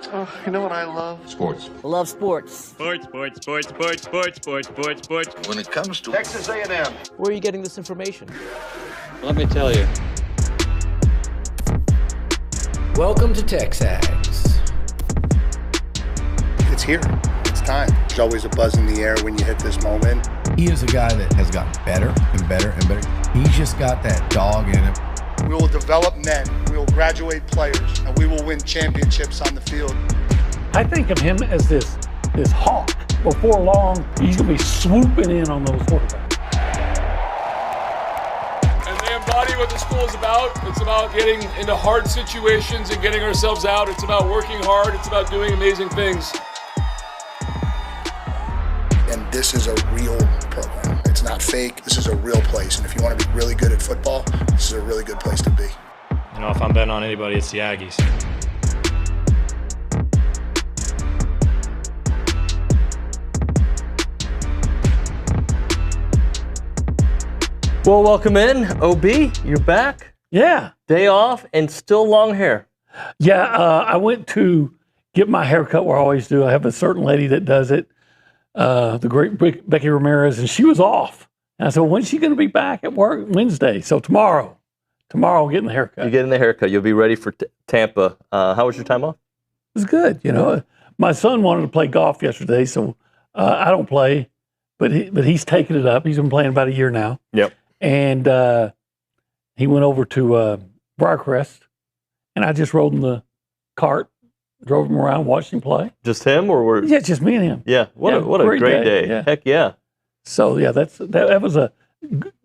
Oh, you know what I love? Sports. Love sports. Sports. When it comes to Texas A&M. Where are you getting this information? Let me tell you. Welcome to TexAgs. It's here. It's time. There's always a buzz in the air when you hit this moment. He is a guy that has gotten better and better and better. He's just got that dog in him. We will develop men. We will graduate players, and we will win championships on the field. I think of him as this hawk. Before long, he's going to be swooping in on those quarterbacks. And they embody what the school is about. It's about getting into hard situations and getting ourselves out. It's about working hard. It's about doing amazing things. And this is a real program. It's not fake. This is a real place. And if you want to be really good at football, this is a really good place to be. You know, if I'm betting on anybody, it's the Aggies. Well, welcome in, OB. You're back. Yeah. Day off and still long hair. Yeah, I went to get my hair cut where I always do. I have a certain lady that does it, the great Becky Ramirez, and she was off. And I said, well, when's she going to be back at work? Wednesday. So tomorrow I'm getting the haircut. You're getting the haircut. You'll be ready for Tampa. How was your time off? It was good. You know, my son wanted to play golf yesterday, so I don't play, but he's taken it up. He's been playing about a year now. Yep. And he went over to Briarcrest, and I just rode in the cart, drove him around, watched him play. Just him, or Yeah, just me and him. Yeah. What a great day. Yeah. Heck yeah. So yeah, that was a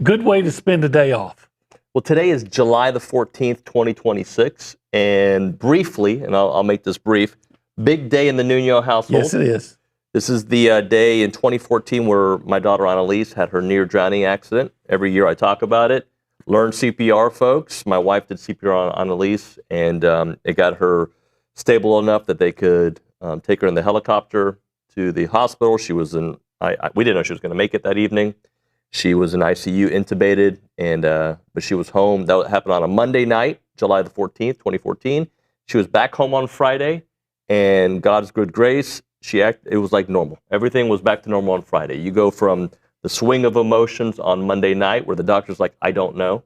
good way to spend a day off. Well, today is July the 14th, 2026, and briefly, and I'll make this brief, big day in the Nuno household. Yes, it is. This is the day in 2014 where my daughter Annalise had her near drowning accident. Every year I talk about it. Learn CPR, folks. My wife did CPR on Annalise, and it got her stable enough that they could take her in the helicopter to the hospital. She was in, we didn't know she was going to make it that evening. She was in ICU, intubated, and but she was home. That happened on a Monday night, July the 14th, 2014. She was back home on Friday, and God's good grace, it was like normal. Everything was back to normal on Friday. You go from the swing of emotions on Monday night, where the doctor's like, I don't know,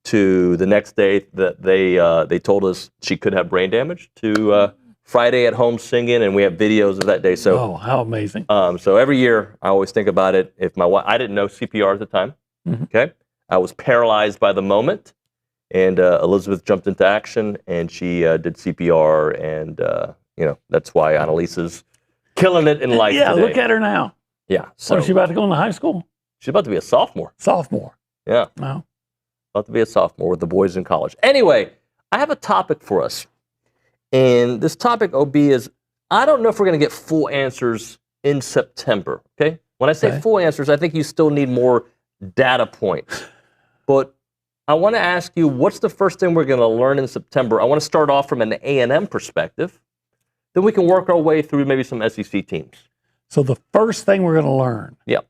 to the next day that they told us she could have brain damage, to Friday at home singing, and we have videos of that day. So, oh, how amazing! So every year I always think about it. If my wife, I didn't know CPR at the time. Okay, I was paralyzed by the moment, and Elizabeth jumped into action, and she did CPR, and that's why Annalise is killing it in life Yeah, today. look at her now. Yeah. So Is she about to go into high school? she's about to be a sophomore. Sophomore. Yeah, Wow. about to be a sophomore with the boys in college. Anyway, I have a topic for us. And this topic, OB, is I don't know if we're going to get full answers in September, okay? When I say full answers, I think you still need more data points. But I want to ask you, what's the first thing we're going to learn in September? I want to start off from an A&M perspective. Then we can work our way through maybe some SEC teams. So the first thing we're going to learn. Yep.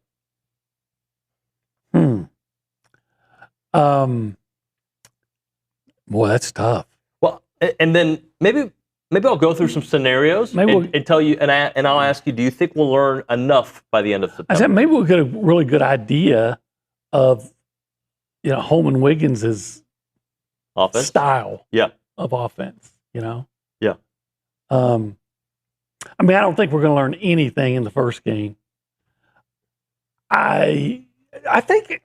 Boy, that's tough. Well, and then maybe I'll go through some scenarios and tell you, and I'll ask you, do you think we'll learn enough by the end of September? I said maybe we'll get a really good idea of, Holman Wiggins' offense style of offense, Yeah. I mean, I don't think we're going to learn anything in the first game. I think,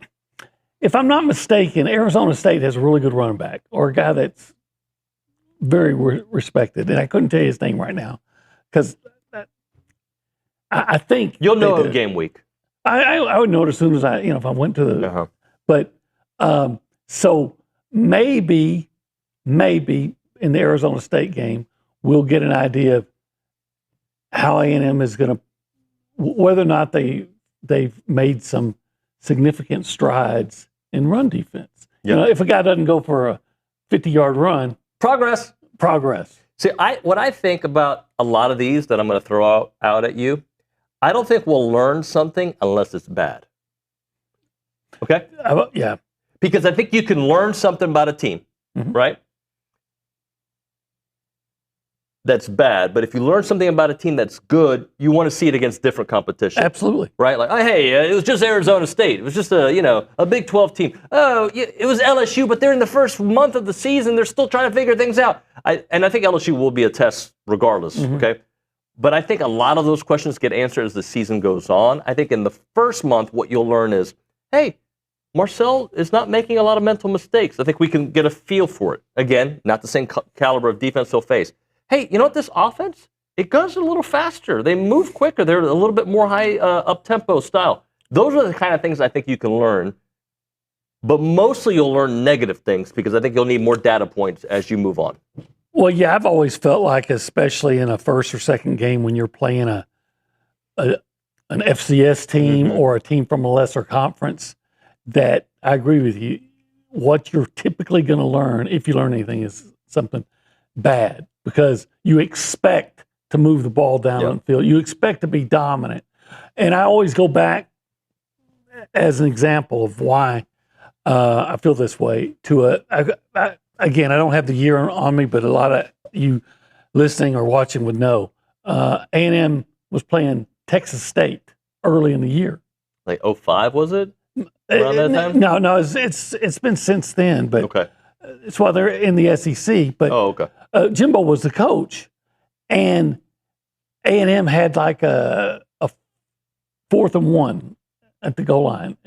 if I'm not mistaken, Arizona State has a really good running back, or a guy that's very respected, and I couldn't tell you his name right now because I think you'll know of game week. I would know it as soon as if I went to the. But so maybe in the Arizona State game we'll get an idea of how A&M is going to, whether or not they've made some significant strides in run defense. Yeah. If a guy doesn't go for a 50-yard run, progress. See, what I think about a lot of these that I'm going to throw out at you, I don't think we'll learn something unless it's bad. Okay? Yeah. Because I think you can learn something about a team, right? that's bad, but if you learn something about a team that's good, you want to see it against different competition. Absolutely. Right? Like, oh, hey, it was just Arizona State. It was just a Big 12 team. Oh, it was LSU, but they're in the first month of the season. They're still trying to figure things out. I think LSU will be a test regardless, okay? But I think a lot of those questions get answered as the season goes on. I think in the first month, what you'll learn is, hey, Marcel is not making a lot of mental mistakes. I think we can get a feel for it. Again, not the same caliber of defense they'll face. Hey, you know what, this offense, it goes a little faster. They move quicker. They're a little bit more high up-tempo style. Those are the kind of things I think you can learn. But mostly you'll learn negative things because I think you'll need more data points as you move on. Well, yeah, I've always felt like, especially in a first or second game when you're playing an FCS team or a team from a lesser conference, that I agree with you. What you're typically going to learn, if you learn anything, is something bad because you expect to move the ball down the field. You expect to be dominant. And I always go back as an example of why I feel this way to again, I don't have the year on me, but a lot of you listening or watching would know. A&M was playing Texas State early in the year. Like 05, was it? Around that time? No, it's been since then, but okay. It's why they're in the SEC. But okay. Jimbo was the coach, and A&M had like a 4th and 1 at the goal line,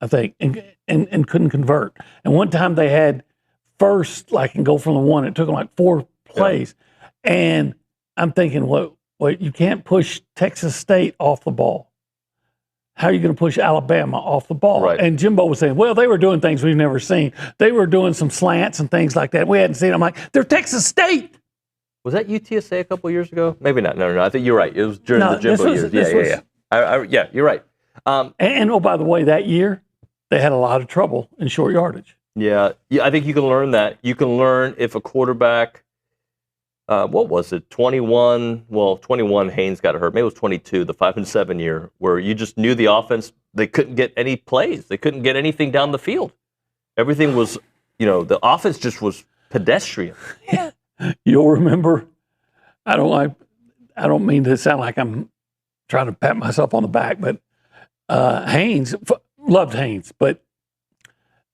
I think, and couldn't convert. And one time they had first, like, and go from the 1. It took them like 4 plays, and I'm thinking, wait, you can't push Texas State off the ball. How are you going to push Alabama off the ball? Right. And Jimbo was saying, well, they were doing things we've never seen. They were doing some slants and things like that. We hadn't seen them. I'm like, they're Texas State. Was that UTSA a couple years ago? Maybe not. No. I think you're right. It was during the Jimbo years. Yeah, you're right. And oh, by the way, that year, they had a lot of trouble in short yardage. Yeah, I think you can learn that. You can learn if a quarterback, what was it, 21 Haynes got hurt. Maybe it was 22, the 5-7 year, where you just knew the offense, they couldn't get any plays. They couldn't get anything down the field. Everything was, the offense just was pedestrian. Yeah. You'll remember, I don't mean to sound like I'm trying to pat myself on the back, but Haynes, loved Haynes, but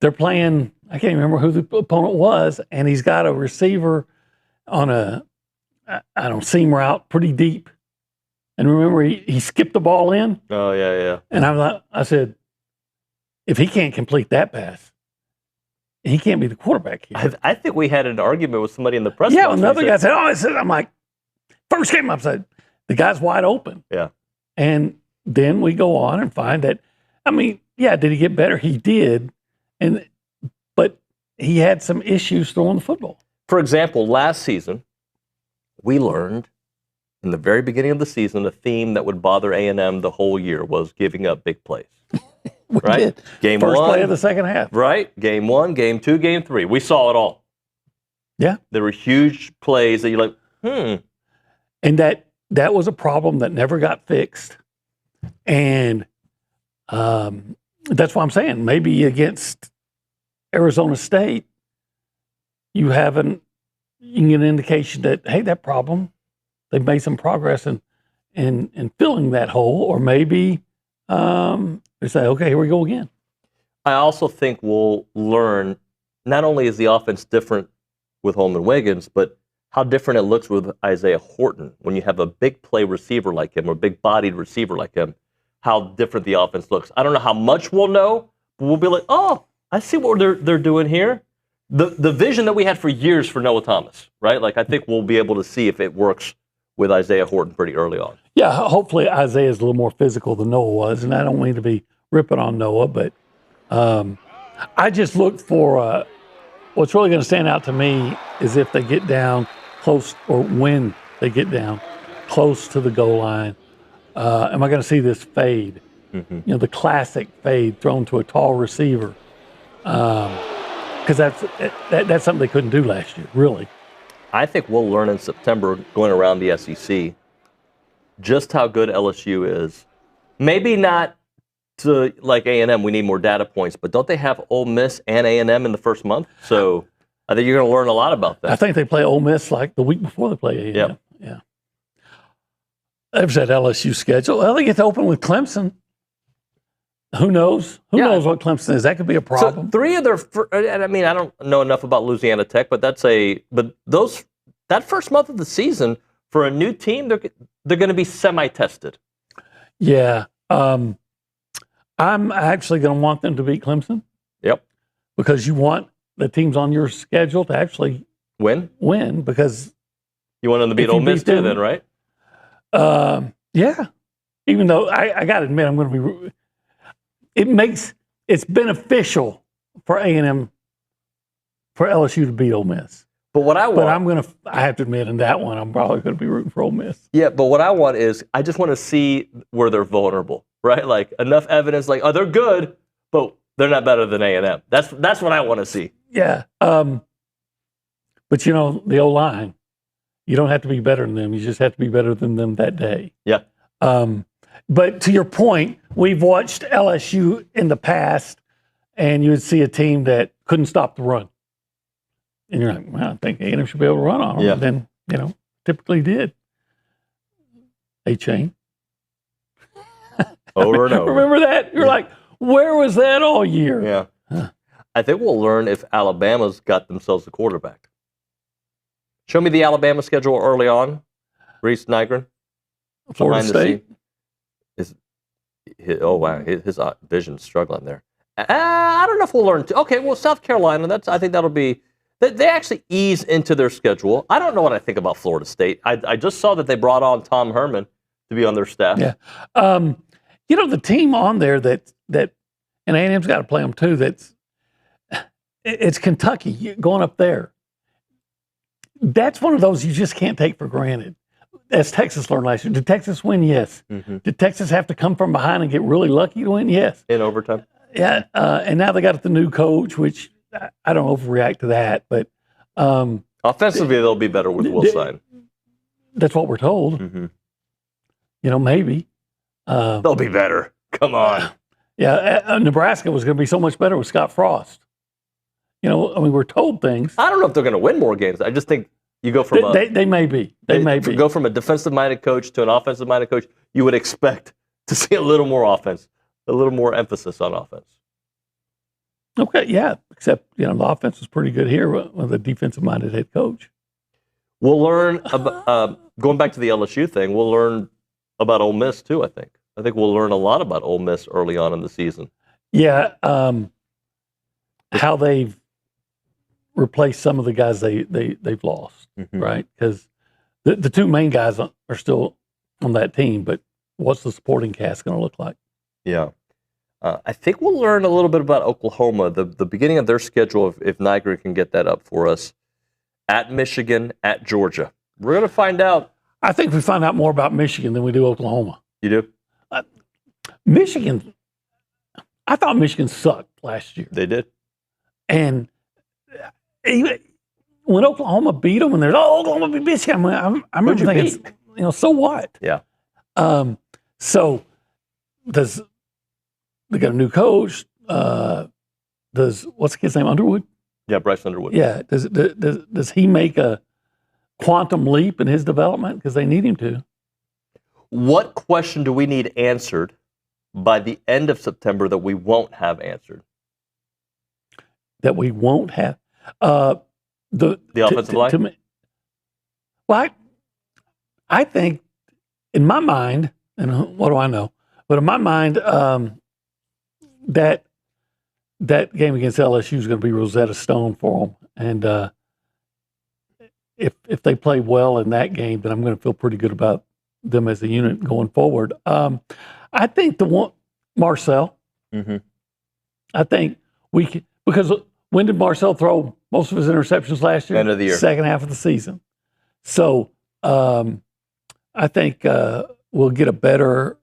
they're playing, I can't remember who the opponent was, and he's got a receiver on a seam route pretty deep. And remember, he skipped the ball in. Oh, yeah. And I said, if he can't complete that pass, he can't be the quarterback here. I think we had an argument with somebody in the press box. Yeah, another guy said, I'm like, first game, I said, the guy's wide open. Yeah. And then we go on and find that, did he get better? He did. But he had some issues throwing the football. For example, last season, we learned in the very beginning of the season, a theme that would bother A&M the whole year was giving up big plays. We right? did. Game First 1. play of the second half. Right. Game 1, Game 2, Game 3. We saw it all. Yeah. There were huge plays that you're like, And that was a problem that never got fixed. And that's why I'm saying maybe against Arizona State, you can get an indication that, hey, that problem, they've made some progress in filling that hole, or maybe they say, okay, here we go again. I also think we'll learn not only is the offense different with Holman Wiggins, but how different it looks with Isaiah Horton when you have a big play receiver like him or a big-bodied receiver like him, how different the offense looks. I don't know how much we'll know, but we'll be like, oh, I see what they're doing here. The vision that we had for years for Noah Thomas, right? Like, I think we'll be able to see if it works with Isaiah Horton pretty early on. Yeah, hopefully Isaiah's a little more physical than Noah was, and I don't mean to be ripping on Noah, but I just look for what's really going to stand out to me is if they get down close, or when they get down close to the goal line. Am I going to see this fade? Mm-hmm. The classic fade thrown to a tall receiver. Because that's something they couldn't do last year, really. I think we'll learn in September, going around the SEC, just how good LSU is. Maybe not to like A&M, we need more data points, but don't they have Ole Miss and A&M in the first month? So I think you're going to learn a lot about that. I think they play Ole Miss like the week before they play A&M. Yep. Yeah. There's that LSU schedule. Well, they get to open with Clemson. Who knows? Who knows what Clemson is? That could be a problem. So 3 of their, and I mean, I don't know enough about Louisiana Tech, but that first month of the season for a new team, they're going to be semi-tested. Yeah. I'm actually going to want them to beat Clemson. Yep. Because you want the teams on your schedule to actually win because you want them to beat Ole Miss too, then, right? Yeah. Even though I got to admit, I'm going to be. It's beneficial for A&M for LSU to beat Ole Miss. But what I want, I have to admit, in that one, I'm probably going to be rooting for Ole Miss. Yeah, but what I want is, I just want to see where they're vulnerable, right? Like enough evidence, like, oh, they're good, but they're not better than A&M. That's what I want to see. Yeah. But the O-line, you don't have to be better than them. You just have to be better than them that day. Yeah. But to your point, we've watched LSU in the past, and you would see a team that couldn't stop the run. And you're like, well, I think A&M should be able to run on them. Yeah. And then, typically did. A-chain. Over and over. Remember that? You're like, where was that all year? Yeah. I think we'll learn if Alabama's got themselves a quarterback. Show me the Alabama schedule early on. Reese Nygren. Florida State. His vision's struggling there. I don't know if we'll learn. Okay, well, South Carolina, I think that'll be. They actually ease into their schedule. I don't know what I think about Florida State. I just saw that they brought on Tom Herman to be on their staff. Yeah. The team on there that and A&M's got to play them too, it's Kentucky going up there. That's one of those you just can't take for granted. As Texas learned last year. Did Texas win? Yes. Mm-hmm. Did Texas have to come from behind and get really lucky to win? Yes. In overtime? Yeah. And now they got the new coach, which I don't overreact to that. But offensively, they'll be better with Will Stein. That's what we're told. Mm-hmm. Maybe. They'll be better. Come on. Yeah. Nebraska was going to be so much better with Scott Frost. We're told things. I don't know if they're going to win more games. I just think you go from they may be. They may be. Go from a defensive-minded coach to an offensive-minded coach, you would expect to see a little more offense, a little more emphasis on offense. Okay, yeah. Except, the offense was pretty good here with a defensive-minded head coach. We'll learn about, going back to the LSU thing, we'll learn about Ole Miss too, I think. I think we'll learn a lot about Ole Miss early on in the season. Yeah, how they've replaced some of the guys they've lost, right? Because the two main guys are still on that team, but what's the supporting cast going to look like? Yeah. I think we'll learn a little bit about Oklahoma, the beginning of their schedule, if Niagara can get that up for us. At Michigan, at Georgia. We're going to find out. I think we find out more about Michigan than we do Oklahoma. You do? Michigan, I thought Michigan sucked last year. They did. And even when Oklahoma beat them, and there's Oklahoma beat Michigan, I remember thinking, so what? Yeah. So they got a new coach? What's the kid's name? Underwood? Yeah, Bryce Underwood. Yeah. Does he make a quantum leap in his development? Because they need him to. What question do we need answered by the end of September that we won't have answered? That we won't have? The offensive line? Well, I think, in my mind, and what do I know? But in my mind, that game against LSU is going to be Rosetta Stone for them. And if they play well in that game, then I'm going to feel pretty good about them as a unit going forward. I think Marcel. Mm-hmm. I think we can, because when did Marcel throw most of his interceptions last year? End of the year. Second half of the season. So I think we'll get a better.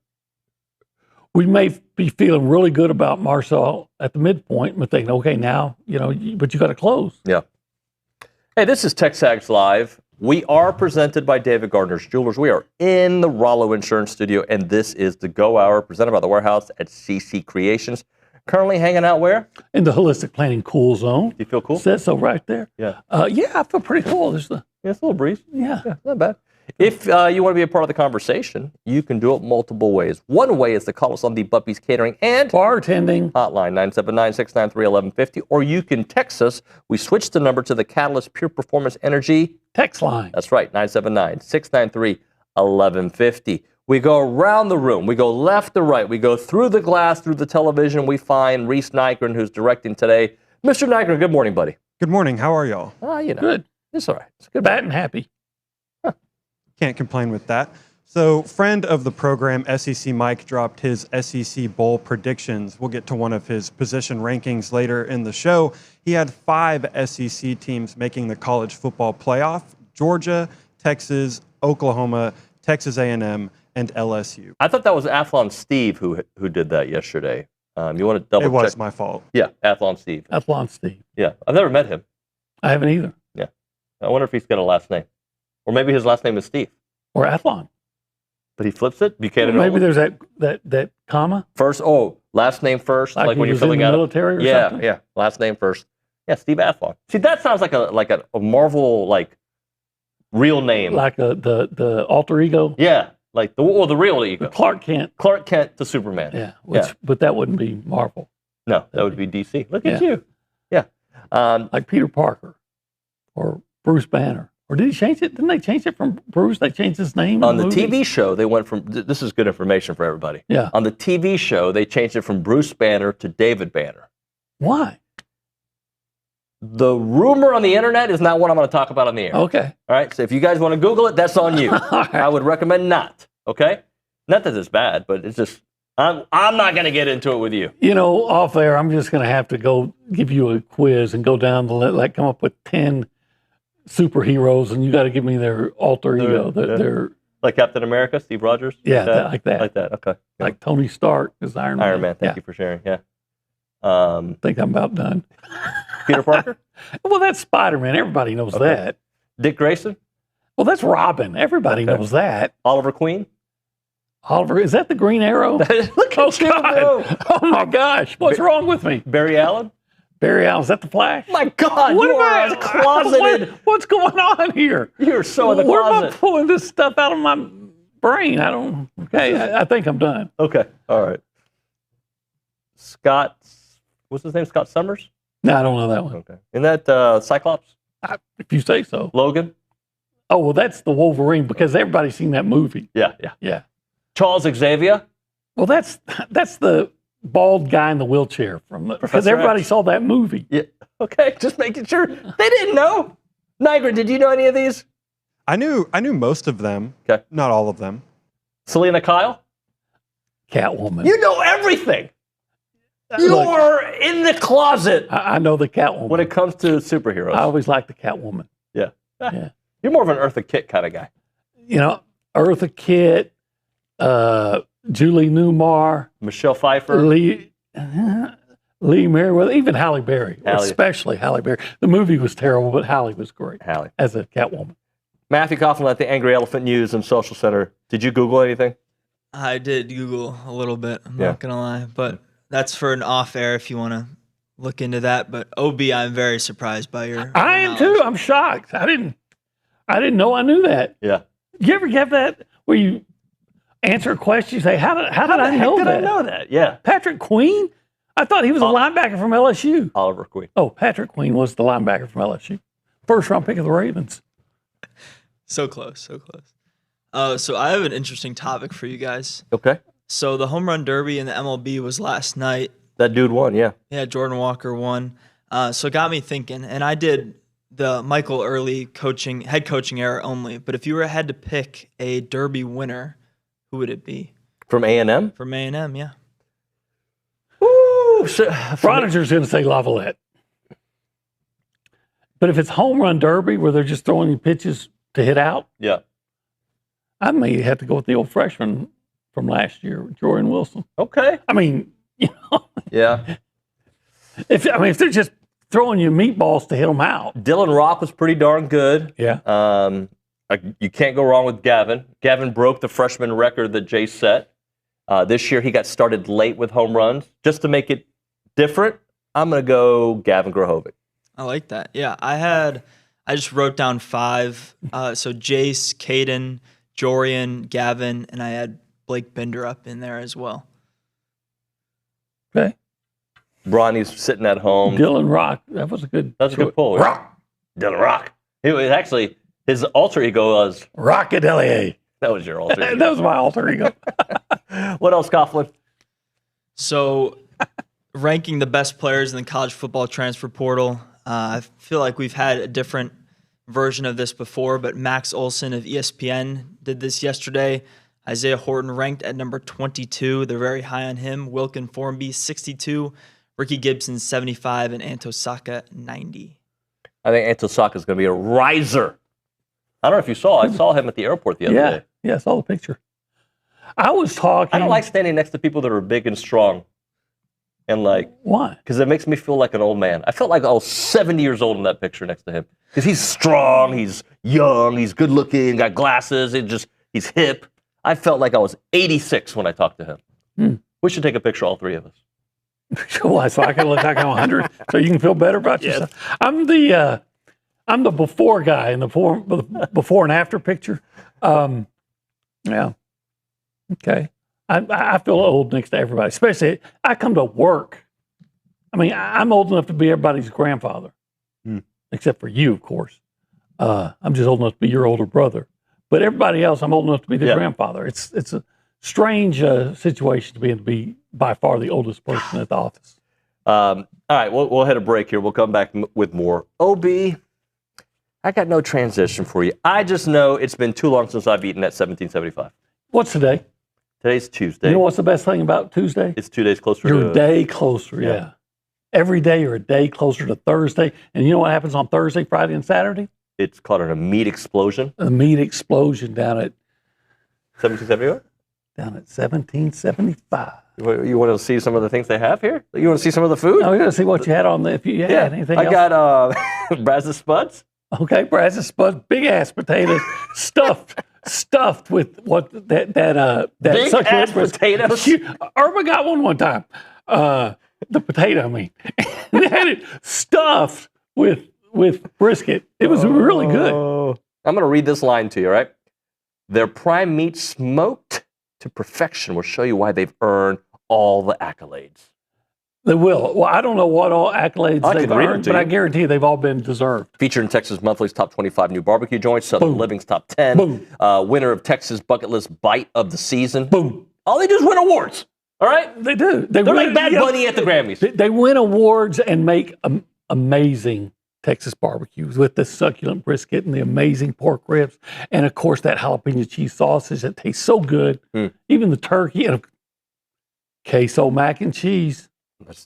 We may be feeling really good about Marcel at the midpoint, but thinking, okay, now, but you got to close. Yeah. Hey, this is TexAgs Live. We are presented by David Gardner's Jewelers. We are in the Rollo Insurance Studio, and this is the Go Hour presented by the Warehouse at CC Creations. Currently hanging out where? In the Holistic Planning Cool Zone. You feel cool? Says so right there. Yeah. Yeah, I feel pretty cool. It's a little breeze. Yeah. Not bad. If you want to be a part of the conversation, you can do it multiple ways. One way is to call us on the Buppies Catering and Bartending hotline, 979-693-1150, or you can text us. We switched the number to the Catalyst Pure Performance Energy text line. That's right, 979-693-1150. We go around the room. We go left to right. We go through the glass, through the television. We find Reese Nygren, who's directing today. Mr. Nygren, good morning, buddy. Good morning. How are y'all? Good. It's all right. It's good. Bat and happy. Can't complain with that. So, friend of the program, SEC Mike, dropped his SEC Bowl predictions. We'll get to one of his position rankings later in the show. He had 5 SEC teams making the college football playoff: Georgia, Texas, Oklahoma, Texas A&M, and LSU. I thought that was Athlon Steve who did that yesterday. You want to double check? It was my fault. Yeah, Athlon Steve. Athlon Steve. Yeah, I've never met him. I haven't either. Yeah, I wonder if he's got a last name, or maybe his last name is Steve, Or Athlon. but he flips it. Buchanan. Maybe there's that comma. First. Oh, last name first, like he when you're was in filling the out. military or Yeah, something? yeah. Last name first. Yeah, Steve Athlon. See, that sounds like a Marvel real name. Like the alter ego. Yeah, like the real ego. Clark Kent. Clark Kent to Superman. Yeah. Yeah. But that wouldn't be Marvel. No, that would be DC. Look at Yeah. you. Yeah. Like Peter Parker or Bruce Banner. Or did he change it? Didn't they change it from Bruce? They changed his name On the movie? TV show, they went from, this is good information for everybody. Yeah. On the TV show, they changed it from Bruce Banner to David Banner. Why? The rumor on the internet is not what I'm going to talk about on the air. Okay. All right. So if you guys want to Google it, that's on you. right. I would recommend not. Okay. Not that it's bad, but it's just, I'm not going to get into it with you. You know, off air, I'm just going to have to go give you a quiz and go down the list, come up with 10 superheroes, and you got to give me their alter ego. Their Like Captain America, Steve Rogers? Yeah, like that. Like that. Okay. like Tony Stark is Iron Man. Iron Man. Thank you for sharing. Yeah. I think I'm about done. Peter Parker? Well, that's Spider-Man. Everybody knows that. Dick Grayson? Well, that's Robin. Everybody knows that. Oliver Queen? Oliver, is that the Green Arrow? Look at you go. Oh my gosh, what's wrong with me? Barry Allen? Barry Allen, is that the Flash? My God, you are as closeted. What's going on here? You're so in the Where am I closet. pulling this stuff out of my brain? I don't. Okay, I think I'm done. Okay, all right. Scott, what's his name? Scott Summers? No, I don't know that one. Okay. Isn't that Cyclops? If you say so. Logan? Oh well, that's the Wolverine because everybody's seen that movie. Yeah. Yeah. Charles Xavier? Well, that's the bald guy in the wheelchair because Professor everybody X. saw that movie. Yeah. Okay, just making sure. They didn't know. Nygren, did you know any of these? I knew most of them. Okay. Not all of them. Selena Kyle? Catwoman. You know everything. You Look, are in the closet I know the Catwoman. when it comes to superheroes. I always liked the Catwoman. Yeah. Yeah. You're more of an Eartha Kitt kind of guy. You know, Eartha Kitt, Julie Newmar, Michelle Pfeiffer. Lee Merriweather, even Halle Berry, Halle. especially Halle Berry. The movie was terrible, but Halle was great Halle. as a Catwoman. Matthew Coughlin at the Angry Elephant News and Social Center. Did you Google anything? I did Google a little bit. I'm Yeah. not gonna lie, but that's for an off air if you want to look into that. But OB, I'm very surprised by your. I am knowledge. too. I'm shocked. I didn't know I knew that. Yeah. You ever get that where you answer a question, you say, how did I know Did that? I know that? Yeah. Patrick Queen? I thought he was a linebacker from LSU. Oliver Queen. Oh, Patrick Queen was the linebacker from LSU. First round pick of the Ravens. So close, so close. So I have an interesting topic for you guys. Okay. So the home run derby in the MLB was last night. That dude won, yeah. Yeah, Jordan Walker won. So it got me thinking, and I did the Michael Early head coaching era only. But if you had to pick a derby winner, who would it be? From A&M? From A&M, yeah. Ooh. Roniger's going to say Lavalette. But if it's home run derby where they're just throwing you pitches to hit out, Yeah. I may have to go with the old freshman from last year, Charean Williams. Okay. I mean, you know, Yeah. if they're just throwing you meatballs to hit them out. Dylan Rock was pretty darn good. Yeah. You can't go wrong with Gavin. Gavin broke the freshman record that Jay set. This year he got started late with home runs. Just to make it different, I'm going to go Gavin Grohovic. I like that. Yeah, I had I just wrote down 5. So Jace, Caden, Jorian, Gavin, and I had Blake Bender up in there as well. Okay. Bronny's sitting at home. Dylan Rock. That was a good. That's a good pull. Rock. Dylan Rock. It was actually, his alter ego was Rockadelier. That was your alter ego. That was my alter ego. What else, Coughlin? So, ranking the best players in the college football transfer portal. I feel like we've had a different version of this before, but Max Olson of ESPN did this yesterday. Isaiah Horton ranked at number 22. They're very high on him. Wilkin Formby, 62. Ricky Gibson, 75. And Anto Saka, 90. I think Anto Saka is going to be a riser. I don't know if you saw. I saw him at the airport the other day. Yeah, I saw the picture. I was talking. I don't like standing next to people that are big and strong. And like, why? Because it makes me feel like an old man. I felt like I was 70 years old in that picture next to him. Because he's strong, he's young, he's good looking, got glasses, he's hip. I felt like I was 86 when I talked to him. We should take a picture, all 3 of us. Why? So I can look like I'm 100, so you can feel better about yourself. I'm the before guy in the before and after picture. Yeah. Okay. I feel old next to everybody, especially I come to work. I mean, I'm old enough to be everybody's grandfather, except for you, of course. I'm just old enough to be your older brother. But everybody else, I'm old enough to be their grandfather. It's a strange situation to be by far the oldest person at the office. All right, we'll hit a break here. We'll come back with more. OB, I got no transition for you. I just know it's been too long since I've eaten at 1775. What's today? Today's Tuesday. You know what's the best thing about Tuesday? It's 2 days closer You're a day closer, yeah. Every day you're a day closer to Thursday. And you know what happens on Thursday, Friday, and Saturday? It's called a meat explosion. A meat explosion down at 1775? Down at 1775. You want to see some of the things they have here? You want to see some of the food? No, we got to see what you had on if you had anything else. I got Brazos Spuds. Okay, Brazos Spuds, big ass potatoes, stuffed with what that big ass potatoes. Irma got one time. The potato, I mean, they had it stuffed with brisket. It was really good. I'm going to read this line to you, all right? Their prime meat smoked to perfection will show you why they've earned all the accolades. They will. Well, I don't know what all accolades they've earned, but I guarantee you they've all been deserved. Featured in Texas Monthly's top 25 new barbecue joints, Southern Living's top 10, winner of Texas Bucket List Bite of the Season. Boom. All they do is win awards, all right? They do. They're like Bad Bunny at the Grammys. They win awards and make amazing Texas barbecues with the succulent brisket and the amazing pork ribs. And, of course, that jalapeno cheese sausage that tastes so good. Even the turkey and queso mac and cheese.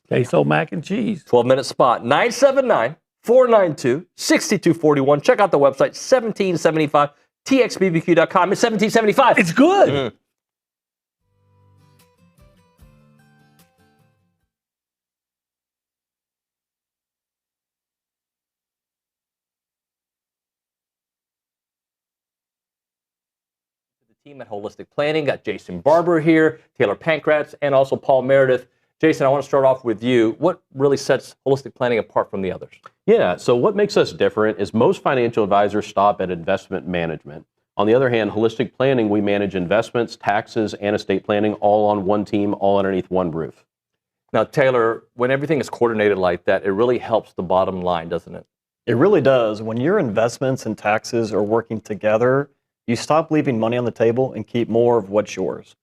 Queso mac and cheese. 12-minute spot, 979-492-6241. Check out the website, 1775, txbbq.com. It's 1775. It's good. The team at Holistic Planning got Jason Barber here, Taylor Pankratz, and also Paul Meredith. Jason, I want to start off with you. What really sets Holistic Planning apart from the others? Yeah, so what makes us different is most financial advisors stop at investment management. On the other hand, Holistic Planning, we manage investments, taxes, and estate planning all on one team, all underneath one roof. Now, Taylor, when everything is coordinated like that, it really helps the bottom line, doesn't it? It really does. When your investments and taxes are working together, you stop leaving money on the table and keep more of what's yours.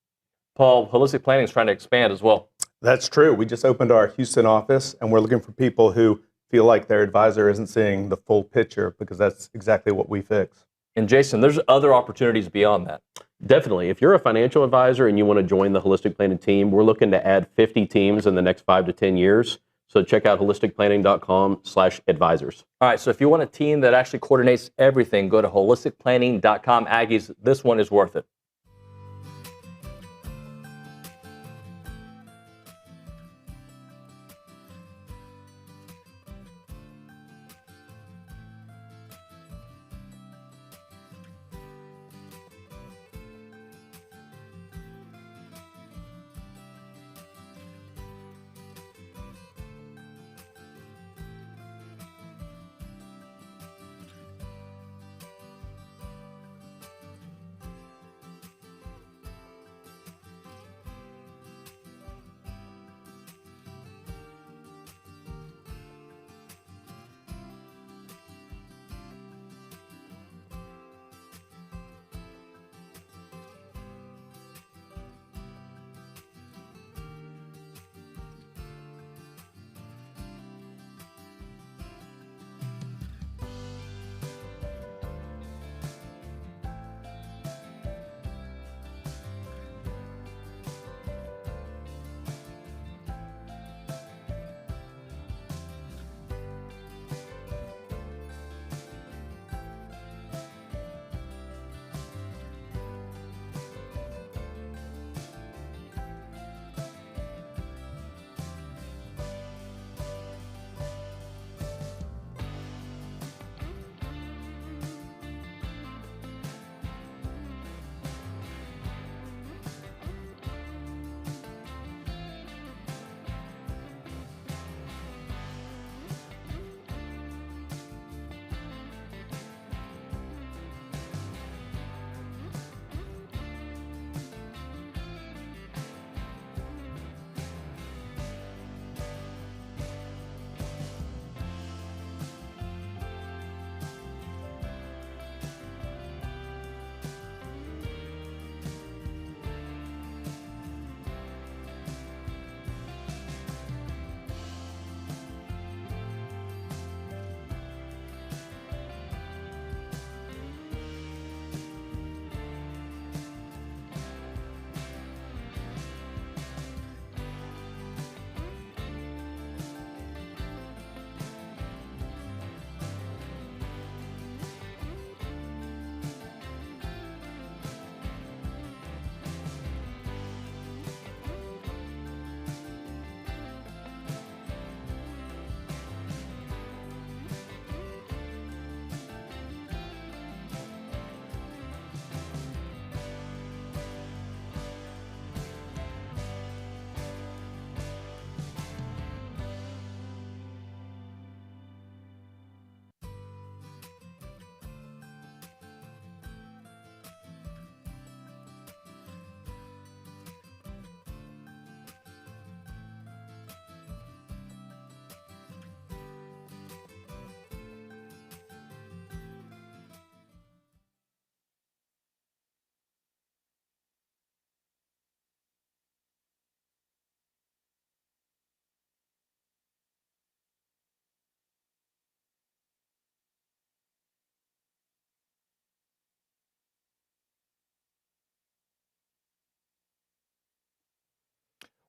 Paul, Holistic Planning is trying to expand as well. That's true. We just opened our Houston office, and we're looking for people who feel like their advisor isn't seeing the full picture, because that's exactly what we fix. And Jason, there's other opportunities beyond that. Definitely. If you're a financial advisor and you want to join the Holistic Planning team, we're looking to add 50 teams in the next 5 to 10 years. So check out holisticplanning.com/advisors. All right, so if you want a team that actually coordinates everything, go to holisticplanning.com. Aggies, this one is worth it.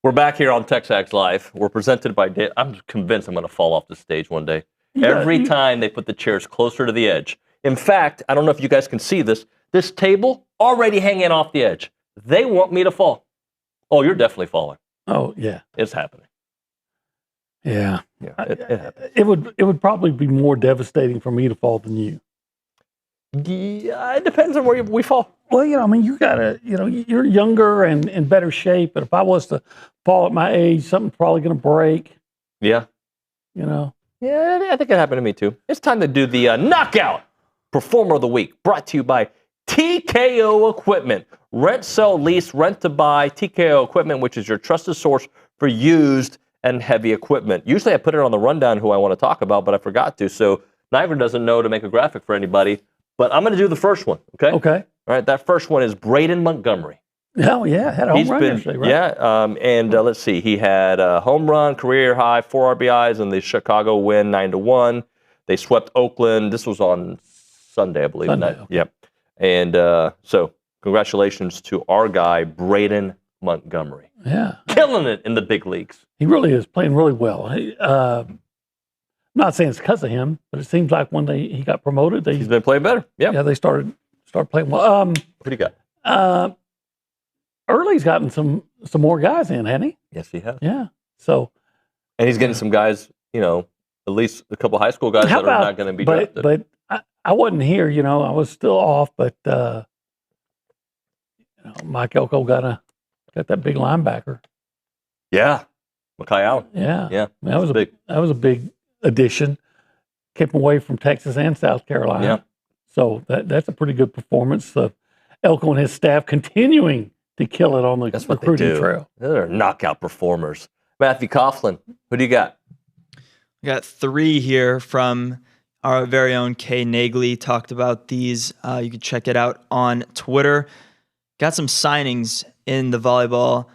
We're back here on TexAgs Live. We're presented by I'm convinced I'm going to fall off the stage one day. Every time they put the chairs closer to the edge. In fact, I don't know if you guys can see this. This table already hanging off the edge. They want me to fall. Oh, you're definitely falling. Oh, yeah. It's happening. Yeah. Yeah, it happens. It would probably be more devastating for me to fall than you. Yeah, it depends on where we fall. Well, I mean, you're younger and in better shape. But if I was to fall at my age, something's probably going to break. Yeah. Yeah, I think it happened to me too. It's time to do the Knockout Performer of the Week, brought to you by TKO Equipment. Rent, sell, lease, rent to buy. TKO Equipment, which is your trusted source for used and heavy equipment. Usually I put it on the rundown who I want to talk about, but I forgot to. So Niagara doesn't know to make a graphic for anybody. But I'm going to do the first one, okay? Okay. All right, that first one is Braden Montgomery. Oh, yeah, had a home run yesterday, right? Yeah, let's see. He had a home run, career high, 4 RBIs in the Chicago win, 9-1. They swept Oakland. This was on Sunday, I believe. Sunday, okay. Yep. And so congratulations to our guy, Braden Montgomery. Yeah. Killing it in the big leagues. He really is playing really well. I'm not saying it's because of him, but it seems like when he got promoted, He's been playing better. Yeah. they started playing well. What do you got? Early's gotten some more guys in, hasn't he? Yes, he has. Yeah. So, and he's getting some guys, at least a couple high school guys that are not going to be drafted. But I wasn't here, I was still off, but Mike Elko got that big linebacker. Yeah. Makai Allen. Yeah. Yeah. That was a big addition. Kept him away from Texas and South Carolina. Yeah. So that's a pretty good performance. Elko and his staff continuing to kill it on the recruiting trail. They're knockout performers. Matthew Coughlin, who do you got? We got 3 here from our very own Kay Nagley. Talked about these. You can check it out on Twitter. Got some signings in the volleyball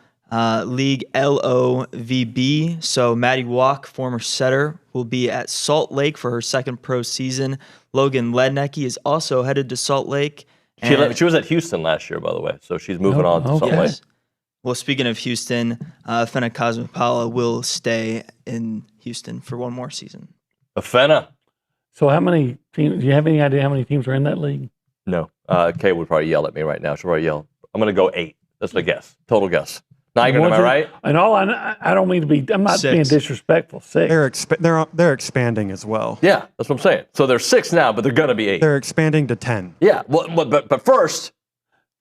league LOVB. So Maddie Walk, former setter, will be at Salt Lake for her second pro season. Logan Lednecki is also headed to Salt Lake. She was at Houston last year, by the way, so she's moving on to Salt Lake. Yes. Well, speaking of Houston, Fenna Cosmopala will stay in Houston for one more season. Fenna. So how many teams, do you have any idea how many teams are in that league? No. Kay would probably yell at me right now. She'll probably yell. I'm going to go 8. That's my guess. Total guess. Niagara, am I right? And I don't mean to be, I'm not 6. being disrespectful. 6. They're expanding as well. Yeah, that's what I'm saying. So there's 6 now, but they're going to be 8. They're expanding to 10. Yeah, well, but first,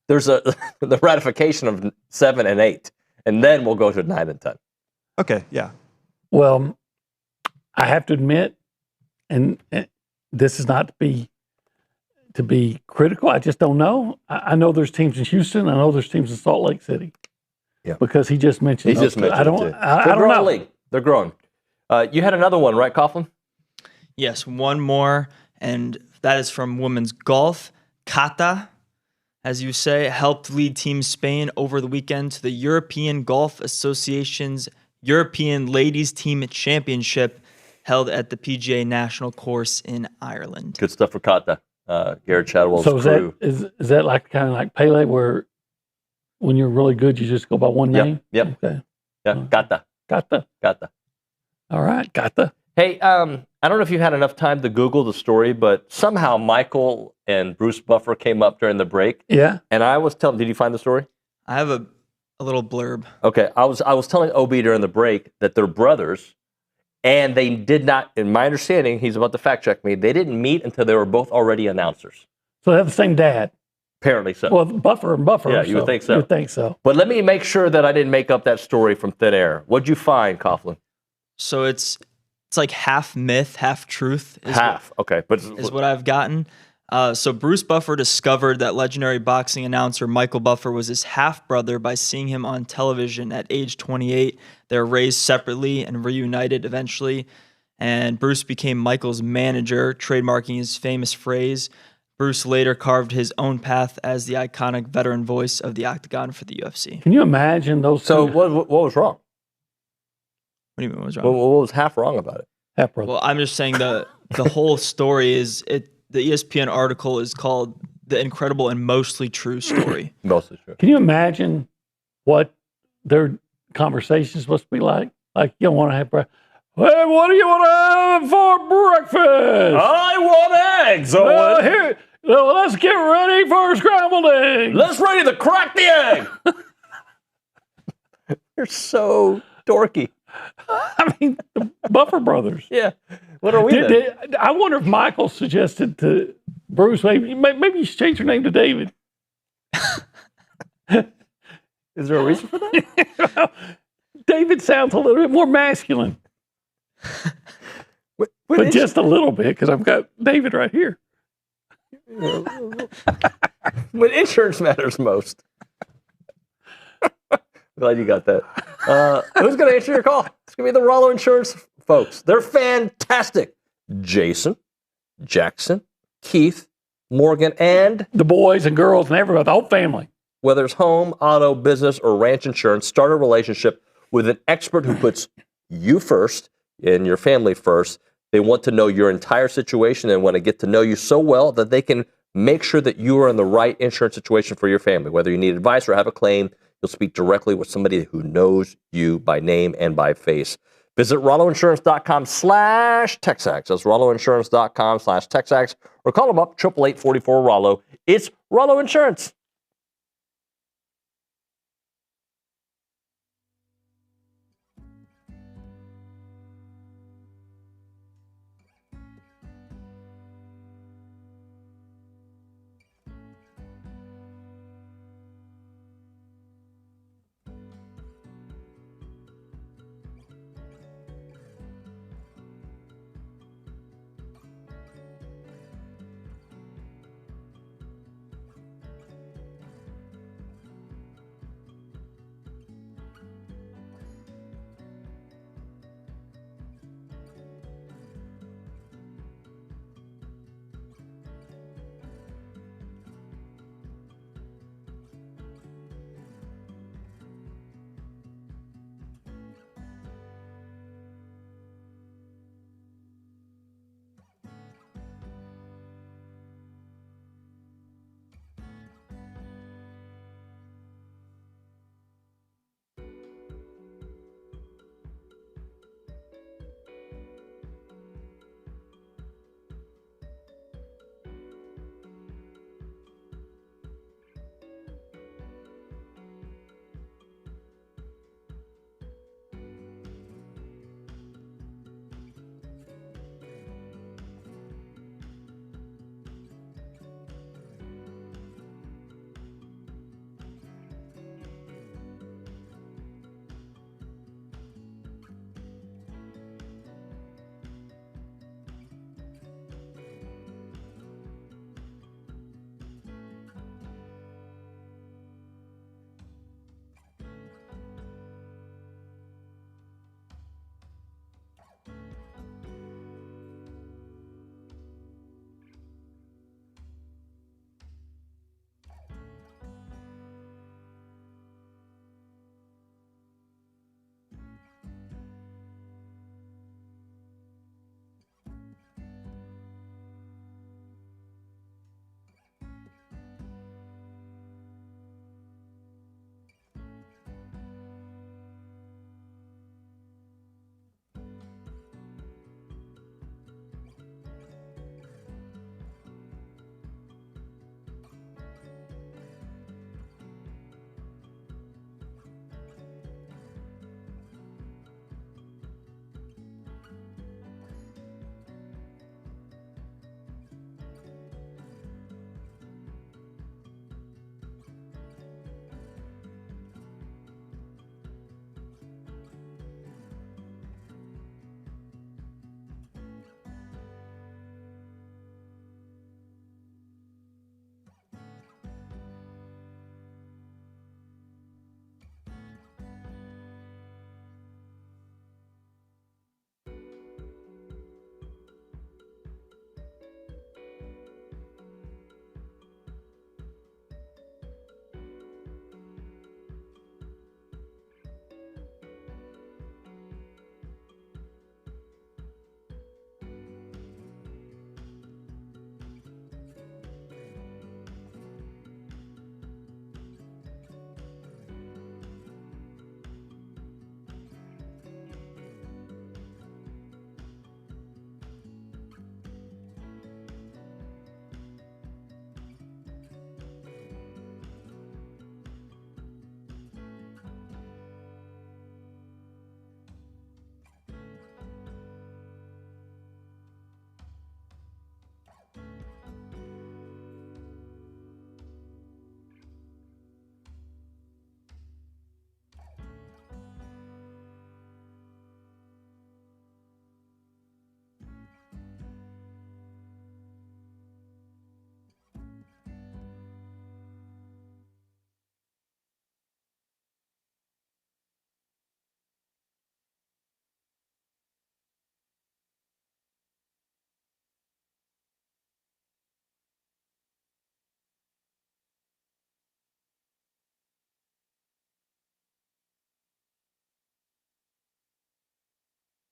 there's the ratification of 7 and 8, and then we'll go to 9 and 10. Okay, yeah. Well, I have to admit, and this is not to be critical. I just don't know. I know there's teams in Houston. I know there's teams in Salt Lake City. Yeah, because he just mentioned. He just mentioned. I don't know. League. They're growing. You had another one, right, Coughlin? Yes, one more, and that is from women's golf. Kata, as you say, helped lead Team Spain over the weekend to the European Golf Association's European Ladies Team Championship held at the PGA National Course in Ireland. Good stuff for Kata. Garrett Chadwell's crew. So is that like kind of like Pele, where when you're really good, you just go by one name? Yep. Okay. Yeah, Kata. All right, Kata. Hey, I don't know if you had enough time to Google the story, but somehow Michael and Bruce Buffer came up during the break. Yeah. And I was telling, did you find the story? I have a little blurb. Okay, I was telling OB during the break that they're brothers, and they did not, in my understanding, he's about to fact check me, they didn't meet until they were both already announcers. So they have the same dad. Apparently so. Well, Buffer and Buffer. Yeah, you would think so. You would think so. But let me make sure that I didn't make up that story from thin air. What'd you find, Coughlin? So it's like half myth, half truth. Okay. But is what I've gotten. So Bruce Buffer discovered that legendary boxing announcer Michael Buffer was his half-brother by seeing him on television at age 28. They were raised separately and reunited eventually. And Bruce became Michael's manager, trademarking his famous phrase. Bruce later carved his own path as the iconic veteran voice of the Octagon for the UFC. Can you imagine those? So what was wrong? What do you mean what was wrong? What was half wrong about it? Half brother. Well, I'm just saying the whole story is it. The ESPN article is called "The Incredible and Mostly True Story." Mostly true. Can you imagine what they're conversation supposed to be like? Like you don't want to have breakfast. Hey, what do you want to have for breakfast? I want eggs. Here, let's get ready for scrambled eggs. Let's ready to crack the egg. You're so dorky. I mean, the Buffer Brothers. Yeah. What are we then? I wonder if Michael suggested to Bruce, maybe you should change your name to David. Is there a reason for that? David sounds a little bit more masculine. But just a little bit, because I've got David right here. When insurance matters most. Glad you got that. Who's going to answer your call? It's going to be the Rollo Insurance folks. They're fantastic. Jason, Jackson, Keith, Morgan, and the boys and girls and everybody, the whole family. Whether it's home, auto, business, or ranch insurance, start a relationship with an expert who puts you first and your family first. They want to know your entire situation and want to get to know you so well that they can make sure that you are in the right insurance situation for your family. Whether you need advice or have a claim, you'll speak directly with somebody who knows you by name and by face. Visit RolloInsurance.com/TexAgs. That's RolloInsurance.com/TexAgs. Or call them up, 888-44-ROLLO. It's Rollo Insurance.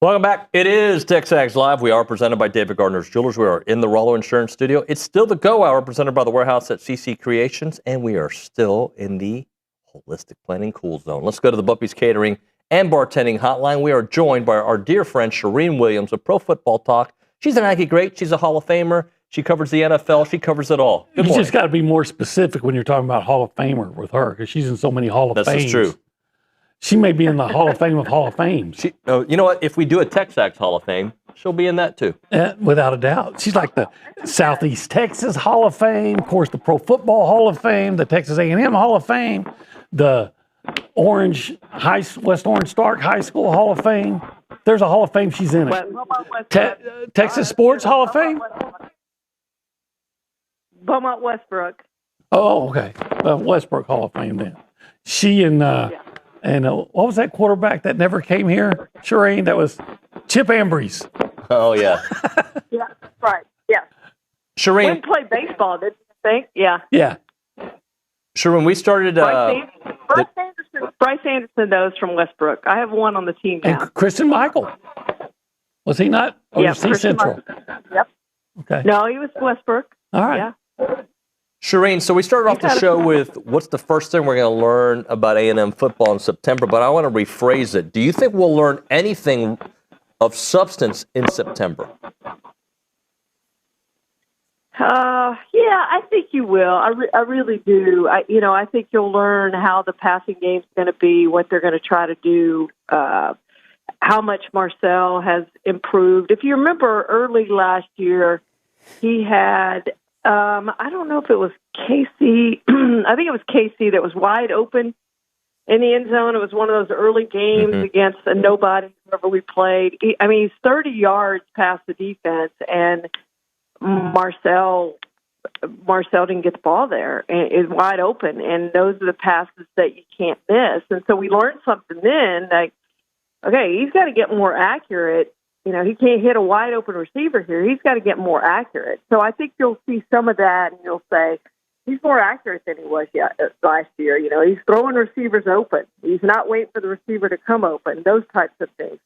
Welcome back. It is TexAgs Live. We are presented by David Gardner's Jewelers. We are in the Rollo Insurance Studio. It's still the Go Hour presented by the Warehouse at CC Creations, and we are still in the Holistic Planning Cool Zone. Let's go to the Buppy's Catering and Bartending Hotline. We are joined by our dear friend Charean Williams of Pro Football Talk. She's an Aggie great. She's a Hall of Famer. She covers the NFL. She covers it all. Good morning. You just got to be more specific when you're talking about Hall of Famer with her, because she's in so many Hall of Fames. That's true. She may be in the Hall of Fame of Hall of Fames. You know what? If we do a TexAgs Hall of Fame, she'll be in that too. Without a doubt. She's like the Southeast Texas Hall of Fame, of course, the Pro Football Hall of Fame, the Texas A&M Hall of Fame, the West Orange Stark High School Hall of Fame. There's a Hall of Fame she's in it. Texas Sports Hall of Fame? Beaumont Westbrook. Oh, okay. Westbrook Hall of Fame then. She and what was that quarterback that never came here? Charean, that was Chip Ambrose. Oh, yeah. Yeah, right. Yeah. Charean. We played baseball, didn't you think? Yeah. Yeah. Charean, we started. Bryce Anderson knows from Westbrook. I have one on the team now. And Christian Michael. Was he not? Or Yeah, was he Christian Central? Yep. Okay. No, he was Westbrook. All right. Yeah. Charean, so we started off the show with what's the first thing we're going to learn about A&M football in September, but I want to rephrase it. Do you think we'll learn anything of substance in September? Yeah, I think you will. I really do. I think you'll learn how the passing game's going to be, what they're going to try to do, how much Marcel has improved. If you remember early last year, he had, I don't know if it was Casey. I think it was Casey that was wide open in the end zone. It was one of those early games against a nobody, whoever we played. He's 30 yards past the defense, and Marcel didn't get the ball there. It's wide open, and those are the passes that you can't miss. And so we learned something then, like, okay, he's got to get more accurate. He can't hit a wide open receiver here. He's got to get more accurate. So I think you'll see some of that, and you'll say, he's more accurate than he was last year. He's throwing receivers open. He's not waiting for the receiver to come open, those types of things.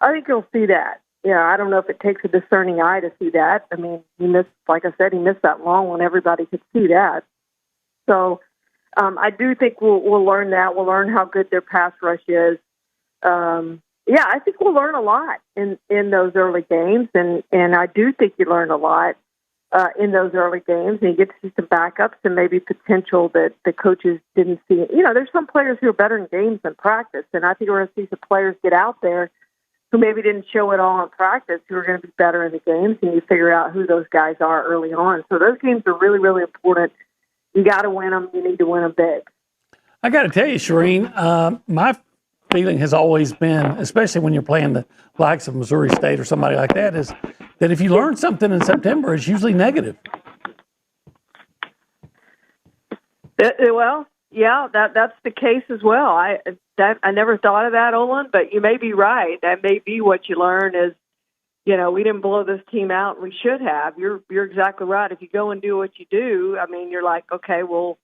I think you'll see that. I don't know if it takes a discerning eye to see that. He missed, like I said, he missed that long when everybody could see that. So I do think we'll learn that. We'll learn how good their pass rush is. I think we'll learn a lot in those early games, and I do think you learn a lot in those early games, and you get to see some backups and maybe potential that the coaches didn't see. There's some players who are better in games than practice, and I think we're going to see some players get out there who maybe didn't show it all in practice, who are going to be better in the games, and you figure out who those guys are early on. So those games are really, really important. You got to win them. You need to win them big. I got to tell you, Charean, my feeling has always been, especially when you're playing the likes of Missouri State or somebody like that, is that if you learn something in September, it's usually negative. Well, yeah, that's the case as well. I never thought of that, Olin, but you may be right. That may be what you learn is, we didn't blow this team out, and we should have. You're exactly right. If you go and do what you do, you're like, okay, well,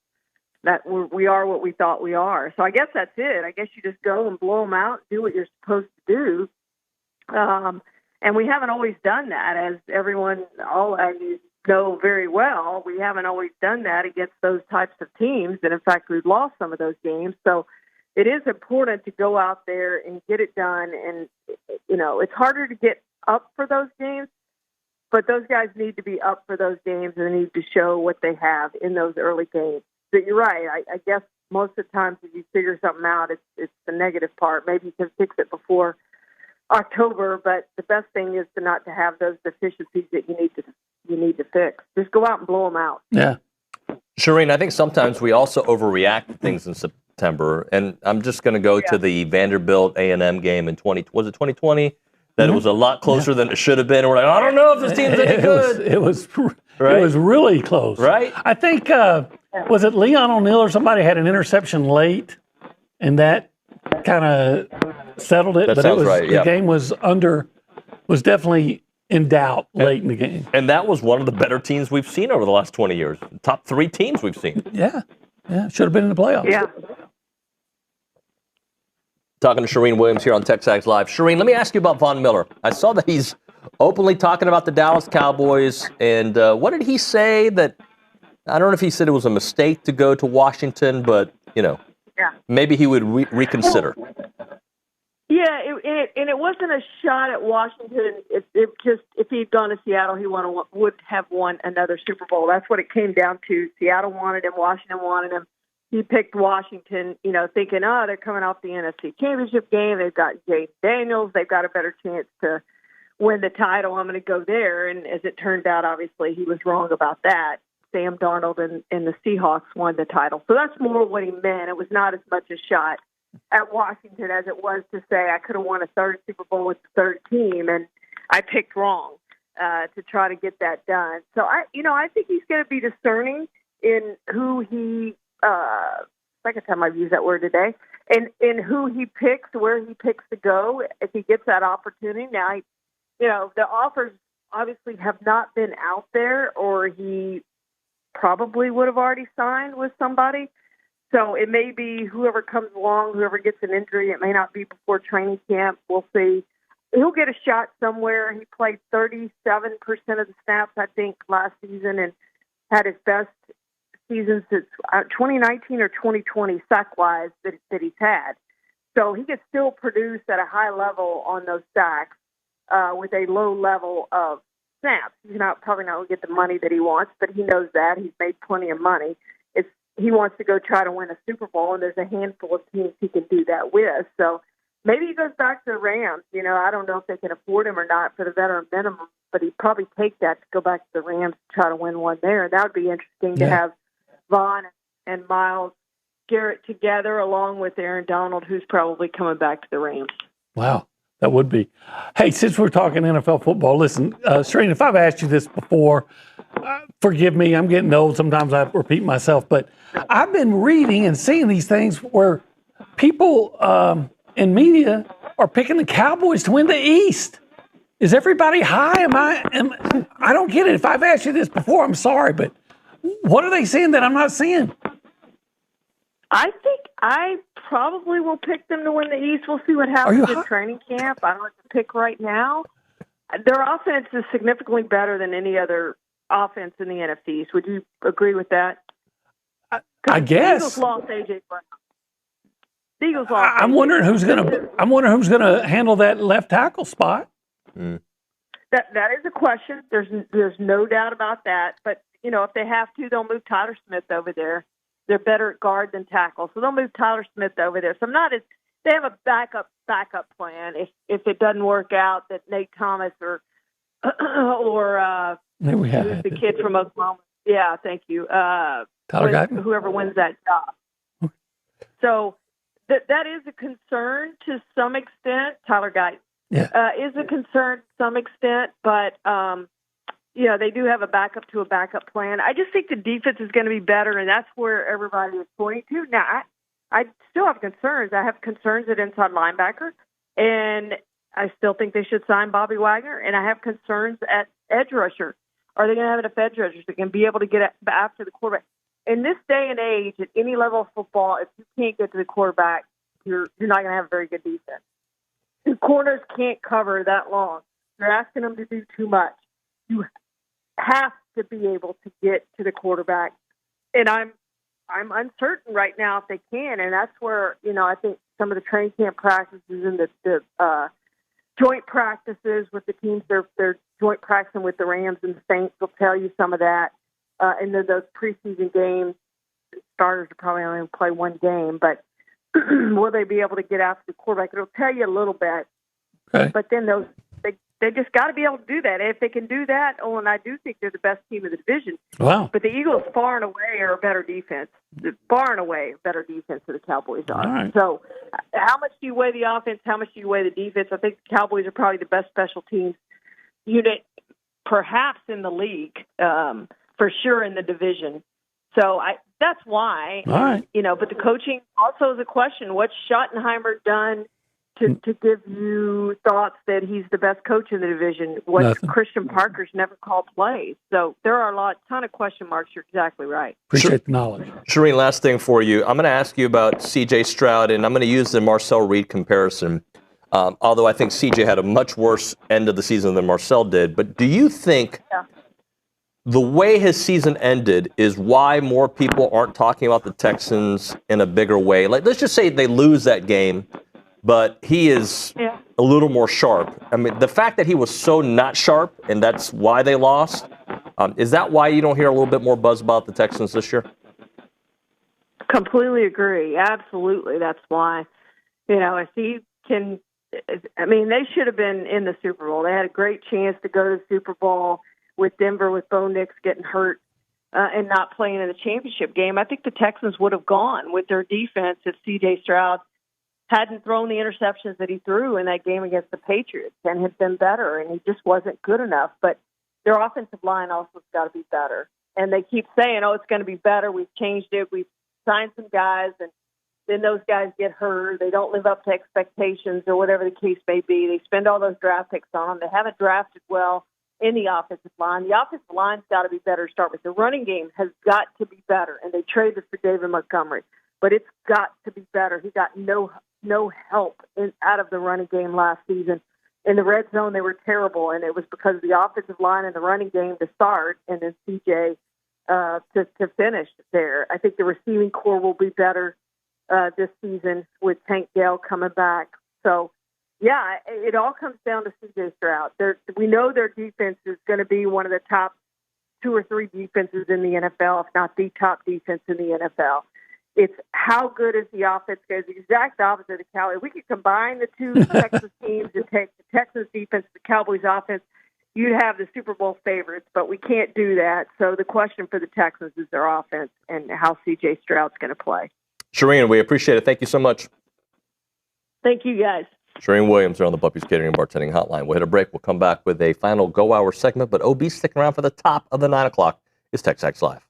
we are what we thought we are. So I guess that's it. I guess you just go and blow them out, do what you're supposed to do. And we haven't always done that, as all Aggies know very well. We haven't always done that against those types of teams. And in fact, we've lost some of those games. So it is important to go out there and get it done. And, it's harder to get up for those games, but those guys need to be up for those games, and they need to show what they have in those early games. But you're right. I guess most of the times if you figure something out, it's the negative part. Maybe you can fix it before October, but the best thing is not to have those deficiencies that you need to fix. Just go out and blow them out. Yeah. Charean, I think sometimes we also overreact to things in September, and I'm just going to go to the Vanderbilt A&M game in 2020? That it was a lot closer than it should have been. We're like, I don't know if this team's any good. It was really close. Right? I think, was it Leon O'Neal or somebody had an interception late, and that kind of settled it? That sounds right, yeah. The game was definitely in doubt late in the game. And that was one of the better teams we've seen over the last 20 years. Top 3 teams we've seen. Yeah. Should have been in the playoffs. Yeah. Talking to Charean Williams here on TexAgs Live. Charean, let me ask you about Von Miller. I saw that he's openly talking about the Dallas Cowboys, and what did he say that, I don't know if he said it was a mistake to go to Washington, but, maybe he would reconsider. Yeah, it wasn't a shot at Washington. If he'd gone to Seattle, he would have won another Super Bowl. That's what it came down to. Seattle wanted him. Washington wanted him. He picked Washington, thinking, they're coming off the NFC Championship game. They've got Jay Daniels. They've got a better chance to win the title. I'm going to go there. And as it turned out, obviously, he was wrong about that. Sam Darnold and the Seahawks won the title. So that's more what he meant. It was not as much a shot at Washington as it was to say I could have won a third Super Bowl with the third team, and I picked wrong to try to get that done. So I think he's going to be discerning in who he. Second time I've used that word today, and in who he picks, where he picks to go, if he gets that opportunity. Now, the offers obviously have not been out there, or he probably would have already signed with somebody. So it may be whoever comes along, whoever gets an injury. It may not be before training camp. We'll see. He'll get a shot somewhere. He played 37% of the snaps, I think, last season, and had his best season since 2019 or 2020 sack-wise that he's had. So he can still produce at a high level on those sacks with a low level of snaps. He's probably not going to get the money that he wants, but he knows that. He's made plenty of money. He wants to go try to win a Super Bowl, and there's a handful of teams he can do that with. So maybe he goes back to the Rams. I don't know if they can afford him or not for the veteran minimum, but he'd probably take that to go back to the Rams to try to win one there. And that would be interesting to have Vaughn and Myles Garrett together, along with Aaron Donald, who's probably coming back to the Rams. Wow, that would be. Hey, since we're talking NFL football, listen, Charean, if I've asked you this before, forgive me, I'm getting old. Sometimes I repeat myself, but I've been reading and seeing these things where people in media are picking the Cowboys to win the East. Is everybody high? I don't get it. If I've asked you this before, I'm sorry, but what are they seeing that I'm not seeing? I think I probably will pick them to win the East. We'll see what happens in training camp. I don't have to pick right now. Their offense is significantly better than any other offense in the NFC East. Would you agree with that? I guess. The Eagles lost A.J. Brown. The Eagles lost. I'm wondering who's going to handle that left tackle spot. That is a question. There's no doubt about that. But if they have to, they'll move Tyler Smith over there. They're better at guard than tackle, so they'll move Tyler Smith over there. So they have a backup plan if it doesn't work out, that Nate Thomas or the kid from Oklahoma. Yeah, thank you. Whoever wins that job. So that is a concern to some extent. Tyler Guyton is a concern to some extent, but they do have a backup to a backup plan. I just think the defense is going to be better, and that's where everybody is pointing to. Now, I still have concerns. I have concerns at inside linebacker, and I still think they should sign Bobby Wagner, and I have concerns at edge rusher. Are they going to have enough edge rushers that can be able to get after the quarterback? In this day and age, at any level of football, if you can't get to the quarterback, you're not going to have a very good defense. The corners can't cover that long. You're asking them to do too much. You have to be able to get to the quarterback, and I'm uncertain right now if they can, and that's where I think some of the training camp practices and the joint practices with the teams they're joint practicing with the Rams and the Saints will tell you some of that. And then those preseason games, starters will probably only play one game, but will they be able to get after the quarterback? It'll tell you a little bit. Okay. But then they just got to be able to do that. If they can do that, and I do think they're the best team in the division. Wow. But the Eagles far and away are a better defense. Far and away a better defense than the Cowboys are. Right. So how much do you weigh the offense? How much do you weigh the defense? I think the Cowboys are probably the best special teams unit perhaps in the league, for sure in the division. So that's why, all right. But the coaching also is a question. What's Schottenheimer done to give you thoughts that he's the best coach in the division. Nothing. Christian Parker's never called plays. So there are a ton of question marks. You're exactly right. Appreciate the knowledge. Charean, last thing for you. I'm going to ask you about C.J. Stroud, and I'm going to use the Marcel Reed comparison, although I think C.J. had a much worse end of the season than Marcel did. But do you think the way his season ended is why more people aren't talking about the Texans in a bigger way? Like, let's just say they lose that game, but he is a little more sharp. I mean, the fact that he was so not sharp, and that's why they lost, is that why you don't hear a little bit more buzz about the Texans this year? Completely agree. Absolutely. That's why. If he can, they should have been in the Super Bowl. They had a great chance to go to the Super Bowl with Denver, with Bo Nix getting hurt and not playing in the championship game. I think the Texans would have gone with their defense if C.J. Stroud hadn't thrown the interceptions that he threw in that game against the Patriots and had been better, and he just wasn't good enough. But their offensive line also has got to be better. And they keep saying, it's going to be better. We've changed it. We've signed some guys, and then those guys get hurt. They don't live up to expectations or whatever the case may be. They spend all those draft picks on them. They haven't drafted well in the offensive line. The offensive line's got to be better to start with. The running game has got to be better, and they traded for David Montgomery. But it's got to be better. He got no help out of the running game last season. In the red zone, they were terrible, and it was because of the offensive line and the running game to start, and then CJ to finish there. I think the receiving core will be better this season with Tank Dell coming back. So, yeah, it all comes down to CJ Stroud. We know their defense is going to be one of the top 2 or 3 defenses in the NFL, if not the top defense in the NFL. It's how good is the offense? Because the exact opposite of the Cowboys. We could combine the two Texas teams and take the Texas defense, the Cowboys offense. You'd have the Super Bowl favorites, but we can't do that. So the question for the Texans is their offense and how C.J. Stroud's going to play. Charean, we appreciate it. Thank you so much. Thank you, guys. Charean Williams are on the Buppy's Catering and Bartending Hotline. We'll hit a break. We'll come back with a final Go Hour segment, but OB sticking around for the top of the 9 o'clock. It's TexAgs Live.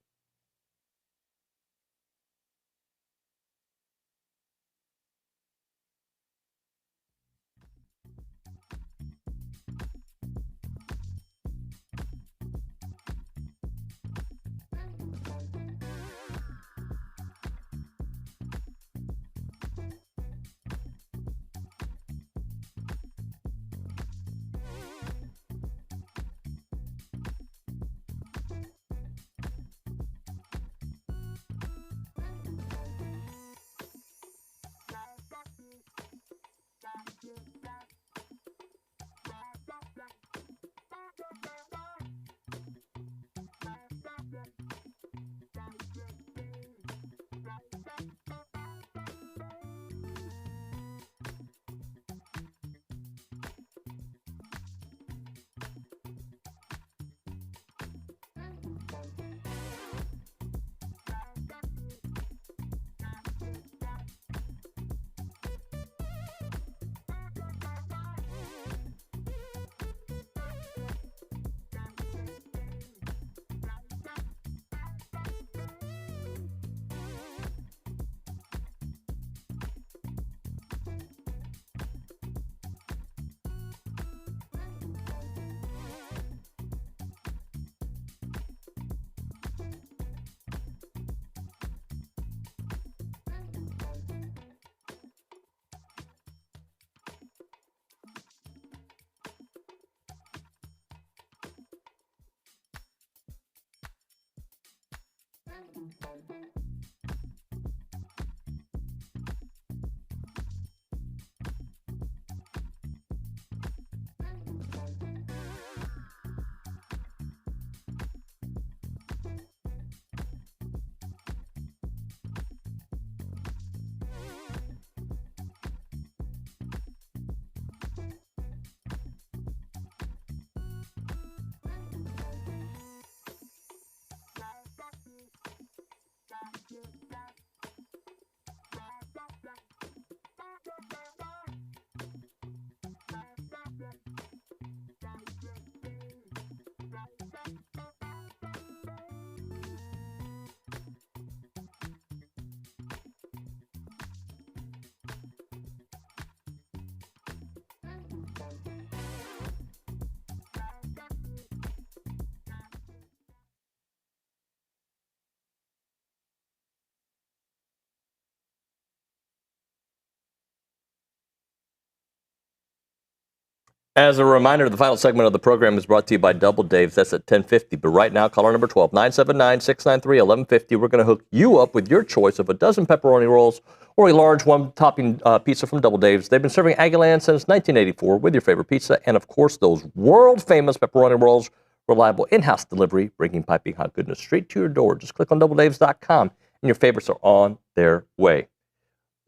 As a reminder, the final segment of the program is brought to you by Double Dave's. That's at 10:50. But right now, caller number 12, 979-693-1150. We're going to hook you up with your choice of a dozen pepperoni rolls or a large one-topping pizza from Double Dave's. They've been serving Aggieland since 1984 with your favorite pizza and, of course, those world-famous pepperoni rolls. Reliable in-house delivery, bringing piping hot goodness straight to your door. Just click on doubledaves.com, and your favorites are on their way.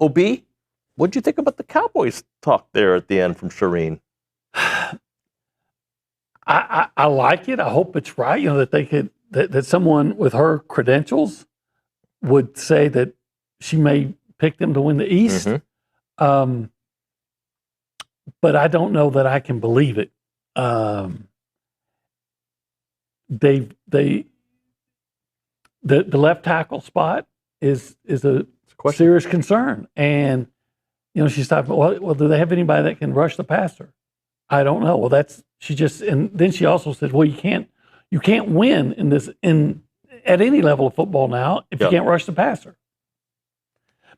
OB, what did you think about the Cowboys talk there at the end from Charean? I like it. I hope it's right. That they could that someone with her credentials would say that she may pick them to win the East. Mm-hmm. But I don't know that I can believe it. The left tackle spot is a serious concern, and she's talking about, well, do they have anybody that can rush the passer? I don't know. Well, and then she also said, well, you can't win at any level of football now if you can't rush the passer.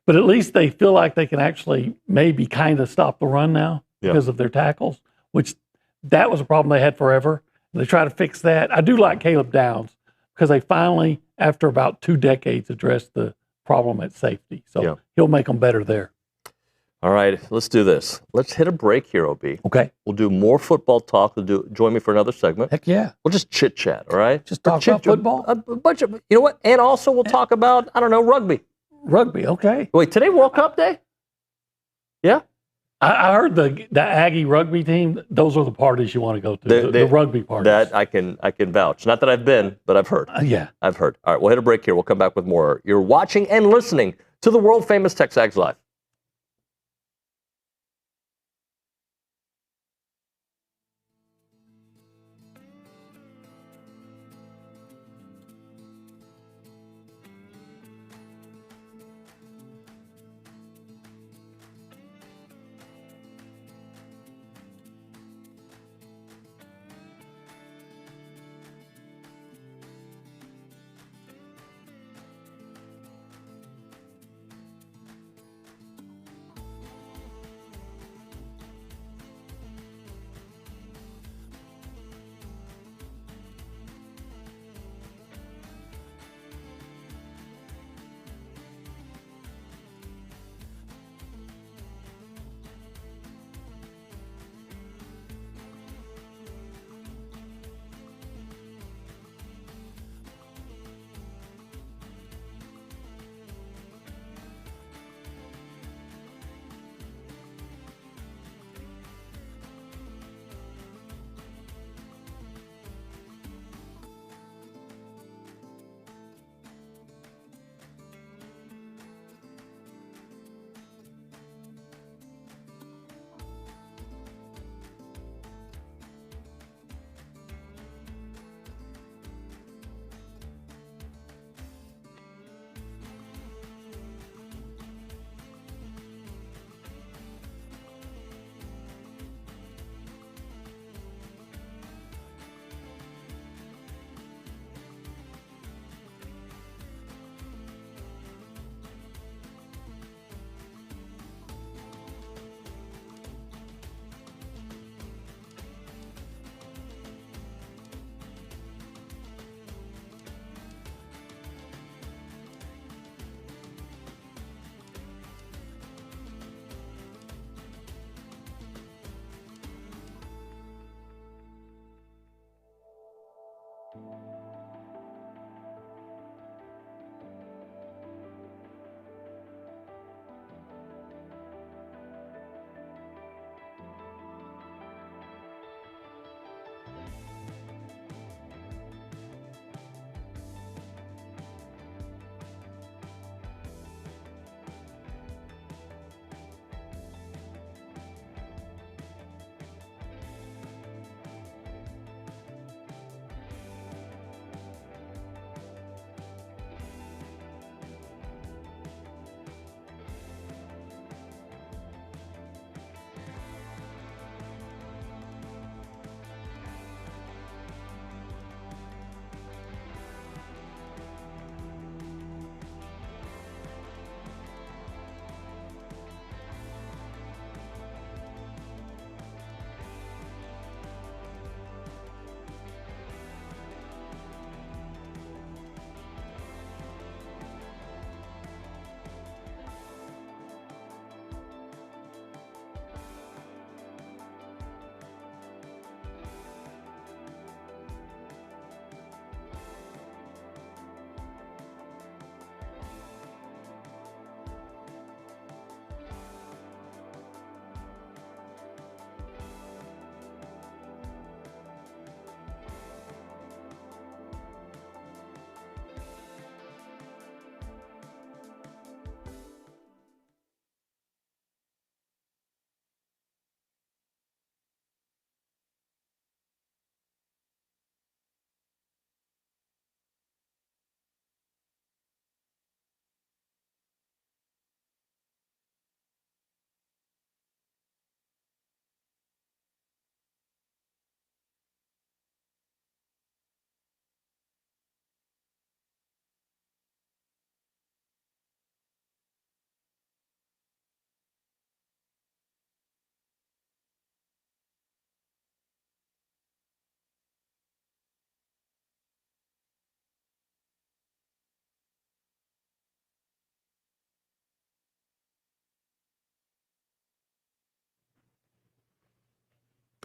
But at least they feel like they can actually maybe kind of stop the run now because of their tackles, which that was a problem they had forever. They try to fix that. I do like Caleb Downs because they finally, after about 2 decades, addressed the problem at safety. So he'll make them better there. All right, let's do this. Let's hit a break here, OB. Okay. We'll do more football talk. Join me for another segment. Heck yeah. We'll just chit-chat, all right? Just talk about football? A bunch of, you know what? And also we'll talk about, I don't know, rugby. Rugby, okay. Wait, today World Cup Day? Yeah? I heard the Aggie rugby team, those are the parties you want to go to, the rugby parties. That I can vouch. Not that I've been, but I've heard. Yeah. I've heard. All right, we'll hit a break here. We'll come back with more. You're watching and listening to the world-famous TexAgs Live.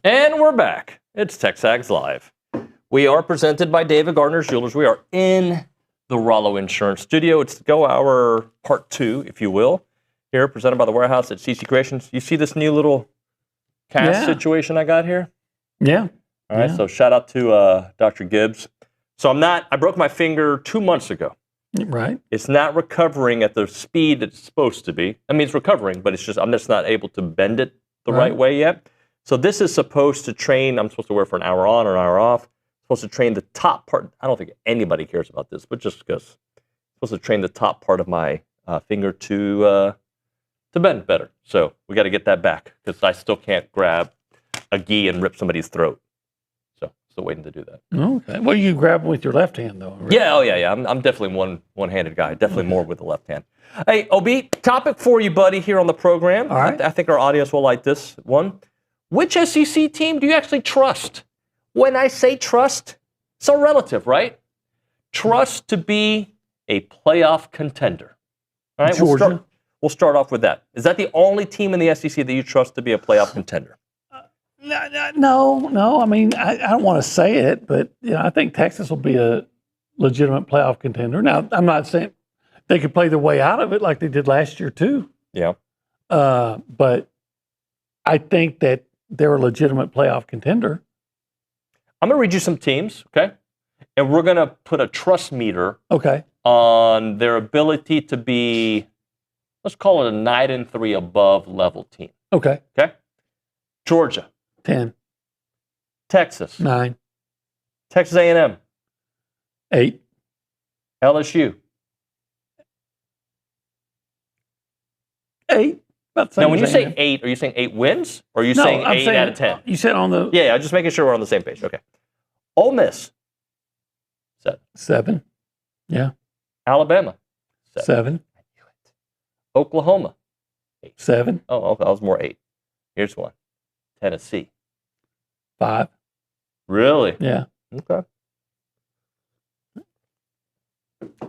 And we're back. It's TexAgs Live. We are presented by David Gardner's Jewelers. We are in the Rollo Insurance Studio. It's Go Hour Part 2, if you will. Here, presented by the Warehouse at CC Creations. You see this new little cast situation I got here? Yeah. All right, so shout out to Dr. Gibbs. So I broke my finger 2 months ago. Right. It's not recovering at the speed it's supposed to be. I mean, it's recovering, but I'm just not able to bend it the right way yet. So this is supposed to train, I'm supposed to wear for an hour on or an hour off. Supposed to train the top part. I don't think anybody cares about this, but just because. Supposed to train the top part of my finger to bend better. So we got to get that back because I still can't grab a gi and rip somebody's throat. So still waiting to do that. Okay. Well, you grab them with your left hand, though. Right? Yeah. Oh, yeah. I'm definitely one-handed guy. Definitely more with the left hand. Hey, OB, topic for you, buddy, here on the program. All right. I think our audience will like this one. Which SEC team do you actually trust? When I say trust, so relative, right? Trust to be a playoff contender. All right, Georgia. We'll start off with that. Is that the only team in the SEC that you trust to be a playoff contender? No. I mean, I don't want to say it, but I think Texas will be a legitimate playoff contender. Now, I'm not saying they could play their way out of it like they did last year too. Yeah. But I think that they're a legitimate playoff contender. I'm going to read you some teams, okay? And we're going to put a trust meter on their ability to be, let's call it a 9-3 above level team. Okay. Georgia. 10. Texas. 9. Texas A&M. 8. LSU. 8. Now, when you say 8, are you saying 8 wins? Or are you saying 8 out of 10? You said on the... Yeah, just making sure we're on the same page. Okay. Ole Miss. 7. Yeah. Alabama. 7. Oklahoma. 8. 7. Oh, okay. I was more 8. Here's one. Tennessee. 5. Really? Yeah. Okay.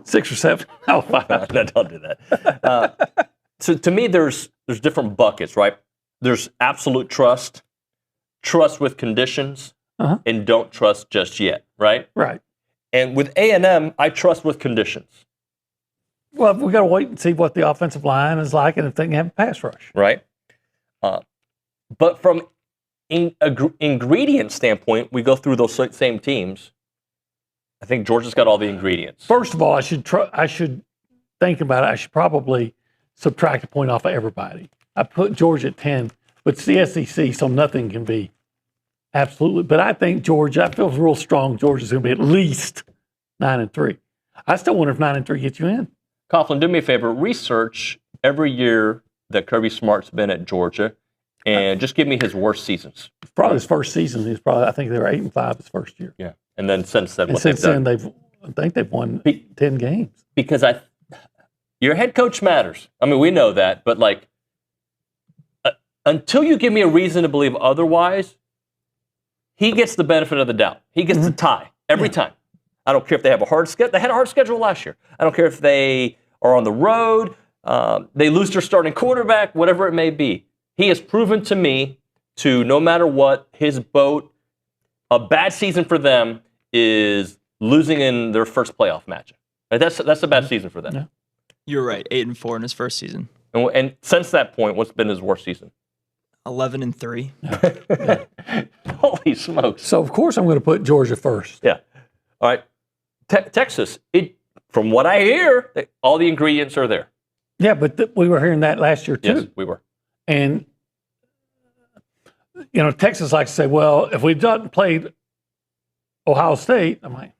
6 or 7. Oh, 5. No, don't do that. So to me, there's different buckets, right? There's absolute trust, trust with conditions, and don't trust just yet, right? Right. And with A&M, I trust with conditions. Well, we got to wait and see what the offensive line is like and if they can have a pass rush. Right. But from ingredient standpoint, we go through those same teams. I think Georgia's got all the ingredients. First of all, I should think about it. I should probably subtract a point off of everybody. I put Georgia at 10, but it's the SEC, so nothing can be absolutely. But I think Georgia, I feel real strong Georgia's going to be at least 9-3. I still wonder if 9-3 gets you in. Coughlin, do me a favor. Research every year that Kirby Smart's been at Georgia, and just give me his worst seasons. Probably his first season. I think they were 8-5 his first year. Yeah, and then since then, I think they've won 10 games. Because your head coach matters. I mean, we know that, but until you give me a reason to believe otherwise, he gets the benefit of the doubt. He gets the tie every time. I don't care if they have a hard schedule. They had a hard schedule last year. I don't care if they are on the road, they lose their starting quarterback, whatever it may be. He has proven to me to, no matter what, his boat, a bad season for them is losing in their first playoff matchup. Right? That's a bad season for them. Yeah. You're right. 8-4 in his first season. And since that point, what's been his worst season? 11-3. Holy smokes! So of course I'm going to put Georgia first. Yeah. All right. Texas. From what I hear, all the ingredients are there. Yeah, but we were hearing that last year too. Yes, we were. And Texas likes to say, "Well, if we'd not played Ohio State," I'm like,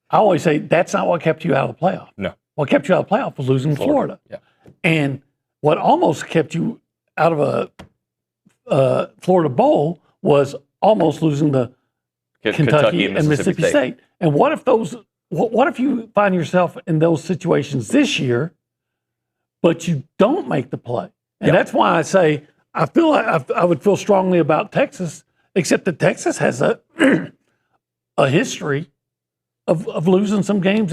I always say that's not what kept you out of the playoff. No. What kept you out of the playoff was losing Florida. Yeah. And what almost kept you out of a Florida Bowl was almost losing the Kentucky and Mississippi State. And what if you find yourself in those situations this year, but you don't make the play? And that's why I say I feel like I would feel strongly about Texas, except that Texas has a history of losing some games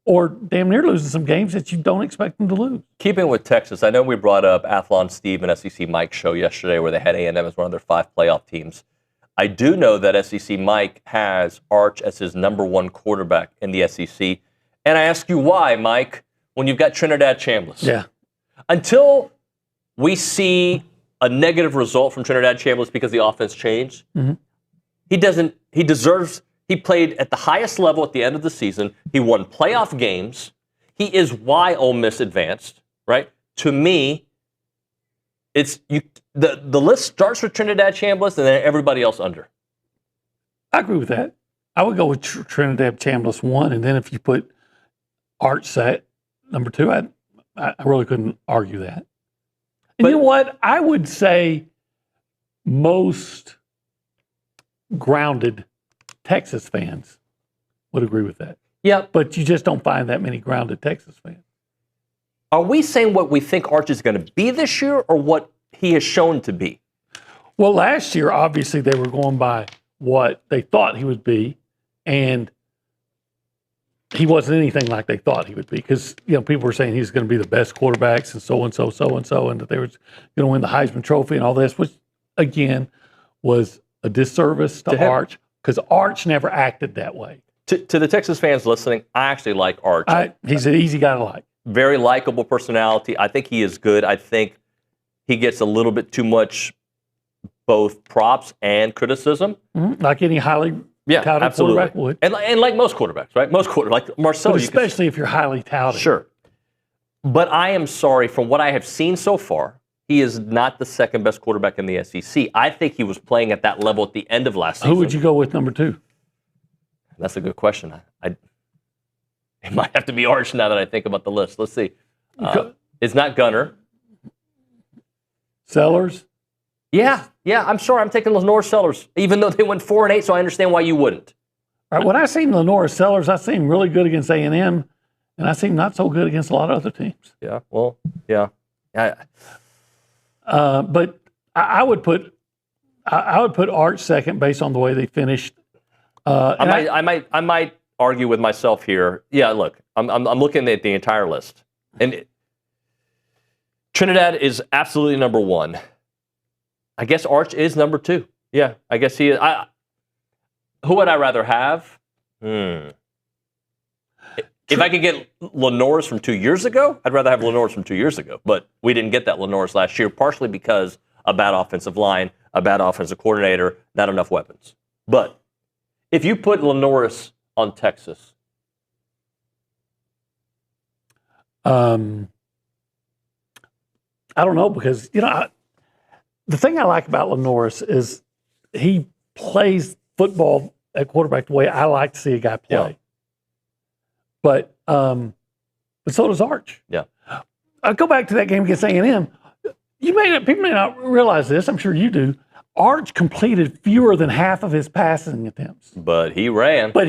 or damn near losing some games that you don't expect them to lose. Keeping with Texas, I know we brought up Athlon Steve and SEC Mike show yesterday where they had A&M as one of their 5 playoff teams. I do know that SEC Mike has Arch as his #1 quarterback in the SEC. And I ask you why, Mike, when you've got Trinidad Chambliss. Yeah. Until we see a negative result from Trinidad Chambliss because the offense changed, he played at the highest level at the end of the season. He won playoff games. He is why Ole Miss advanced, right? To me, the list starts with Trinidad Chambliss and then everybody else under. I agree with that. I would go with Trinidad Chambliss 1, and then if you put Arch at number 2, I really couldn't argue that. And you know what? I would say most grounded Texas fans would agree with that. Yeah. But you just don't find that many grounded Texas fans. Are we saying what we think Arch is going to be this year or what he has shown to be? Well, last year, obviously, they were going by what they thought he would be, and he wasn't anything like they thought he would be because, people were saying he's going to be the best quarterbacks and so-and-so, so-and-so, and that they were going to win the Heisman Trophy and all this, which, again, was a disservice to Arch because Arch never acted that way. To the Texas fans listening, I actually like Arch. He's an easy guy to like. Very likable personality. I think he is good. I think he gets a little bit too much both props and criticism. Mm-hmm. Like any highly touted quarterback would. And like most quarterbacks, right? Most quarterbacks, like Marcel. But especially if you're highly touted. Sure. But I am sorry, from what I have seen so far, he is not the second best quarterback in the SEC. I think he was playing at that level at the end of last season. Who would you go with number 2? That's a good question. It might have to be Arch now that I think about the list. Let's see. It's not Gunner. Sellers? Yeah. I'm sorry. I'm taking Lenore Sellers, even though they went 4-8, so I understand why you wouldn't. All right, when I seen Lenore Sellers, I seen him really good against A&M, and I seen him not so good against a lot of other teams. Yeah, well, yeah. But I would put Arch second based on the way they finished. I might argue with myself here. Yeah, look, I'm looking at the entire list, and Trinidad is absolutely number 1. I guess Arch is number 2. Yeah, I guess he is. Who would I rather have? If I could get Lenore's from 2 years ago, I'd rather have Lenore's from 2 years ago. But we didn't get that Lenore's last year, partially because a bad offensive line, a bad offensive coordinator, not enough weapons. But if you put Lenore's on Texas, I don't know because the thing I like about Lenore's is he plays football at quarterback the way I like to see a guy play. Yeah. But so does Arch. Yeah. I go back to that game against A&M. People may not realize this. I'm sure you do. Arch completed fewer than half of his passing attempts. But he ran. And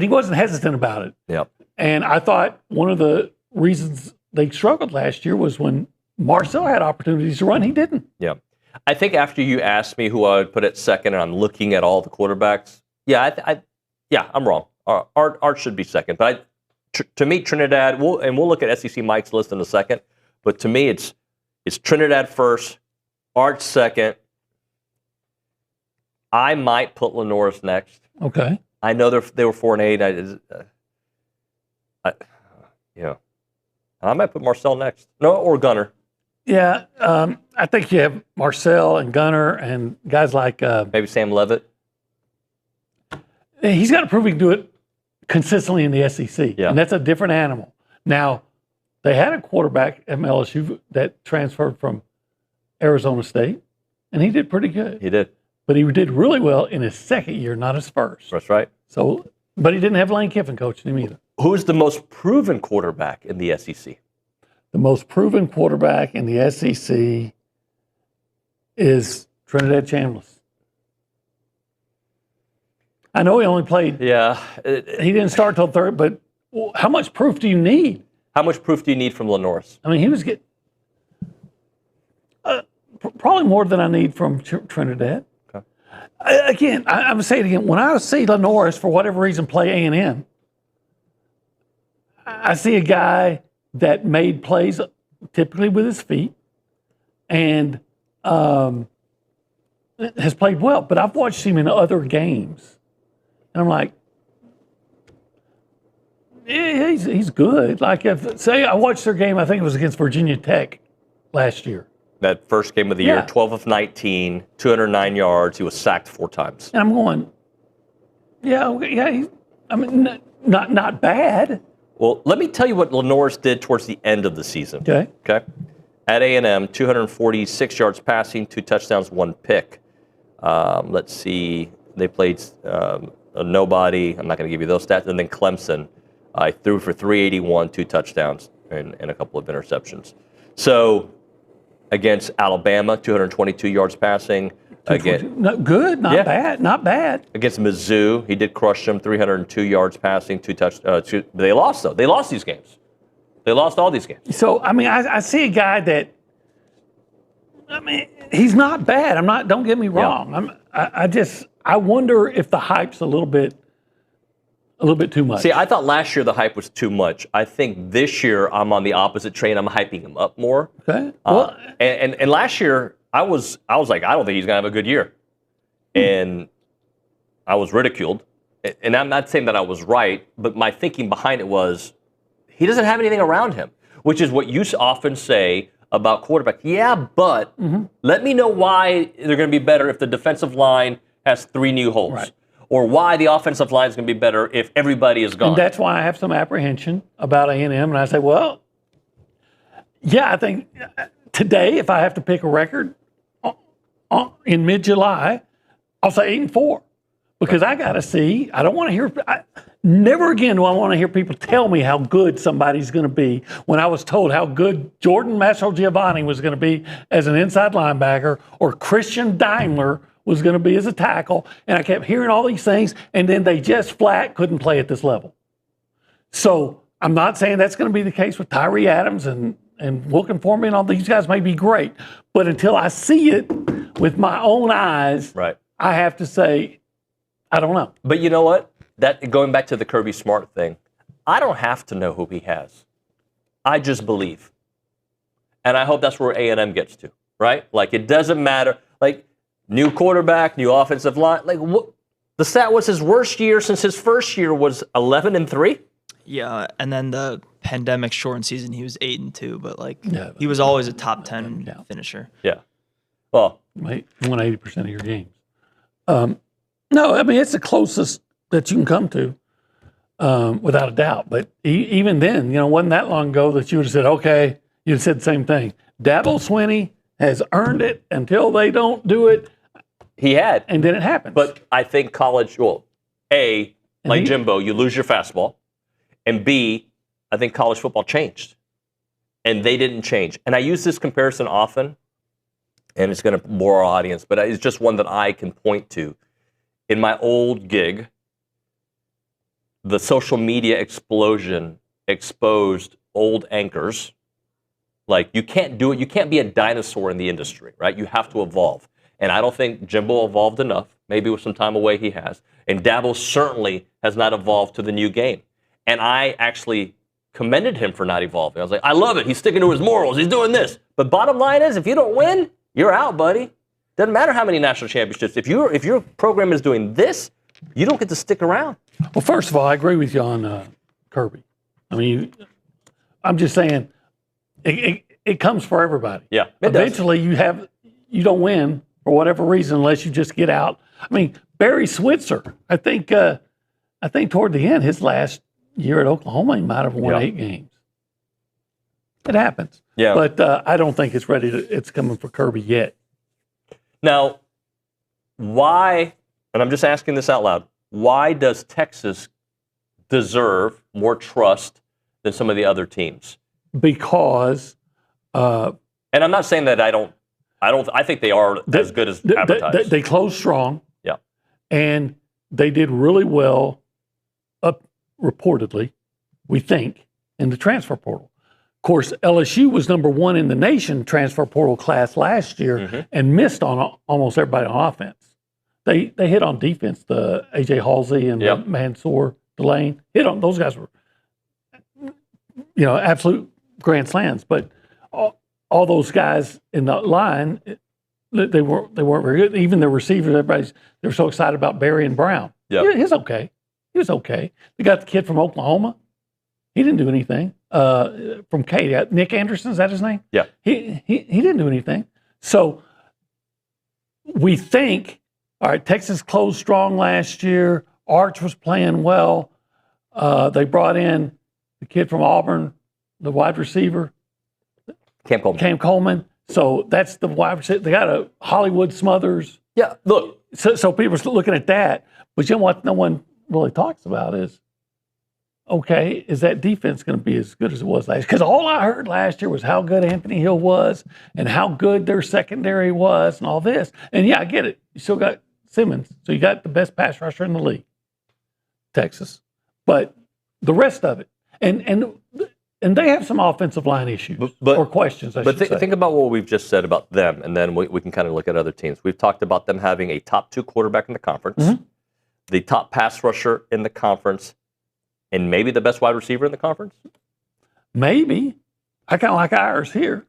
he wasn't hesitant about it. Yep. And I thought one of the reasons they struggled last year was when Marcel had opportunities to run, he didn't. Yeah. I think after you asked me who I would put at second, and I'm looking at all the quarterbacks, I'm wrong. Arch should be second. But to me, Trinidad, we'll look at SEC Mike's list in a second, but to me, it's Trinidad first, Arch second. I might put Lenore's next. Okay. I know they were 4-8. I might put Marcel next. No, or Gunner. Yeah, I think you have Marcel and Gunner and guys like maybe Sam Levitt. He's got to prove he can do it consistently in the SEC, yeah. And that's a different animal. Now, they had a quarterback at LSU that transferred from Arizona State, and he did pretty good. He did, but he did really well in his second year, not his first. That's right. So, but he didn't have Lane Kiffin coaching him either. Who's the most proven quarterback in the SEC? The most proven quarterback in the SEC is Trinidad Chambliss. I know he only played. Yeah. He didn't start till third, but how much proof do you need? How much proof do you need from Lenore's? I mean, he was getting probably more than I need from Trinidad. Okay. Again, I'm going to say it again. When I see Lenoris, for whatever reason, play A&M, I see a guy that made plays typically with his feet and has played well. But I've watched him in other games, and I'm like, yeah, he's good. Like, say I watched their game, I think it was against Virginia Tech last year. That first game of the year, 12 of 19, 209 yards. He was sacked 4 times. And I'm going, not bad. Well, let me tell you what Lenoris did towards the end of the season. Okay. At A&M, 246 yards passing, 2 touchdowns, 1 pick. Let's see. They played a nobody. I'm not going to give you those stats. And then Clemson, I threw for 381, 2 touchdowns, and a couple of interceptions. So against Alabama, 222 yards passing. Again, not bad, not bad. Against Mizzou, he did crush them, 302 yards passing, 2 touchdowns. They lost, though. They lost these games. They lost all these games. So, I see a guy that, he's not bad. Don't get me wrong. Yeah. I wonder if the hype's a little bit too much. See, I thought last year the hype was too much. I think this year I'm on the opposite train. I'm hyping him up more. Okay. And last year I was like, I don't think he's gonna have a good year, and I was ridiculed. And I'm not saying that I was right, but my thinking behind it was, he doesn't have anything around him, which is what you often say about quarterbacks. Yeah, but let me know why they're going to be better if the defensive line has 3 new holes. Right. Or why the offensive line is going to be better if everybody is gone. And that's why I have some apprehension about A&M. And I say, well, yeah, I think today, if I have to pick a record in mid-July, I'll say 8-4. Because I got to see, I don't want to hear, never again do I want to hear people tell me how good somebody's going to be when I was told how good Jordan Mastrogiovanni was going to be as an inside linebacker or Christian Daimler was going to be as a tackle. And I kept hearing all these things, and then they just flat couldn't play at this level. So I'm not saying that's going to be the case with Tyree Adams and looking for me and all these guys may be great. But until I see it with my own eyes, I have to say, I don't know. But you know what? That going back to the Kirby Smart thing, I don't have to know who he has. I just believe. And I hope that's where A&M gets to, right? Like, it doesn't matter. Like, new quarterback, new offensive line. Like, what? The stat was his worst year since his first year was 11-3. Yeah, and then the pandemic shortened season, he was 8-2, but he was always a top 10 finisher. Yeah. Well, won 80% of your games. No, it's the closest that you can come to, without a doubt. But even then, it wasn't that long ago that you would have said, okay, you'd have said the same thing. Dabo Swinney has earned it until they don't do it. He had. And then it happens. But I think college, like Jimbo, you lose your fastball. And B, I think college football changed. And they didn't change. And I use this comparison often, and it's going to bore our audience, but it's just one that I can point to. In my old gig, the social media explosion exposed old anchors. Like, you can't do it. You can't be a dinosaur in the industry, right? You have to evolve. And I don't think Jimbo evolved enough. Maybe with some time away he has. And Dabo certainly has not evolved to the new game. And I actually commended him for not evolving. I was like, I love it. He's sticking to his morals. He's doing this. But bottom line is, if you don't win, you're out, buddy. Doesn't matter how many national championships. If your program is doing this, you don't get to stick around. Well, first of all, I agree with you on Kirby. I'm just saying it comes for everybody. Yeah, eventually you don't win for whatever reason unless you just get out. Barry Switzer, I think toward the end, his last year at Oklahoma, he might have won 8 games. It happens. Yeah. But I don't think it's coming for Kirby yet. Now, why, and I'm just asking this out loud, why does Texas deserve more trust than some of the other teams? Because, and I'm not saying that I think they are as good as advertised. They closed strong. Yeah. And they did really well, reportedly, we think, in the transfer portal. Of course, LSU was number 1 in the nation transfer portal class last year and missed on almost everybody on offense. They hit on defense. The A.J. Halsey and the Mansour Delane hit on those guys were, absolute grand slams. But all those guys in the line, they weren't very good. Even the receivers, they were so excited about Barry and Brown. Yeah, he's okay. He was okay. They got the kid from Oklahoma. He didn't do anything. From Katy, Nick Anderson, is that his name? Yeah. He didn't do anything. So we think, all right, Texas closed strong last year. Arch was playing well. They brought in the kid from Auburn, the wide receiver. Cam Coleman. So that's the wide receiver. They got a Hollywood Smothers. Yeah, look. So people are looking at that. But what no one really talks about is, okay, is that defense going to be as good as it was last year? Because all I heard last year was how good Anthony Hill was and how good their secondary was and all this. And yeah, I get it. You still got Simmons. So you got the best pass rusher in the league, Texas. But the rest of it, and they have some offensive line issues or questions, I should say. Think about what we've just said about them, and then we can kind of look at other teams. We've talked about them having a top 2 quarterback in the conference, the top pass rusher in the conference, and maybe the best wide receiver in the conference? Maybe. I kind of like ours here.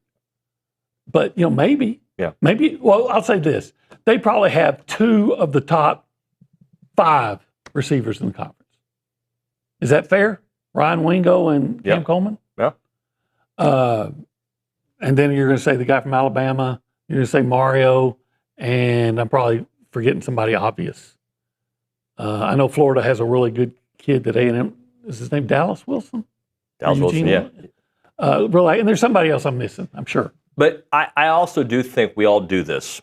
But, maybe. Yeah. Maybe. Well, I'll say this. They probably have 2 of the top 5 receivers in the conference. Is that fair? Ryan Wingo and Cam Coleman? Yeah. And then you're going to say the guy from Alabama. You're going to say Mario. And I'm probably forgetting somebody obvious. I know Florida has a really good kid that A&M. Is his name Dallas Wilson? Dallas Wilson, yeah. And there's somebody else I'm missing, I'm sure. But I also do think we all do this.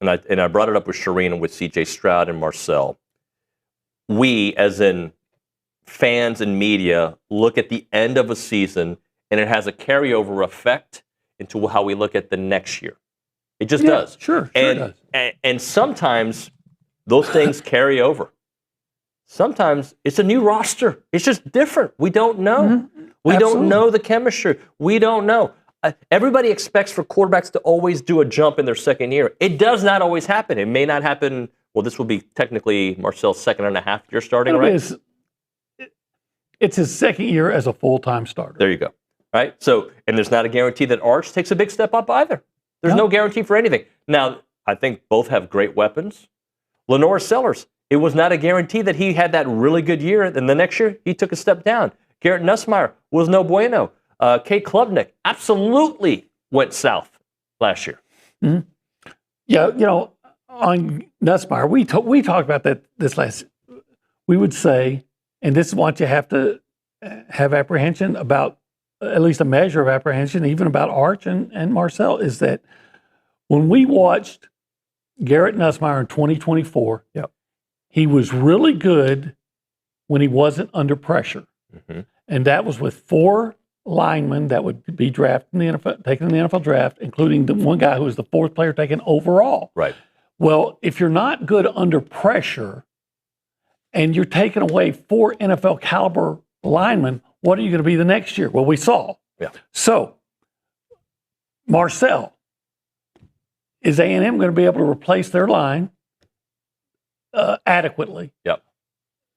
And I brought it up with Charean and with C.J. Stroud and Marcel. We, as in fans and media, look at the end of a season, and it has a carryover effect into how we look at the next year. It just does. Sure and, it does. And sometimes those things carry over. Sometimes it's a new roster. It's just different. We don't know. We don't know the chemistry. We don't know. Everybody expects for quarterbacks to always do a jump in their second year. It does not always happen. It may not happen. Well, this will be technically Marcel's 2.5 year starting, right? It's his second year as a full-time starter. There you go. Right? So, and there's not a guarantee that Arch takes a big step up either. There's no guarantee for anything. Now, I think both have great weapons. Lenore Sellers, it was not a guarantee that he had that really good year, and the next year he took a step down. Garrett Nussmeier was no bueno. Kate Klubnik absolutely went south last year. Mm-hmm. Yeah, on Nussmeier, we talked about that this last. We would say, and this is what you have to have apprehension about, at least a measure of apprehension, even about Arch and Marcel, is that when we watched Garrett Nussmeier in 2024, he was really good when he wasn't under pressure. Mm-hmm. And that was with 4 linemen that would be drafted in the NFL, taken in the NFL draft, including the one guy who was the 4th player taken overall. Right. Well, if you're not good under pressure and you're taking away 4 NFL caliber linemen, what are you going to be the next year? Well, we saw. Yeah. So, Marcel, is A&M going to be able to replace their line adequately? Yep.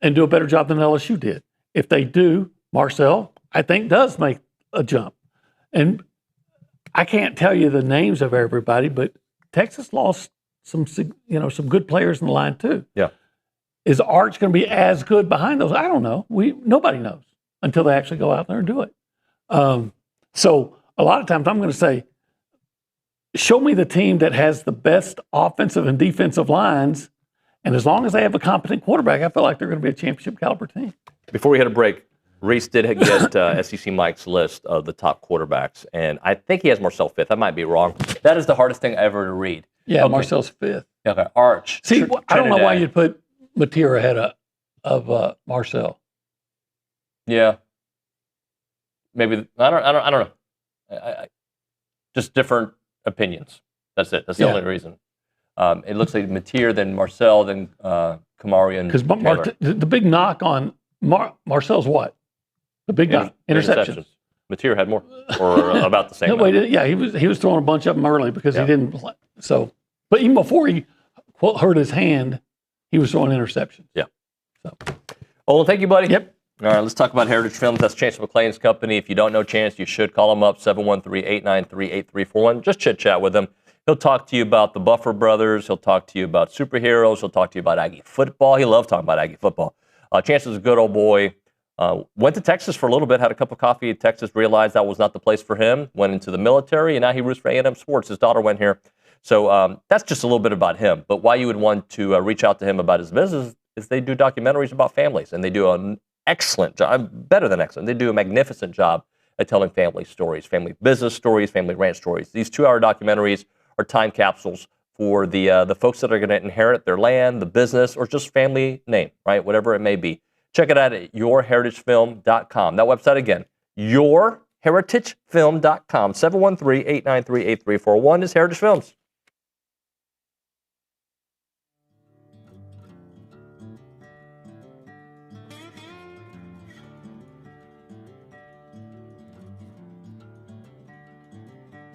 And do a better job than LSU did? If they do, Marcel, I think, does make a jump. And I can't tell you the names of everybody, but Texas lost some good players in the line too. Yeah. Is Arch going to be as good behind those? I don't know. Nobody knows until they actually go out there and do it. So a lot of times I'm going to say, show me the team that has the best offensive and defensive lines, and as long as they have a competent quarterback, I feel like they're going to be a championship caliber team. Before we hit a break, Reese did get SEC Mike's list of the top quarterbacks, and I think he has Marcel 5th. I might be wrong. That is the hardest thing ever to read. Yeah, okay. Marcel's 5th. Okay, Arch. See, I don't know why you'd put Mateer ahead of Marcel. Yeah, maybe I don't know. I just different opinions. That's it. That's the only reason. It looks like Mateer, then Marcel, then Kamari, and because the big knock on Marcel's what? The big knock interceptions. Mateer had more, or about the same. He was throwing a bunch of them early because he didn't play. So, but even before he what hurt his hand, he was throwing interceptions. Yeah. So. Olin, thank you, buddy. Yep. All right, let's talk about Heritage Films. That's Chance McClain's company. If you don't know Chance, you should call him up, 713-893-8341. Just chit-chat with him. He'll talk to you about the Buffer Brothers. He'll talk to you about superheroes. He'll talk to you about Aggie football. He loves talking about Aggie football. Chance is a good old boy. Went to Texas for a little bit, had a cup of coffee in Texas, realized that was not the place for him, went into the military, and now he roots for A&M Sports. His daughter went here. So that's just a little bit about him. But why you would want to reach out to him about his business is they do documentaries about families, and they do an excellent job, better than excellent. They do a magnificent job at telling family stories, family business stories, family ranch stories. These 2-hour documentaries are time capsules for the folks that are going to inherit their land, the business, or just family name, right? Whatever it may be. Check it out at yourheritagefilm.com. That website again, yourheritagefilm.com. 713-893-8341 is Heritage Films.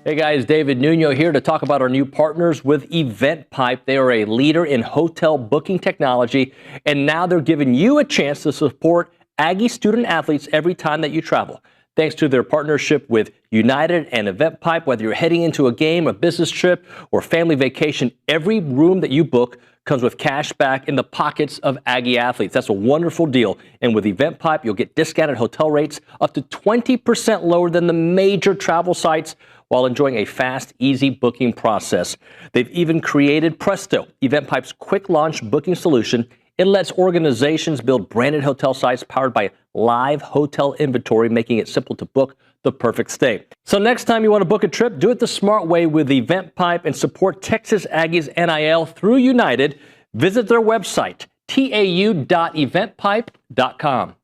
Hey guys, David Nuno here to talk about our new partners with EventPipe. They are a leader in hotel booking technology, and now they're giving you a chance to support Aggie student athletes every time that you travel. Thanks to their partnership with United and EventPipe, whether you're heading into a game, a business trip, or family vacation, every room that you book comes with cash back in the pockets of Aggie athletes. That's a wonderful deal. And with EventPipe, you'll get discounted hotel rates up to 20% lower than the major travel sites, while enjoying a fast, easy booking process. They've even created Presto, EventPipe's quick launch booking solution. It lets organizations build branded hotel sites powered by live hotel inventory, making it simple to book the perfect stay. So next time you want to book a trip, do it the smart way with EventPipe and support Texas Aggies NIL through United. Visit their website, tau.eventpipe.com.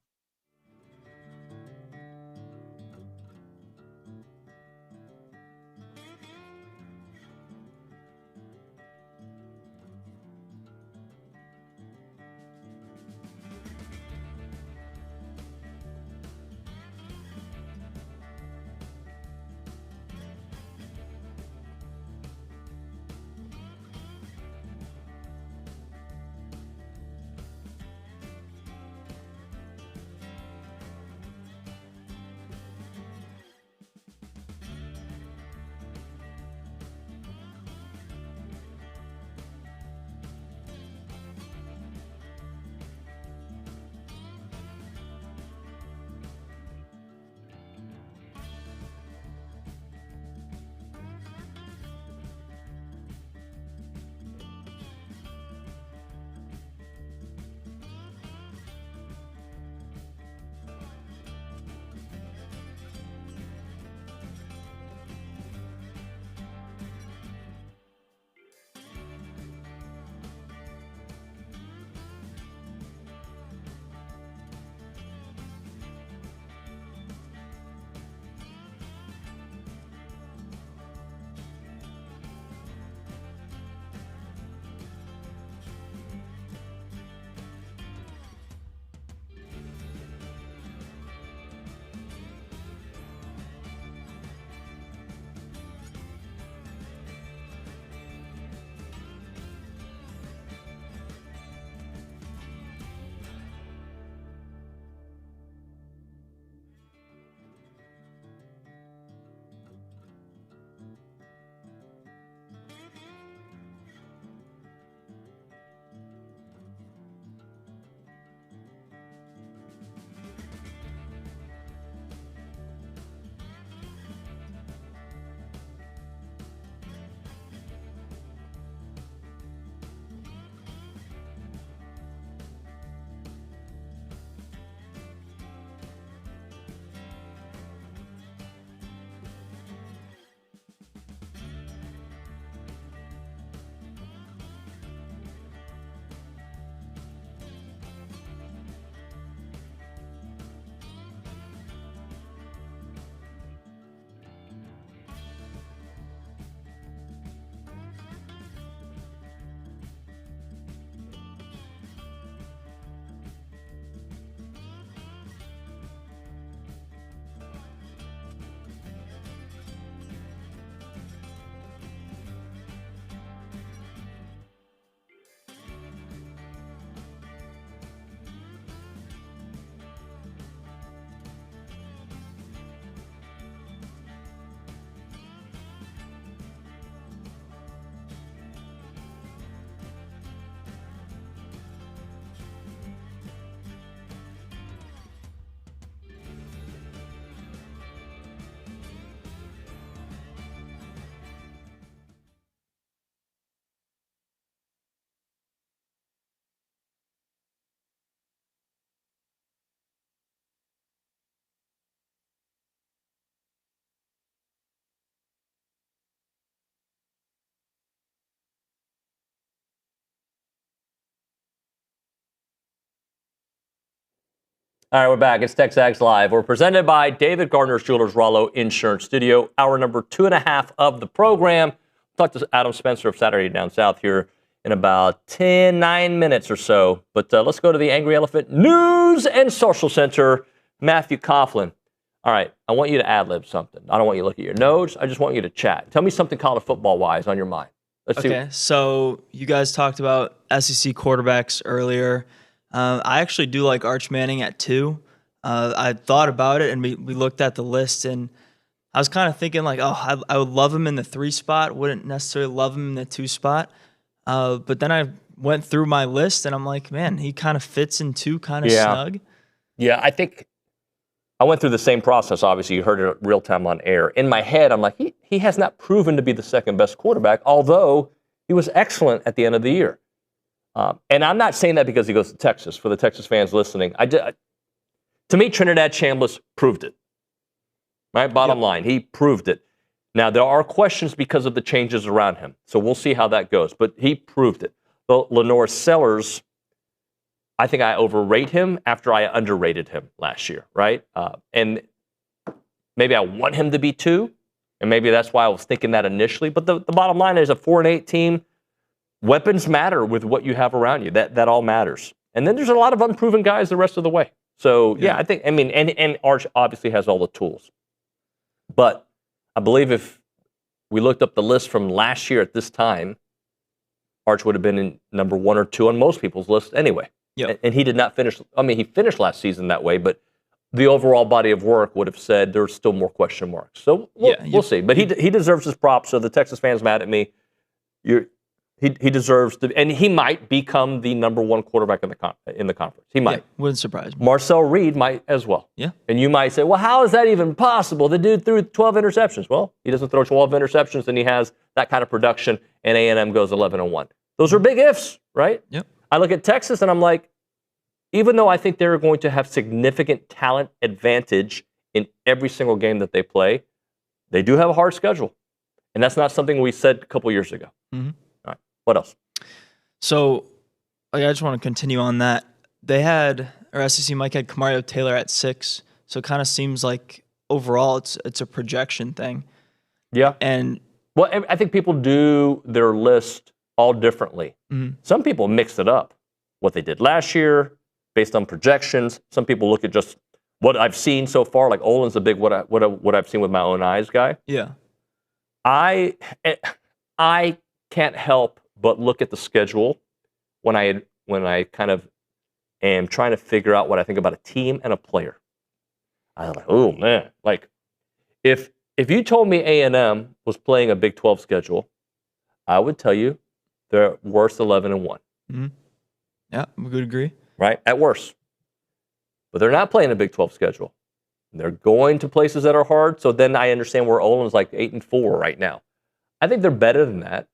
All right, we're back. It's TexAgs Live. We're presented by David Gardner's Jewelers Rollo Insurance Studio. Hour number 2.5 of the program. Talk to Adam Spencer of Saturday Down South here in about 9 minutes or so. But let's go to the Angry Elephant News and Social Center. Matthew Coughlin. All right, I want you to ad-lib something. I don't want you to look at your notes. I just want you to chat. Tell me something college football-wise on your mind. Let's see. Okay, so you guys talked about SEC quarterbacks earlier. I actually do like Arch Manning at 2. I thought about it, and we looked at the list, and I was kind of thinking like, oh, I would love him in the 3 spot. Wouldn't necessarily love him in the 2 spot. But then I went through my list, and I'm like, man, he kind of fits in 2 kind of snug. Yeah, I think I went through the same process. Obviously, you heard it real time on air. In my head, I'm like, he has not proven to be the second best quarterback, although he was excellent at the end of the year. And I'm not saying that because he goes to Texas. For the Texas fans listening, to me, Trinidad Chambliss proved it. Right? Bottom line, he proved it. Now, there are questions because of the changes around him. So we'll see how that goes. But he proved it. But Lenore Sellers, I think I overrate him after I underrated him last year. Right? And maybe I want him to be 2. And maybe that's why I was thinking that initially. But the bottom line is a 4-8 team. Weapons matter with what you have around you. That all matters. And then there's a lot of unproven guys the rest of the way. So, I think, and Arch obviously has all the tools. But I believe if we looked up the list from last year at this time, Arch would have been in number 1 or 2 on most people's list anyway. Yep. And he did not finish. I mean, he finished last season that way, but the overall body of work would have said there's still more question marks. So we'll see. But he deserves his props. So the Texas fans mad at me. He deserves to, and he might become the number 1 quarterback in the conference. He might. Yeah, wouldn't surprise me. Marcel Reed might as well. Yeah. And you might say, well, how is that even possible? The dude threw 12 interceptions. Well, he doesn't throw 12 interceptions, and he has that kind of production, and A&M goes 11-1. Those are big ifs, right? Yep. I look at Texas, and I'm like, even though I think they're going to have significant talent advantage in every single game that they play, they do have a hard schedule. And that's not something we said a couple years ago. Mm-hmm. All right. What else? So, I just want to continue on that. SEC Mike had Kamario Taylor at 6. So it kind of seems like overall it's a projection thing. Yeah. And well, I think people do their list all differently. Mm-hmm. Some people mix it up. What they did last year based on projections. Some people look at just what I've seen so far. Like Olin's a big what I've seen with my own eyes guy. Yeah. I can't help but look at the schedule when I kind of am trying to figure out what I think about a team and a player. I'm like, oh man, like if you told me A&M was playing a Big 12 schedule, I would tell you they're worst 11-1. Mm-hmm. Yeah, we would agree. Right, at worst. But they're not playing a Big 12 schedule. They're going to places that are hard. So then I understand where Olin's like 8-4 right now. I think they're better than that.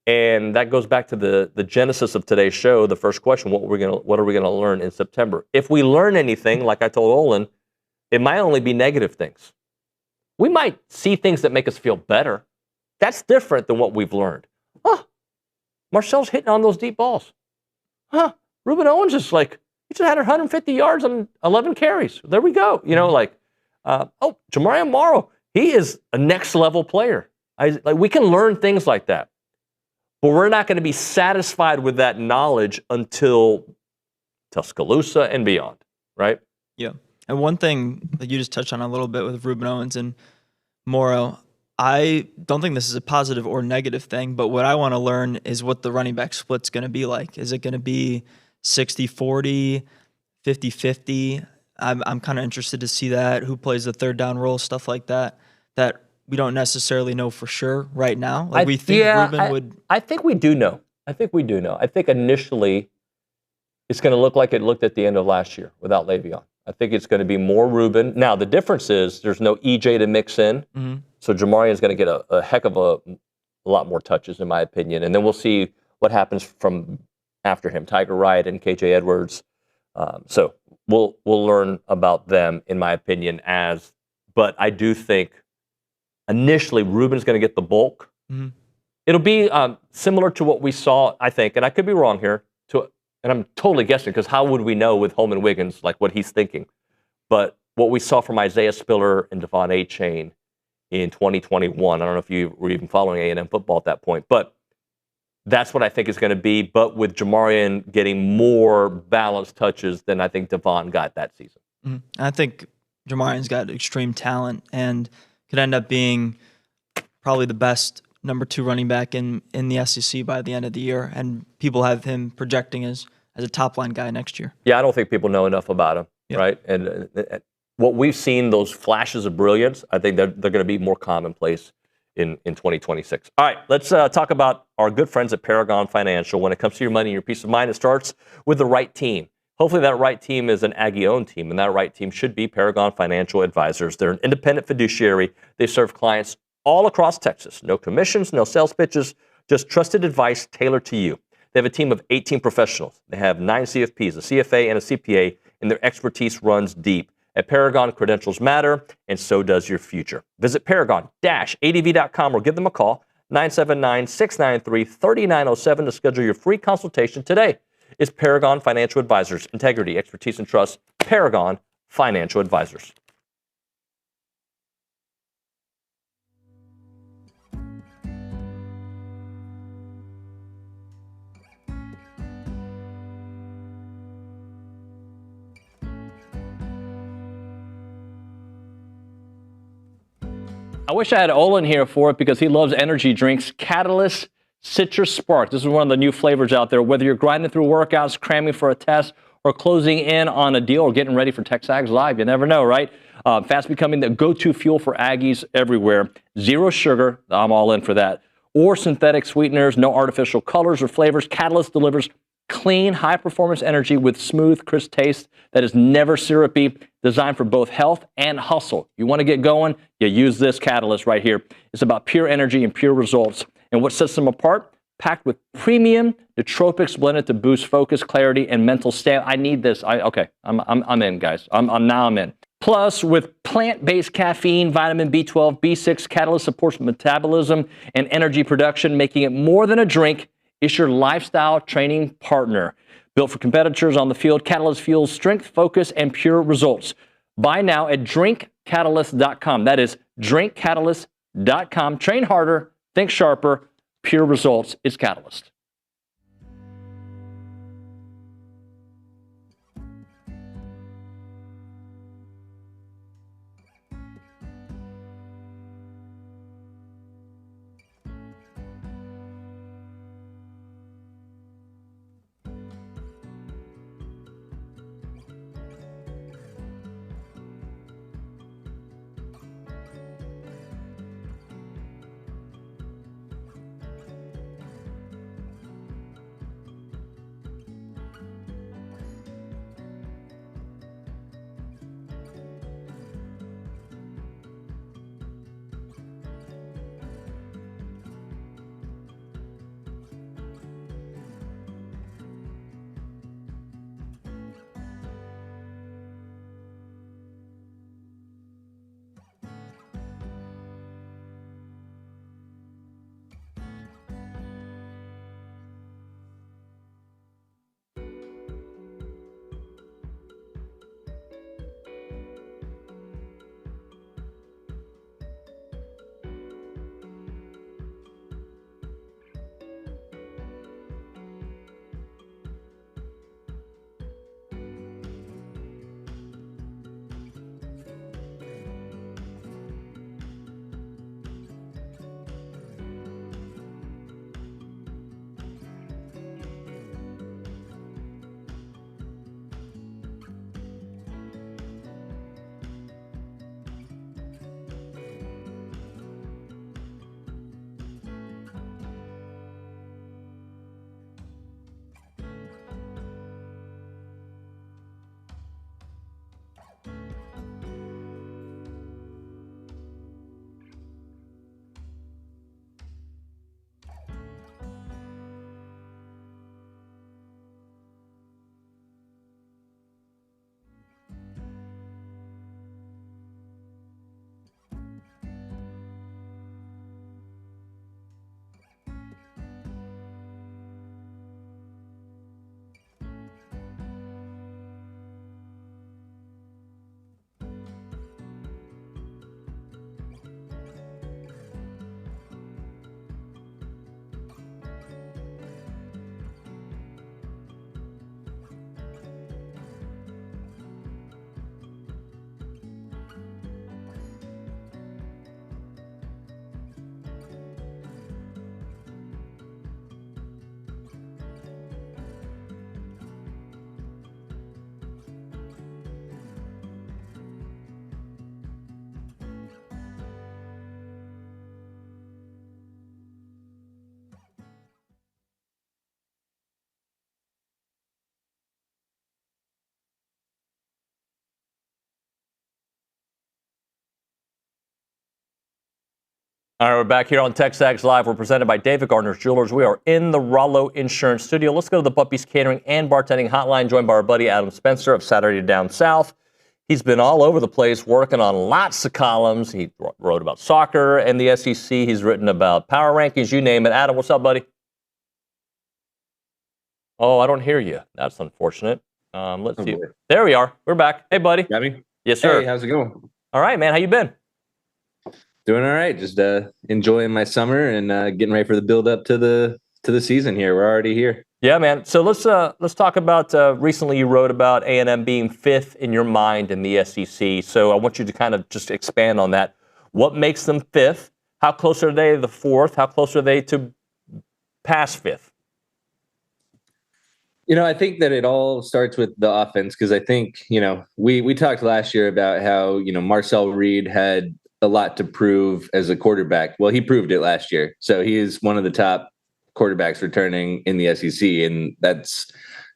And that goes back to the genesis of today's show. The first question: what are we gonna learn in September? If we learn anything, like I told Olin, it might only be negative things. We might see things that make us feel better. That's different than what we've learned. Marcel's hitting on those deep balls. Ruben Owens is like, he just had 150 yards on 11 carries. There we go. Jamarian Morrow, he is a next level player. We can learn things like that. But we're not going to be satisfied with that knowledge until Tuscaloosa and beyond, right? Yeah. And one thing that you just touched on a little bit with Ruben Owens and Morrow, I don't think this is a positive or negative thing, but what I want to learn is what the running back split's going to be like. Is it going to be 60-40, 50-50? I'm kind of interested to see that. Who plays the third down role, stuff like that we don't necessarily know for sure right now. Ruben would. I think we do know. I think initially it's going to look like it looked at the end of last year without Le'Veon. I think it's going to be more Ruben. Now, the difference is there's no EJ to mix in. Mm-hmm. So Jamarian is going to get a heck of a lot more touches, in my opinion. And then we'll see what happens from after him, Tiger Wright and KJ Edwards. So we'll learn about them, in my opinion, but I do think initially Ruben's going to get the bulk. Mm-hmm. It'll be similar to what we saw, I think, and I could be wrong here, to and I'm totally guessing because how would we know with Holman Wiggins, like what he's thinking? But what we saw from Isaiah Spiller and Devon Achane in 2021, I don't know if you were even following A&M football at that point, but that's what I think is going to be. But with Jamarian getting more balanced touches than I think Devon got that season. Mm-hmm. I think Jamarian's got extreme talent and could end up being probably the best number 2 running back in the SEC by the end of the year. And people have him projecting as a top-line guy next year. Yeah, I don't think people know enough about him, right? And what we've seen, those flashes of brilliance, I think they're going to be more commonplace in 2026. All right, let's talk about our good friends at Paragon Financial. When it comes to your money and your peace of mind, it starts with the right team. Hopefully that right team is an Aggie-owned team, and that right team should be Paragon Financial Advisors. They're an independent fiduciary. They serve clients all across Texas. No commissions, no sales pitches, just trusted advice tailored to you. They have a team of 18 professionals. They have 9 CFPs, a CFA, and a CPA, and their expertise runs deep. At Paragon, credentials matter, and so does your future. Visit paragon-adv.com or give them a call, 979-693-3907 to schedule your free consultation today. It's Paragon Financial Advisors. Integrity, expertise, and trust. Paragon Financial Advisors. I wish I had Olin here for it because he loves energy drinks. Catalyst Citrus Spark. This is one of the new flavors out there. Whether you're grinding through workouts, cramming for a test, or closing in on a deal or getting ready for TexAgs Live, you never know, right? Fast becoming the go-to fuel for Aggies everywhere. Zero sugar. I'm all in for that. Or synthetic sweeteners, no artificial colors or flavors. Catalyst delivers clean, high-performance energy with smooth, crisp taste that is never syrupy, designed for both health and hustle. You want to get going, you use this Catalyst right here. It's about pure energy and pure results. And what sets them apart? Packed with premium nootropics blended to boost focus, clarity, and mental stamina. I need this. I'm in, guys. I'm in. Plus, with plant-based caffeine, vitamin B12, B6, Catalyst supports metabolism and energy production, making it more than a drink. It's your lifestyle training partner. Built for competitors on the field, Catalyst fuels strength, focus, and pure results. Buy now at drinkcatalyst.com. That is drinkcatalyst.com. Train harder, think sharper, pure results. It's Catalyst. All right, we're back here on TexAgs Live. We're presented by David Gardner's Jewelers. We are in the Rollo Insurance Studio. Let's go to the Buppy's Catering and Bartending Hotline, joined by our buddy Adam Spencer of Saturday Down South. He's been all over the place working on lots of columns. He wrote about soccer and the SEC. He's written about power rankings, you name it. Adam, what's up, buddy? Oh, I don't hear you. That's unfortunate. Let's see. There we are. We're back. Hey, buddy. Got me? Yes, sir. Hey, how's it going? All right, man. How you been? Doing all right. Just enjoying my summer and getting ready for the build up to the season here. We're already here. Yeah, man. So let's talk about recently you wrote about A&M being fifth in your mind in the SEC. So I want you to kind of just expand on that. What makes them fifth? How close are they to the fourth? How close are they to past fifth? I think that it all starts with the offense because I think, we talked last year about how, Marcel Reed had a lot to prove as a quarterback. Well, he proved it last year. So he is one of the top quarterbacks returning in the SEC. And that's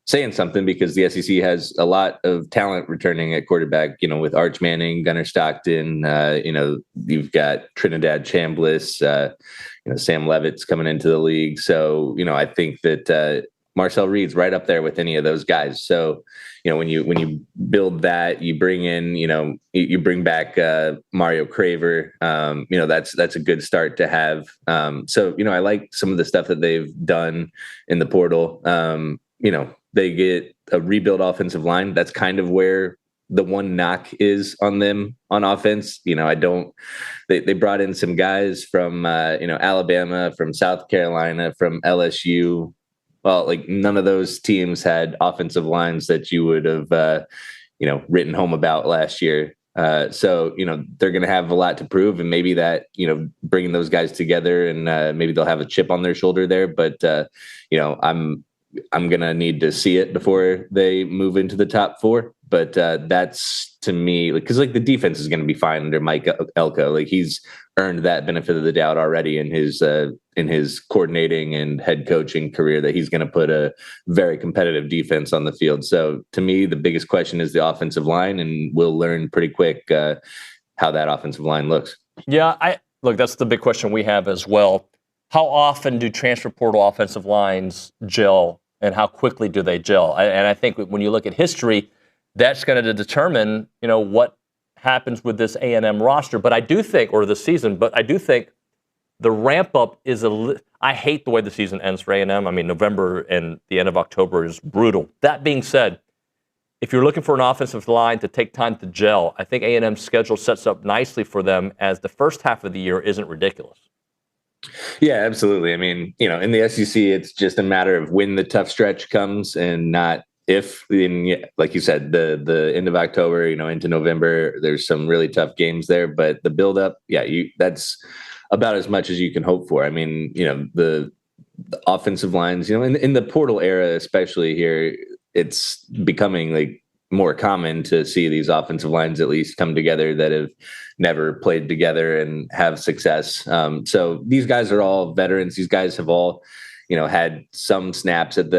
saying something because the SEC has a lot of talent returning at quarterback, with Arch Manning, Gunnar Stockton, you've got Trinidad Chambliss, Sam Levitt's coming into the league. So, I think that Marcel Reed's right up there with any of those guys. So, when you build that, you bring in, you bring back Mario Craver. That's a good start to have. So, I like some of the stuff that they've done in the portal. They get a rebuild offensive line. That's kind of where the one knock is on them on offense. They brought in some guys from, Alabama, from South Carolina, from LSU. Well, like none of those teams had offensive lines that you would have, written home about last year. So, they're going to have a lot to prove, and maybe that, bringing those guys together and maybe they'll have a chip on their shoulder there. But, I'm going to need to see it before they move into the top four. But that's to me, because the defense is going to be fine under Mike Elko. He's earned that benefit of the doubt already in his coordinating and head coaching career that he's going to put a very competitive defense on the field. So to me, the biggest question is the offensive line, and we'll learn pretty quick how that offensive line looks. Yeah, look, that's the big question we have as well. How often do transfer portal offensive lines gel, and how quickly do they gel? And I think when you look at history, that's going to determine, what happens with this A&M roster. But I do think, or the season, but I do think the ramp up is I hate the way the season ends for A&M. I mean, November and the end of October is brutal. That being said, if you're looking for an offensive line to take time to gel, I think A&M's schedule sets up nicely for them, as the first half of the year isn't ridiculous. Yeah, absolutely. I mean, in the SEC, it's just a matter of when the tough stretch comes and not if. Like you said, the end of October, into November, there's some really tough games there. But the buildup, that's about as much as you can hope for. I mean, the offensive lines, in the portal era, especially here, it's becoming more common to see these offensive lines at least come together that have never played together and have success. So these guys are all veterans. These guys have all, had some snaps at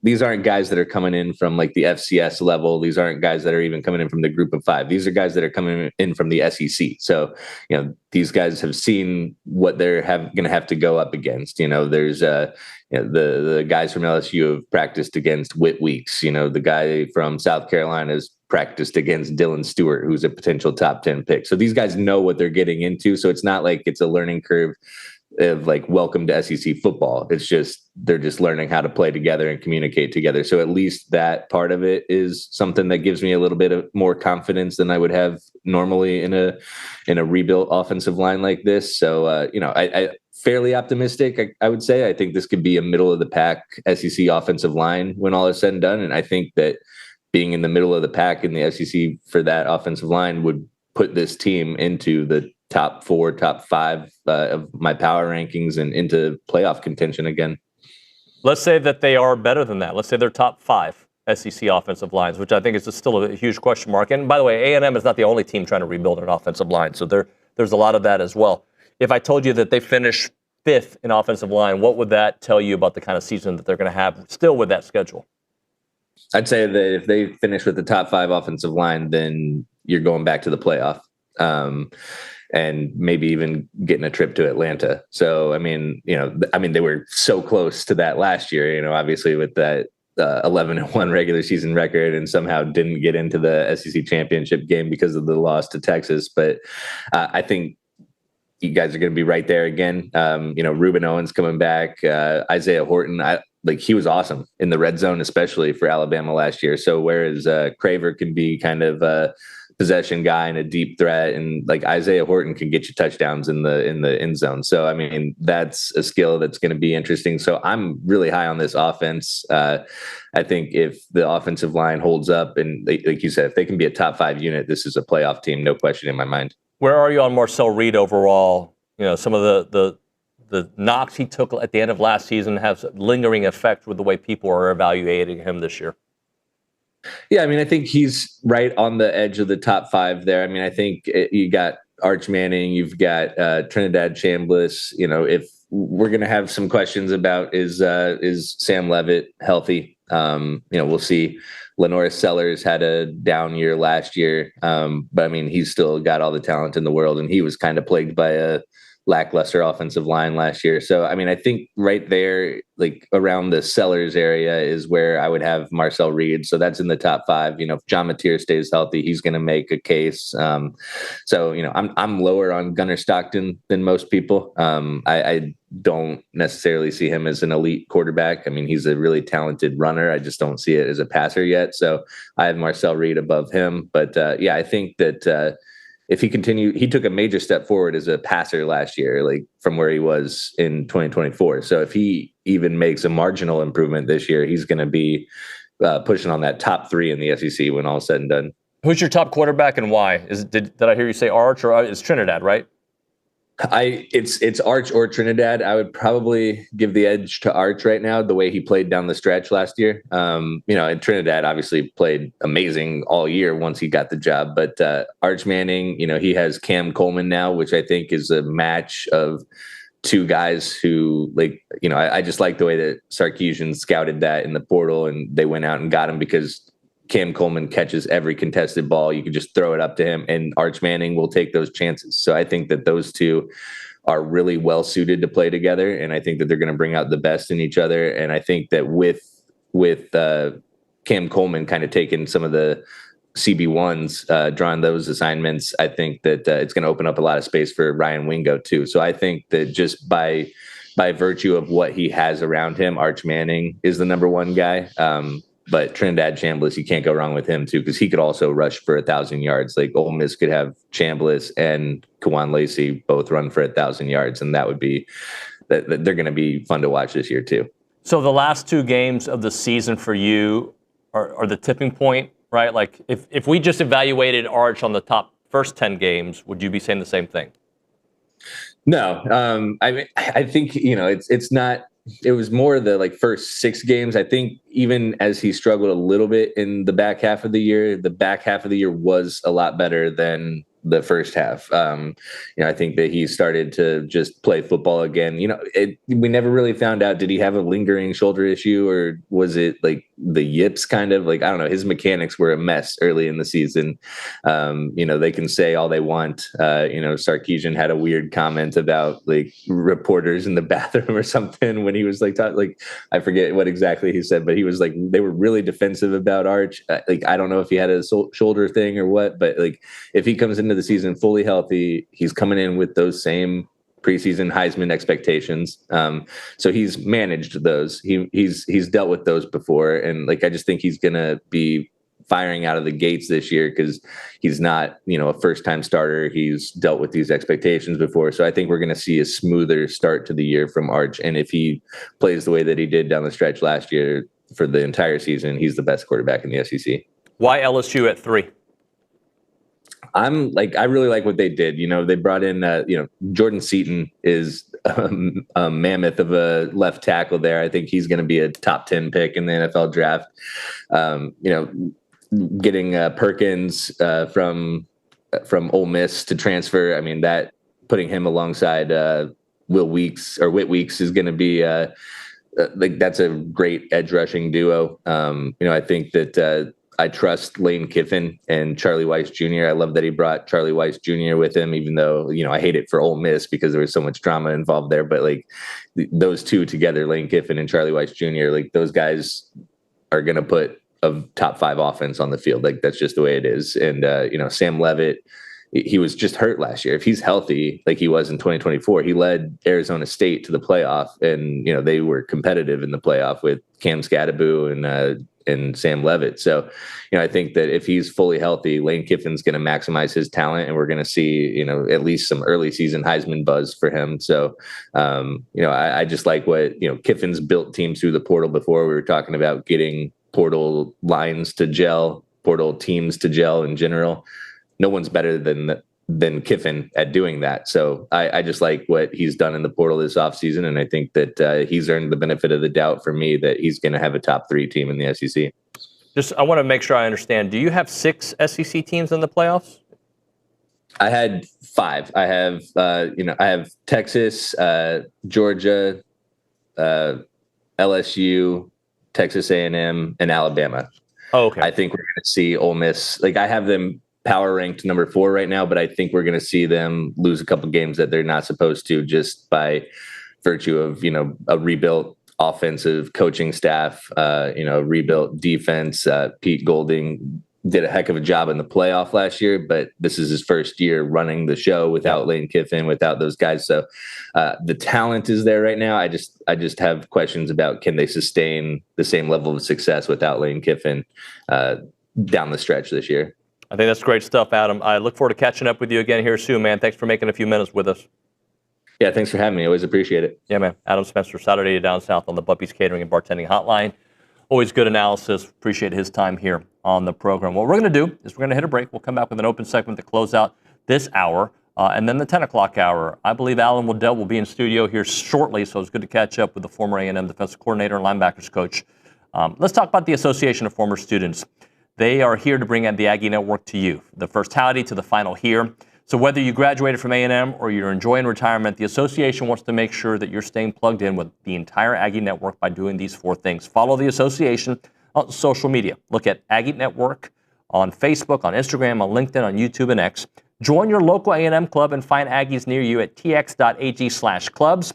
these aren't guys that are coming in from the FCS level. These aren't guys that are even coming in from the group of five. These are guys that are coming in from the SEC. So, these guys have seen what they're going to have to go up against. There's the guys from LSU have practiced against Whit Weeks. The guy from South Carolina has practiced against Dylan Stewart, who's a potential top 10 pick. So these guys know what they're getting into. So it's not like it's a learning curve of welcome to SEC football. It's just they're just learning how to play together and communicate together. So at least that part of it is something that gives me a little bit of more confidence than I would have normally in a rebuilt offensive line like this. So I fairly optimistic. I would say I think this could be a middle of the pack SEC offensive line when all is said and done. And I think that being in the middle of the pack in the SEC for that offensive line would put this team into the top 4, top 5 of my power rankings and into playoff contention again. Let's say that they are better than that. Let's say they're top 5 SEC offensive lines, which I think is still a huge question mark. And by the way, A&M is not the only team trying to rebuild an offensive line. So there's a lot of that as well. If I told you that they finish 5th in offensive line, what would that tell you about the kind of season that they're going to have still with that schedule? I'd say that if they finish with the top 5 offensive line, then you're going back to the playoff. and maybe even getting a trip to Atlanta. So, I mean, they were so close to that last year, obviously with that 11-1 regular season record, and somehow didn't get into the SEC championship game because of the loss to Texas. But I think you guys are going to be right there again. Reuben Owens coming back, Isaiah Horton. He was awesome in the red zone, especially for Alabama last year. So whereas Craver can be kind of a possession guy and a deep threat, and Isaiah Horton can get you touchdowns in the end zone. So I mean, that's a skill that's going to be interesting. So I'm really high on this offense. I think if the offensive line holds up, and like you said, if they can be a top 5 unit, this is a playoff team, no question in my mind. Where are you on Marcel Reed overall? Some of the knocks he took at the end of last season have lingering effect with the way people are evaluating him this year. Yeah, I mean, I think he's right on the edge of the top 5 there. I mean, I think you got Arch Manning, you've got Trinidad Chambliss. If we're going to have some questions about is Sam Leavitt healthy? We'll see. Lenoris Sellers had a down year last year, but I mean, he's still got all the talent in the world, and he was kind of plagued by a lackluster offensive line last year. So, I mean, I think right there, around the Sellers area is where I would have Marcel Reed. So that's in the top 5. If John Mateer stays healthy, he's going to make a case. I'm lower on Gunnar Stockton than most people. I don't necessarily see him as an elite quarterback. I mean, he's a really talented runner. I just don't see it as a passer yet. So I have Marcel Reed above him. But I think that if he took a major step forward as a passer last year, from where he was in 2024. So if he even makes a marginal improvement this year, he's going to be pushing on that top 3 in the SEC when all is said and done. Who's your top quarterback and why? Did I hear you say Arch, or it's Trinidad, right? It's Arch or Trinidad. I would probably give the edge to Arch right now, the way he played down the stretch last year. And Trinidad obviously played amazing all year once he got the job. But Arch Manning, he has Cam Coleman now, which I think is a match of 2 guys who, I just like the way that Sarkisian scouted that in the portal, and they went out and got him because Cam Coleman catches every contested ball. You can just throw it up to him, and Arch Manning will take those chances. So I think that those 2 are really well suited to play together, and I think that they're going to bring out the best in each other. And I think that with Cam Coleman kind of taking some of the CB1s, drawing those assignments, I think that it's going to open up a lot of space for Ryan Wingo too. So I think that just by virtue of what he has around him, Arch Manning is the number 1 guy. But Trinidad Chambliss, you can't go wrong with him too, because he could also rush for 1,000 yards. Ole Miss could have Chambliss and Kawan Lacey both run for 1,000 yards, and they're going to be fun to watch this year too. So the last 2 games of the season for you are the tipping point, right? If we just evaluated Arch on the top first 10 games, would you be saying the same thing? No, I think it's not. It was more the first 6 games. I think even as he struggled a little bit in the back half of the year was a lot better than the first half. I think that he started to just play football again. We never really found out, did he have a lingering shoulder issue, or was it the yips kind of? I don't know. His mechanics were a mess early in the season. They can say all they want. Sarkisian had a weird comment about reporters in the bathroom or something when he was I forget what exactly he said, but he was they were really defensive about Arch. I don't know if he had a shoulder thing or what, but if he comes into the season fully healthy, he's coming in with those same preseason Heisman expectations. So he's managed those. He's dealt with those before, and I just think he's gonna be firing out of the gates this year because he's not a first-time starter. He's dealt with these expectations before, so I think we're gonna see a smoother start to the year from Arch. And if he plays the way that he did down the stretch last year for the entire season, he's the best quarterback in the SEC. Why LSU at 3? I really like what they did. They brought in, Jordan Seaton is a mammoth of a left tackle there. I think he's going to be a top 10 pick in the NFL draft. Getting Perkins from Ole Miss to transfer. I mean, that putting him alongside Whit Weeks is going to be that's a great edge rushing duo. I think that I trust Lane Kiffin and Charlie Weiss Jr. I love that he brought Charlie Weiss Jr. with him, even though, I hate it for Ole Miss because there was so much drama involved there. But like those two together, Lane Kiffin and Charlie Weiss Jr., like those guys are going to put a top 5 offense on the field. Like that's just the way it is. And, Sam Leavitt, he was just hurt last year. If he's healthy, like he was in 2024, he led Arizona State to the playoff, and they were competitive in the playoff with Cam Scadaboo and Sam Leavitt. So, I think that if he's fully healthy, Lane Kiffin's going to maximize his talent, and we're going to see, at least some early season Heisman buzz for him. So, I just like what Kiffin's built teams through the portal before. We were talking about getting portal lines to gel, portal teams to gel in general. No one's better than Kiffin at doing that. So I just like what he's done in the portal this offseason, and I think that he's earned the benefit of the doubt for me that he's going to have a top 3 team in the SEC. I want to make sure I understand. Do you have 6 SEC teams in the playoffs? I had 5. I have I have Texas, Georgia, LSU, Texas A&M, and Alabama. Oh, okay. I think we're going to see Ole Miss. Like I have them power ranked number 4 right now, but I think we're going to see them lose a couple games that they're not supposed to, just by virtue of a rebuilt offensive coaching staff, rebuilt defense. Pete Golding did a heck of a job in the playoff last year, but this is his first year running the show without Lane Kiffin, without those guys. So the talent is there right now. I just have questions about, can they sustain the same level of success without Lane Kiffin down the stretch this year? I think that's great stuff, Adam. I look forward to catching up with you again here soon, man. Thanks for making a few minutes with us. Yeah, thanks for having me. I always appreciate it. Yeah, man. Adam Spencer, Saturday Down South on the Buppy's Catering and Bartending Hotline. Always good analysis. Appreciate his time here on the program. What we're going to do is we're going to hit a break. We'll come back with an open segment to close out this hour. And then the 10 o'clock hour, I believe Alan Weddell will be in studio here shortly, so it's good to catch up with the former A&M defensive coordinator and linebackers coach. Let's talk about the Association of Former Students. They are here to bring the Aggie Network to you, the first howdy to the final here. So whether you graduated from A&M or you're enjoying retirement, the association wants to make sure that you're staying plugged in with the entire Aggie Network by doing these 4 things. Follow the association on social media. Look at Aggie Network on Facebook, on Instagram, on LinkedIn, on YouTube, and X. Join your local A&M club and find Aggies near you at tx.ag/clubs.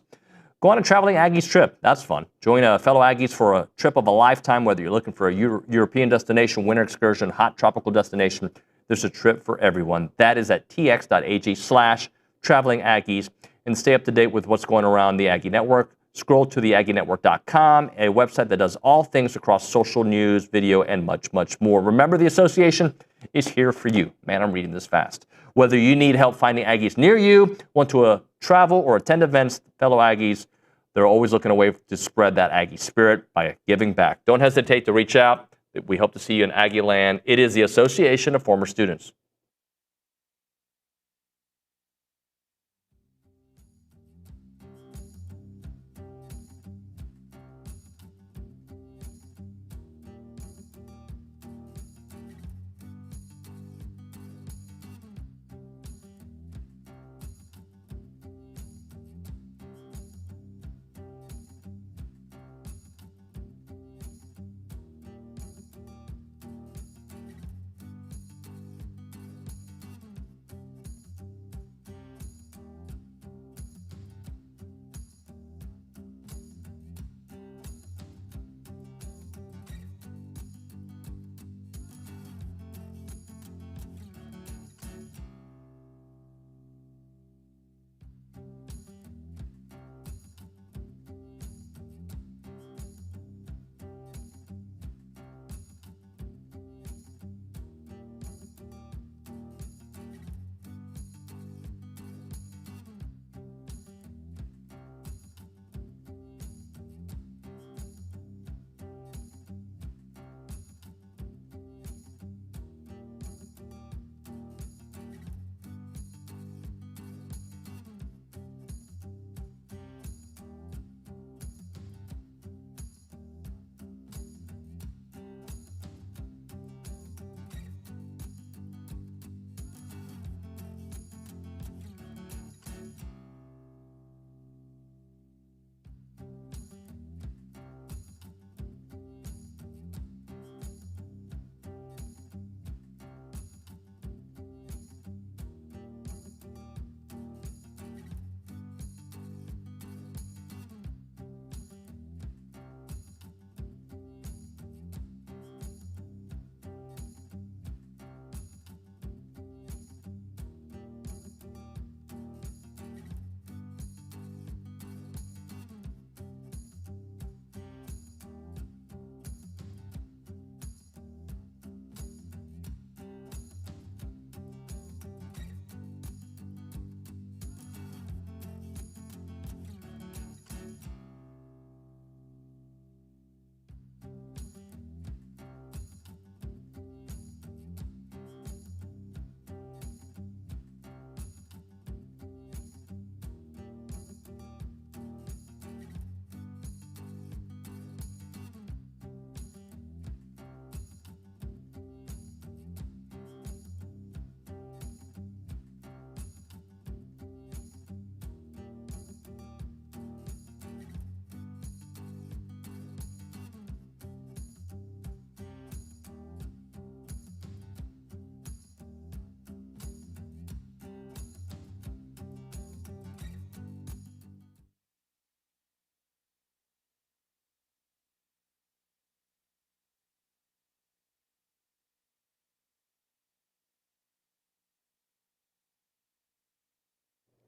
Go on a traveling Aggies trip. That's fun. Join fellow Aggies for a trip of a lifetime, whether you're looking for a European destination, winter excursion, hot tropical destination. There's a trip for everyone. That is at tx.ag/traveling Aggies. And stay up to date with what's going around the Aggie Network. Scroll to theaggienetwork.com, a website that does all things across social news, video, and much, much more. Remember, the association is here for you. Man, I'm reading this fast. Whether you need help finding Aggies near you, want to travel or attend events, fellow Aggies, they're always looking a way to spread that Aggie spirit by giving back. Don't hesitate to reach out. We hope to see you in Aggie land. It is the Association of Former Students.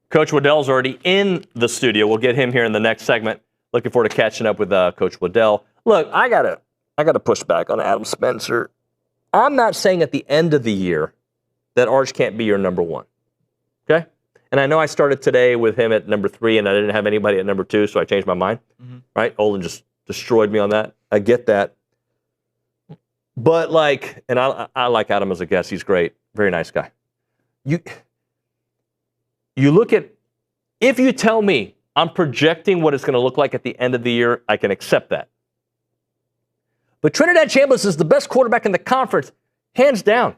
Coach Weddell's already in the studio. We'll get him here in the next segment. Looking forward to catching up with Coach Weddell. Look, I gotta push back on Adam Spencer. I'm not saying at the end of the year that Arch can't be your number one. Okay? And I know I started today with him at number 3, and I didn't have anybody at number 2, so I changed my mind. Right? Olin just destroyed me on that. I get that. But and I like Adam as a guest. He's great. Very nice guy. You look at, if you tell me I'm projecting what it's going to look like at the end of the year, I can accept that. But Trinidad Chambliss is the best quarterback in the conference, hands down.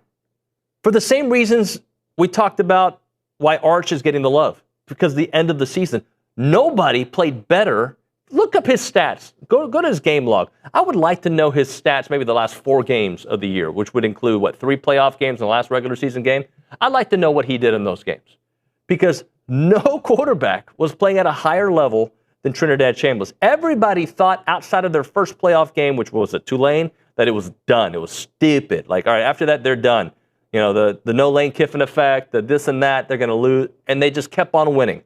For the same reasons we talked about why Arch is getting the love. Because the end of the season, nobody played better. Look up his stats. Go to his game log. I would like to know his stats, maybe the last 4 games of the year, which would include, 3 playoff games and the last regular season game? I'd like to know what he did in those games. Because no quarterback was playing at a higher level than Trinidad Chambliss. Everybody thought outside of their first playoff game, which was at Tulane, that it was done. It was stupid. All right, after that, they're done. The no Lane Kiffin effect, the this and that, they're going to lose. And they just kept on winning.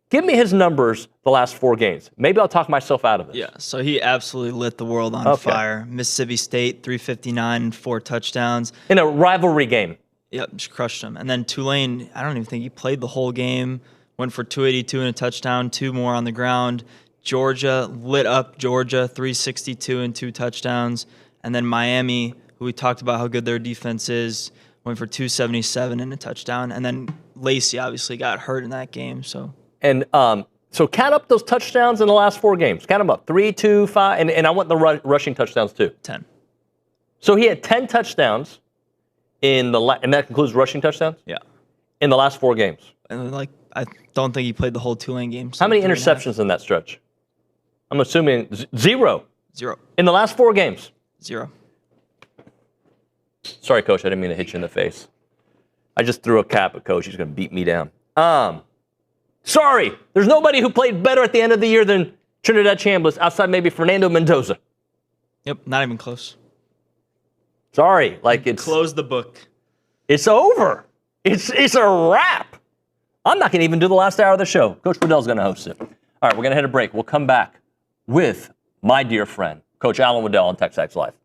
Give me his numbers the last 4 games. Maybe I'll talk myself out of this. Yeah, so he absolutely lit the world on fire. Mississippi State, 359, 4 touchdowns. In a rivalry game. Yep, just crushed them. And then Tulane, I don't even think he played the whole game. Went for 282 and a touchdown, 2 more on the ground. Georgia lit up Georgia, 362 and 2 touchdowns. And then Miami, who we talked about how good their defense is, went for 277 and a touchdown. And then Lacey obviously got hurt in that game. So count up those touchdowns in the last 4 games. Count them up. 3, 2, 5. And I want the rushing touchdowns too. 10. So he had 10 touchdowns and that includes rushing touchdowns? Yeah. In the last 4 games. And I don't think he played the whole Tulane game. So how many interceptions in that stretch? I'm assuming 0. 0. In the last 4 games? 0. Sorry, Coach, I didn't mean to hit you in the face. I just threw a cap at Coach. He's going to beat me down. Sorry, there's nobody who played better at the end of the year than Trinidad Chambliss outside maybe Fernando Mendoza. Yep, not even close. Sorry, it's... Close the book. It's over. It's a wrap. I'm not going to even do the last hour of the show. Coach Weddell's going to host it. All right, we're going to hit a break. We'll come back with my dear friend, Coach Alan Weddell on TexAgs Live.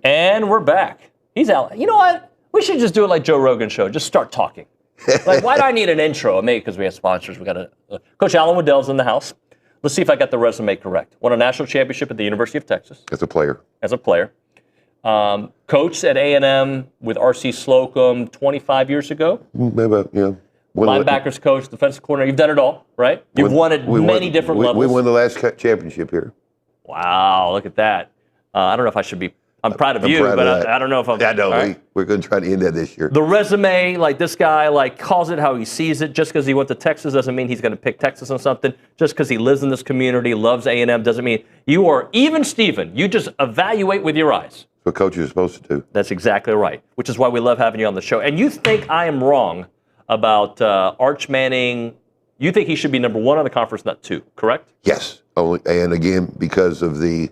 And we're back. He's out. You know what? We should just do it like Joe Rogan show. Just start talking. Like, why do I need an intro? Maybe because we have sponsors. We got Coach Alan Weddell's in the house. Let's see if I got the resume correct. Won a national championship at the University of Texas. As a player. Coached at A&M with R.C. Slocum 25 years ago. Maybe, yeah. Linebackers coach, defensive coordinator. You've done it all, right? You've won at many different levels. We won the last championship here. Wow, look at that. I don't know if I should be. I'm proud of you, but I don't know if I'm. I know. Right? We're going to try to end that this year. The resume, like this guy, like calls it how he sees it. Just because he went to Texas doesn't mean he's going to pick Texas on something. Just because he lives in this community, loves A&M, doesn't mean you are even Steven. You just evaluate with your eyes. That's what coaches are supposed to do. That's exactly right. Which is why we love having you on the show. And you think I am wrong about Arch Manning? You think he should be number one on the conference, not two, correct? Yes. And again, because of the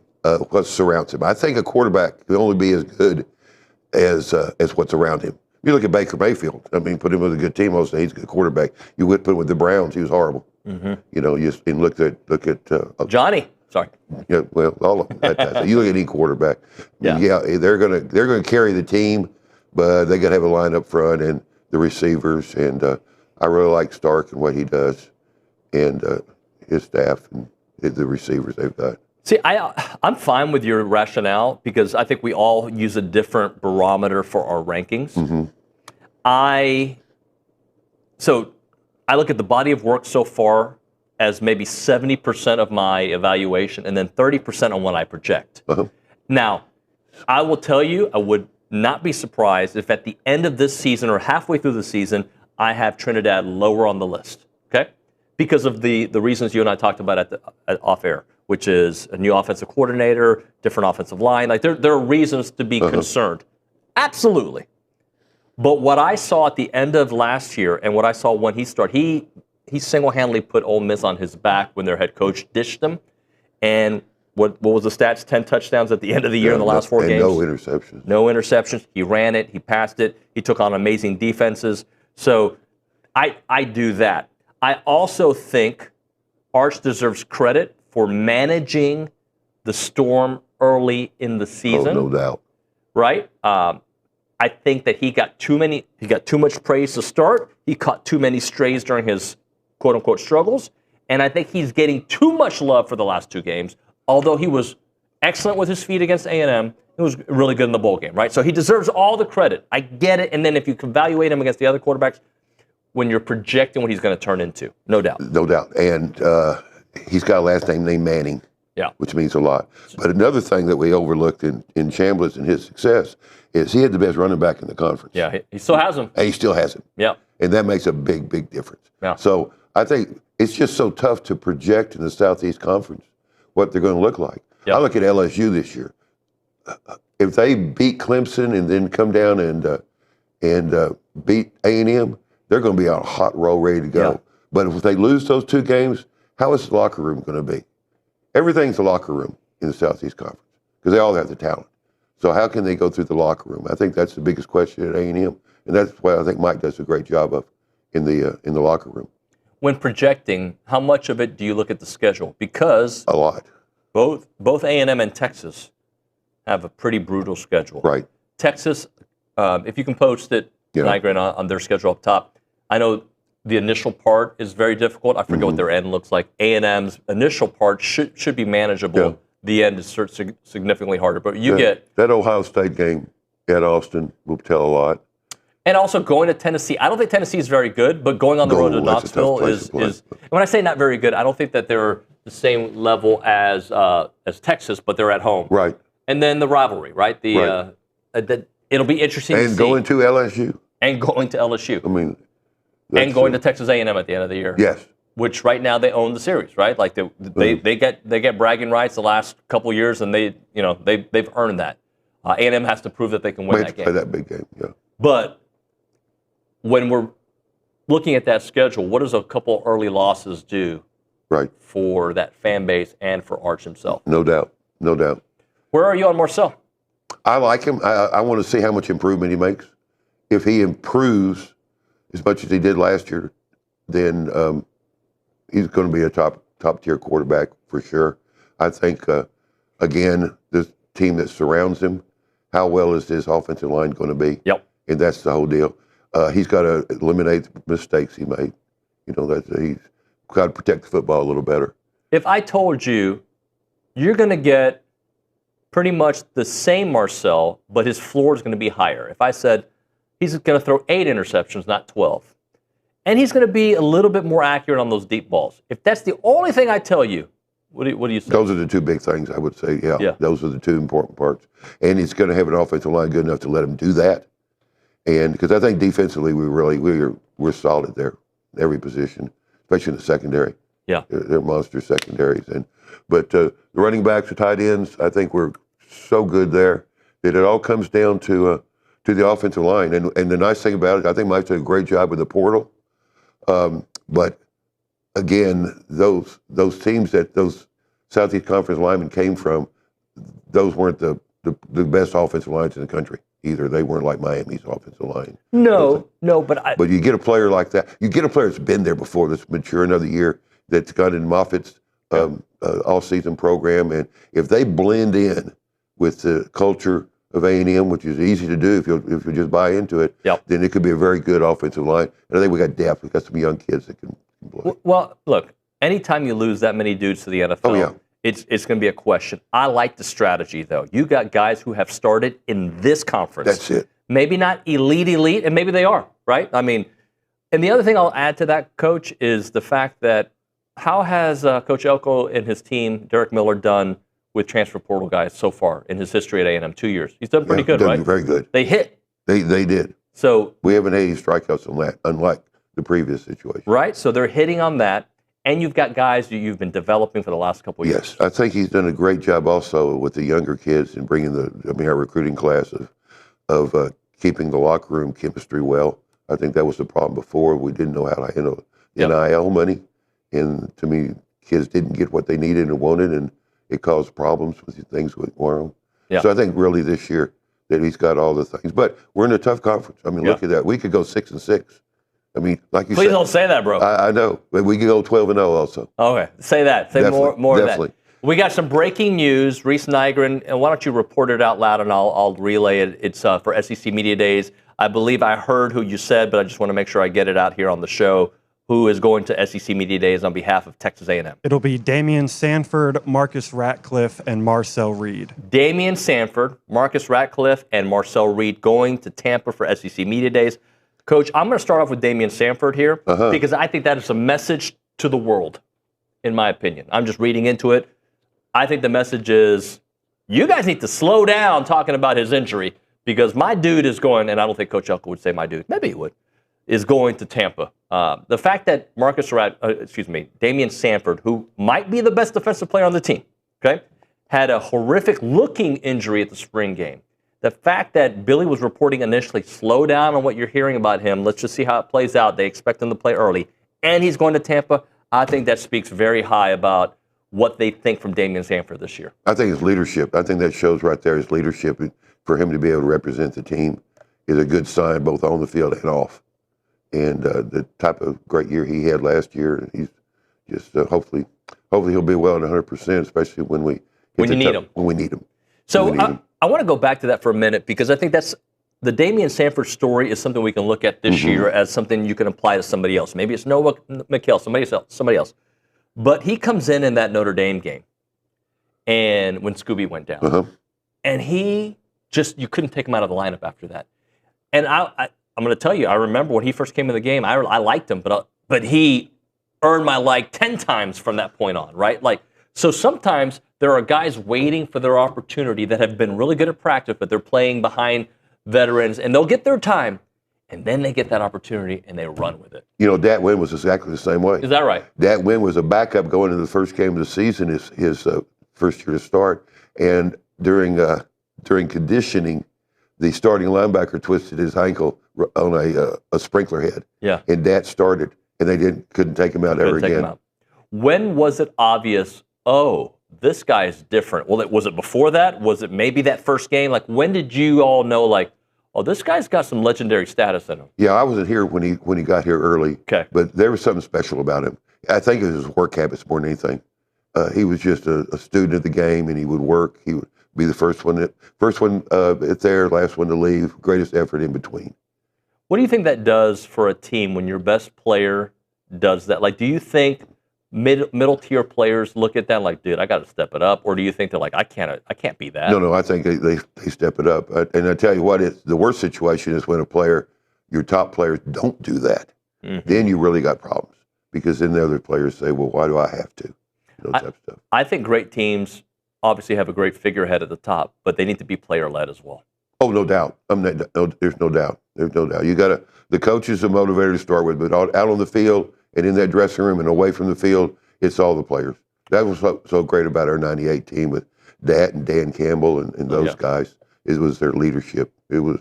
what surrounds him. I think a quarterback can only be as good as what's around him. You look at Baker Mayfield. I mean, put him with a good team. Most he's a good quarterback. You would put him with the Browns. He was horrible. Mm-hmm. You know, you just and look at Johnny. Sorry. Yeah, well, all of them. You look at any quarterback. Yeah, they're gonna carry the team, but they got to have a line up front and the receivers. And I really like Stark and what he does, and his staff and the receivers they've got. See, I'm fine with your rationale because I think we all use a different barometer for our rankings. Mm-hmm. So I look at the body of work so far as maybe 70% of my evaluation and then 30% on what I project. Uh-huh. Now, I will tell you, I would not be surprised if at the end of this season or halfway through the season, I have Trinidad lower on the list, okay? Because of the reasons you and I talked about at off air, which is a new offensive coordinator, different offensive line. Like there are reasons to be concerned. Absolutely. But what I saw at the end of last year and what I saw when he started, he single-handedly put Ole Miss on his back when their head coach dished them. And what was the stats? 10 touchdowns at the end of the year in the last 4 games. No interceptions. No interceptions. He ran it. He passed it. He took on amazing defenses. So I do that. I also think Arch deserves credit for managing the storm early in the season. Oh, no doubt. Right? I think that he got too much praise to start. He caught too many strays during his quote-unquote struggles. And I think he's getting too much love for the last 2 games, although he was excellent with his feet against A&M. He was really good in the bowl game, right? So he deserves all the credit. I get it. And then if you can evaluate him against the other quarterbacks, when you're projecting what he's going to turn into, no doubt. No doubt. And he's got a last name named Manning, which means a lot. But another thing that we overlooked in Chambliss and his success is he had the best running back in the conference. Yeah, he still has him. And he still has him. Yeah. And that makes a big, big difference. Yeah. So I think it's just so tough to project in the Southeast Conference what they're going to look like. I look at LSU this year. If they beat Clemson and then come down and beat A&M, they're going to be on a hot roll, ready to go. Yeah. But if they lose those 2 games, how is the locker room going to be? Everything's the locker room in the Southeast Conference because they all have the talent. So how can they go through the locker room? I think that's the biggest question at A&M, and that's why I think Mike does a great job of in the locker room. When projecting, how much of it do you look at the schedule? Because a lot. Both A&M and Texas have a pretty brutal schedule. Right. Texas, if you can post it, Nightgrade on their schedule up top. I know the initial part is very difficult. I forget what their end looks like. A&M's initial part should be manageable. Yeah. The end is significantly harder. But you get that Ohio State game at Austin will tell a lot. And also going to Tennessee. I don't think Tennessee is very good, but going on the road to Knoxville is. And when I say not very good, I don't think that they're the same level as Texas, but they're at home. Right. And then the rivalry, right? It'll be interesting to see. And going to LSU. And going to LSU. I mean. And going to Texas A&M at the end of the year. Yes. Which right now they own the series, right? Like they get bragging rights the last couple of years, and they've earned that. A&M has to prove that they can win that game. Play that big game, yeah. But when we're looking at that schedule, what does a couple early losses do? Right. For that fan base and for Arch himself? No doubt. No doubt. Where are you on Marcel? I like him. I want to see how much improvement he makes. If he improves as much as he did last year, then he's going to be a top tier quarterback for sure. I think again, this team that surrounds him, how well is this offensive line going to be? Yep. And that's the whole deal. He's got to eliminate the mistakes he made. He's got to protect the football a little better. If I told you you're going to get pretty much the same Marcel, but his floor is going to be higher. If I said he's going to throw 8 interceptions, not 12, and he's going to be a little bit more accurate on those deep balls. If that's the only thing I tell you, what do you say? Those are the 2 big things, I would say. Yeah. Those are the 2 important parts. And he's going to have an offensive line good enough to let him do that. And because I think defensively we're solid there, every position, especially in the secondary. Yeah, they're monster secondaries. But the running backs, the tight ends, I think we're so good there that it all comes down to the offensive line. And the nice thing about it, I think Mike's did a great job with the portal. But again, those teams that those Southeast Conference linemen came from, those weren't the best offensive lines in the country either. They weren't like Miami's offensive line. No, but you get a player like that. You get a player that's been there before, that's mature another year, that's got in Moffitt's all-season program, and if they blend in with the culture of A&M, which is easy to do if you just buy into it, then it could be a very good offensive line. And I think we got depth. We got some young kids that can play. Well, look, anytime you lose that many dudes to the NFL, it's going to be a question. I like the strategy, though. You got guys who have started in this conference. That's it. Maybe not elite, and maybe they are, right? I mean, and the other thing I'll add to that, Coach, is the fact that how has Coach Elko and his team, Derek Miller, done with transfer portal guys so far in his history at A&M? 2 years. He's done pretty good, right? Very good. They hit. They did. So we haven't had any strikeouts on that, unlike the previous situation. Right. So they're hitting on that, and you've got guys that you've been developing for the last couple of years. Yes, I think he's done a great job also with the younger kids and bringing our recruiting class of keeping the locker room chemistry well. I think that was the problem before. We didn't know how to handle NIL money, and to me, kids didn't get what they needed and wanted, and it caused problems with things with Warren. Yeah. So I think really this year that he's got all the things. But we're in a tough conference. I mean, look at that. We could go 6-6. I mean, like you said. Please don't say that, bro. I know, but we could go 12-0 also. Okay, say that. Say Definitely, more of definitely. that. We got some breaking news. Reese Nygren, and why don't you report it out loud, and I'll relay it. It's for SEC Media Days. I believe I heard who you said, but I just want to make sure I get it out here on the show. Who is going to SEC Media Days on behalf of Texas A&M? It'll be Damian Sanford, Marcus Ratcliffe, and Marcel Reed. Damian Sanford, Marcus Ratcliffe, and Marcel Reed going to Tampa for SEC Media Days. Coach, I'm going to start off with Damian Sanford here because I think that is a message to the world, in my opinion. I'm just reading into it. I think the message is you guys need to slow down talking about his injury because my dude is going, and I don't think Coach Elko would say my dude, maybe he would, is going to Tampa. The fact that Damian Sanford, who might be the best defensive player on the team, had a horrific looking injury at the spring game. The fact that Billy was reporting initially, slow down on what you're hearing about him. Let's just see how it plays out. They expect him to play early. And he's going to Tampa. I think that speaks very high about what they think from Damian Sanford this year. I think his leadership. I think that shows right there his leadership. For him to be able to represent the team is a good sign both on the field and off. And the type of great year he had last year, he's just hopefully he'll be well at 100%, especially when we need him. So I want to go back to that for a minute because I think that's the Damian Sanford story is something we can look at this year as something you can apply to somebody else. Maybe it's Noah McHale, somebody else. But he comes in that Notre Dame game, and when Scooby went down, and he just you couldn't take him out of the lineup after that. And I'm going to tell you, I remember when he first came in the game, I liked him, but he earned my like 10 times from that point on, right? Like, so sometimes there are guys waiting for their opportunity that have been really good at practice, but they're playing behind veterans, and they'll get their time, and then they get that opportunity, and they run with it. You know, Dat Wynn was exactly the same way. Is that right? Dat Wynn was a backup going into the first game of the season, his first year to start, and during conditioning, the starting linebacker twisted his ankle on a sprinkler head. Yeah. And Dat started, and they couldn't take him out ever again. When was it obvious, this guy is different? Well, was it before that? Was it maybe that first game? Like, when did you all know, like, this guy's got some legendary status in him? Yeah, I wasn't here when he got here early. Okay. But there was something special about him. I think it was his work habits more than anything. He was just a student of the game, and he would work. He would be the first one at there, last one to leave, greatest effort in between. What do you think that does for a team when your best player does that? Like, do you think middle tier players look at that like, dude, I got to step it up, or do you think they're like, I can't be that? No, I think they step it up. And I tell you what, the worst situation is when your top players don't do that. Mm-hmm. Then you really got problems, because then the other players say, well, why do I have to? Type of stuff. I think great teams obviously have a great figurehead at the top, but they need to be player led as well. Oh, no doubt. There's no doubt. There's no doubt. The coach is a motivator to start with, but out on the field and in that dressing room and away from the field, it's all the players. That was so great about our 98 team with Dan Campbell and those guys. It was their leadership. It was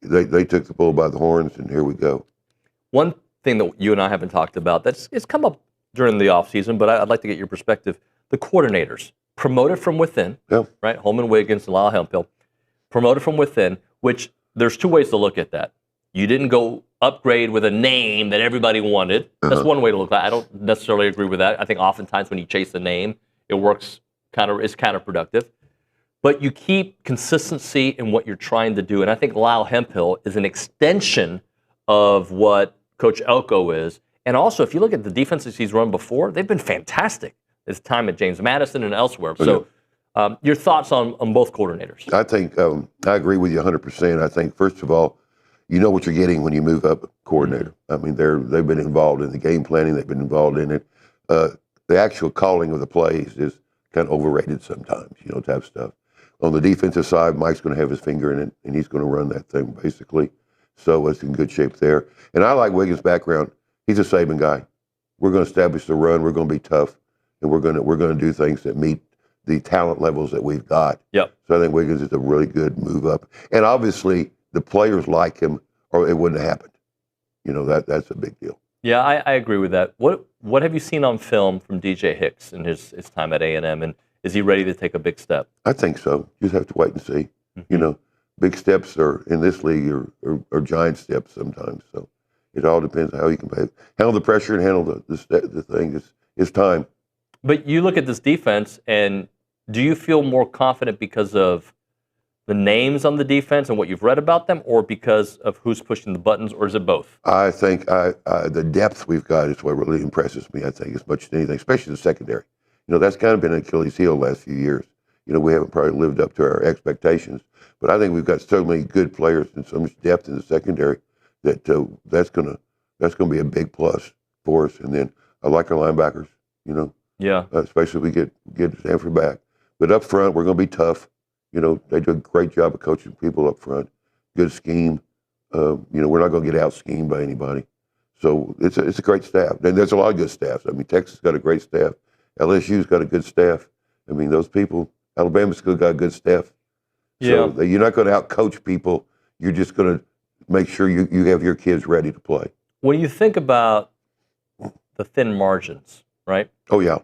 they took the bull by the horns, and here we go. One thing that you and I haven't talked about it's come up during the offseason, but I'd like to get your perspective. The coordinators promoted from within, right? Holman Wiggins and Lyle Hemphill, promoted from within, which there's two ways to look at that. You didn't go upgrade with a name that everybody wanted. That's one way to look at it. I don't necessarily agree with that. I think oftentimes when you chase a name, it works it's counterproductive. But you keep consistency in what you're trying to do. And I think Lyle Hemphill is an extension of what Coach Elko is. And also, if you look at the defenses he's run before, they've been fantastic. His time at James Madison and elsewhere. So your thoughts on both coordinators? I think I agree with you 100%. I think, first of all, you know what you're getting when you move up a coordinator. I mean, they've been involved in the game planning. They've been involved in it. The actual calling of the plays is kind of overrated sometimes, type stuff. On the defensive side, Mike's going to have his finger in it, and he's going to run that thing, basically. So it's in good shape there. And I like Wiggins' background. He's a Saban guy. We're going to establish the run. We're going to be tough, and we're going to do things that meet the talent levels that we've got. Yep. So I think Wiggins is a really good move up. And obviously, the players like him, or it wouldn't have happened. That's a big deal. Yeah, I agree with that. What have you seen on film from DJ Hicks in his time at A&M, and is he ready to take a big step? I think so. You just have to wait and see. Mm-hmm. Big steps are in this league are giant steps sometimes. So it all depends on how you can handle the pressure and handle the thing. It's time. But you look at this defense, and do you feel more confident because of the names on the defense and what you've read about them, or because of who's pushing the buttons, or is it both? I think the depth we've got is what really impresses me, I think, as much as anything, especially the secondary. That's kind of been an Achilles heel the last few years. We haven't probably lived up to our expectations, but I think we've got so many good players and so much depth in the secondary that that's going to be a big plus for us. And then I like our linebackers, especially if we get Stanford back. But up front, we're going to be tough. They do a great job of coaching people up front. Good scheme. We're not going to get out schemed by anybody. So it's a great staff. And there's a lot of good staffs. I mean, Texas got a great staff. LSU's got a good staff. I mean, those people, Alabama's still got a good staff. So you're not going to out-coach people. You're just going to make sure you have your kids ready to play. When you think about the thin margins, right? Oh, yeah. A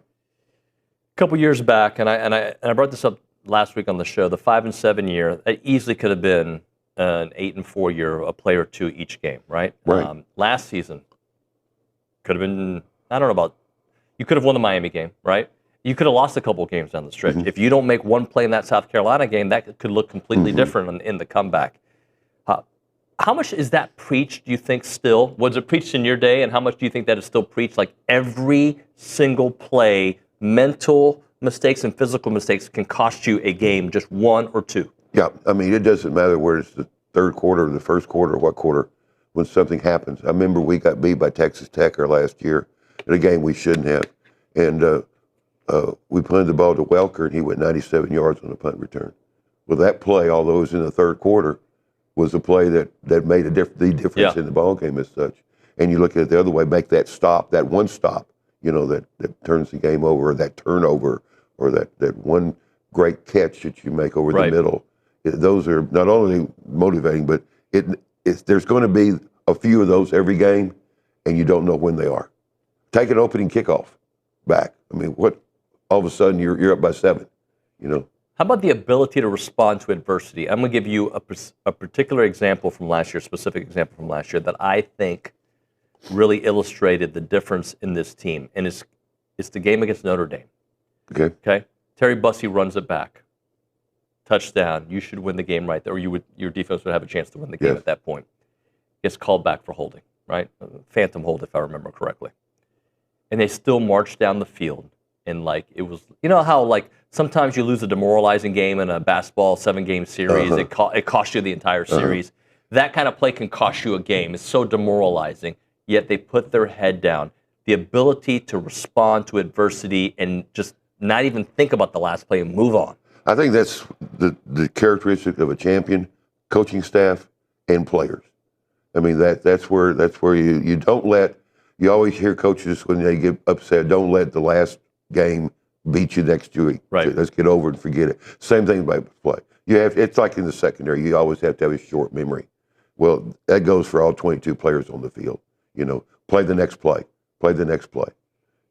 couple years back, and I brought this up last week on the show, the 5-7 year, it easily could have been an 8-4 year, a player or two each game, right? Right. Last season could have been, I don't know about, you could have won the Miami game, right? You could have lost a couple of games down the stretch. Mm-hmm. If you don't make one play in that South Carolina game, that could look completely different in the comeback. How much is that preached, do you think, still? Was it preached in your day, and how much do you think that is still preached? Like every single play, mental mistakes and physical mistakes can cost you a game, just one or two. Yeah, I mean, it doesn't matter whether it's the third quarter or the first quarter or what quarter when something happens. I remember we got beat by Texas Tech our last year in a game we shouldn't have. And we punted the ball to Welker, and he went 97 yards on a punt return. Well, that play, although it was in the third quarter, was a play that made the difference in the ball game as such. And you look at it the other way, make that stop, that one stop, that turns the game over, or that turnover, or that one great catch that you make over the middle. Those are not only motivating, but there's going to be a few of those every game, and you don't know when they are. Take an opening kickoff back. I mean, all of a sudden you're up by 7, How about the ability to respond to adversity? I'm going to give you a particular example from last year, specific example from last year that I think really illustrated the difference in this team, and it's the game against Notre Dame. Okay. Terry Bussey runs it back. Touchdown. You should win the game right there, or your defense would have a chance to win the game at that point. Gets called back for holding, right? Phantom hold, if I remember correctly. And they still marched down the field. And it was, how sometimes you lose a demoralizing game in a basketball 7-game series. It costs you the entire series. That kind of play can cost you a game. It's so demoralizing. Yet they put their head down. The ability to respond to adversity and just not even think about the last play and move on. I think that's the characteristic of a champion, coaching staff and players. I mean, that's where you don't let, you always hear coaches when they get upset, don't let the last game beat you next week. Right. Let's get over it and forget it. Same thing by play. It's like in the secondary, you always have to have a short memory. Well, that goes for all 22 players on the field. Play the next play. Play the next play.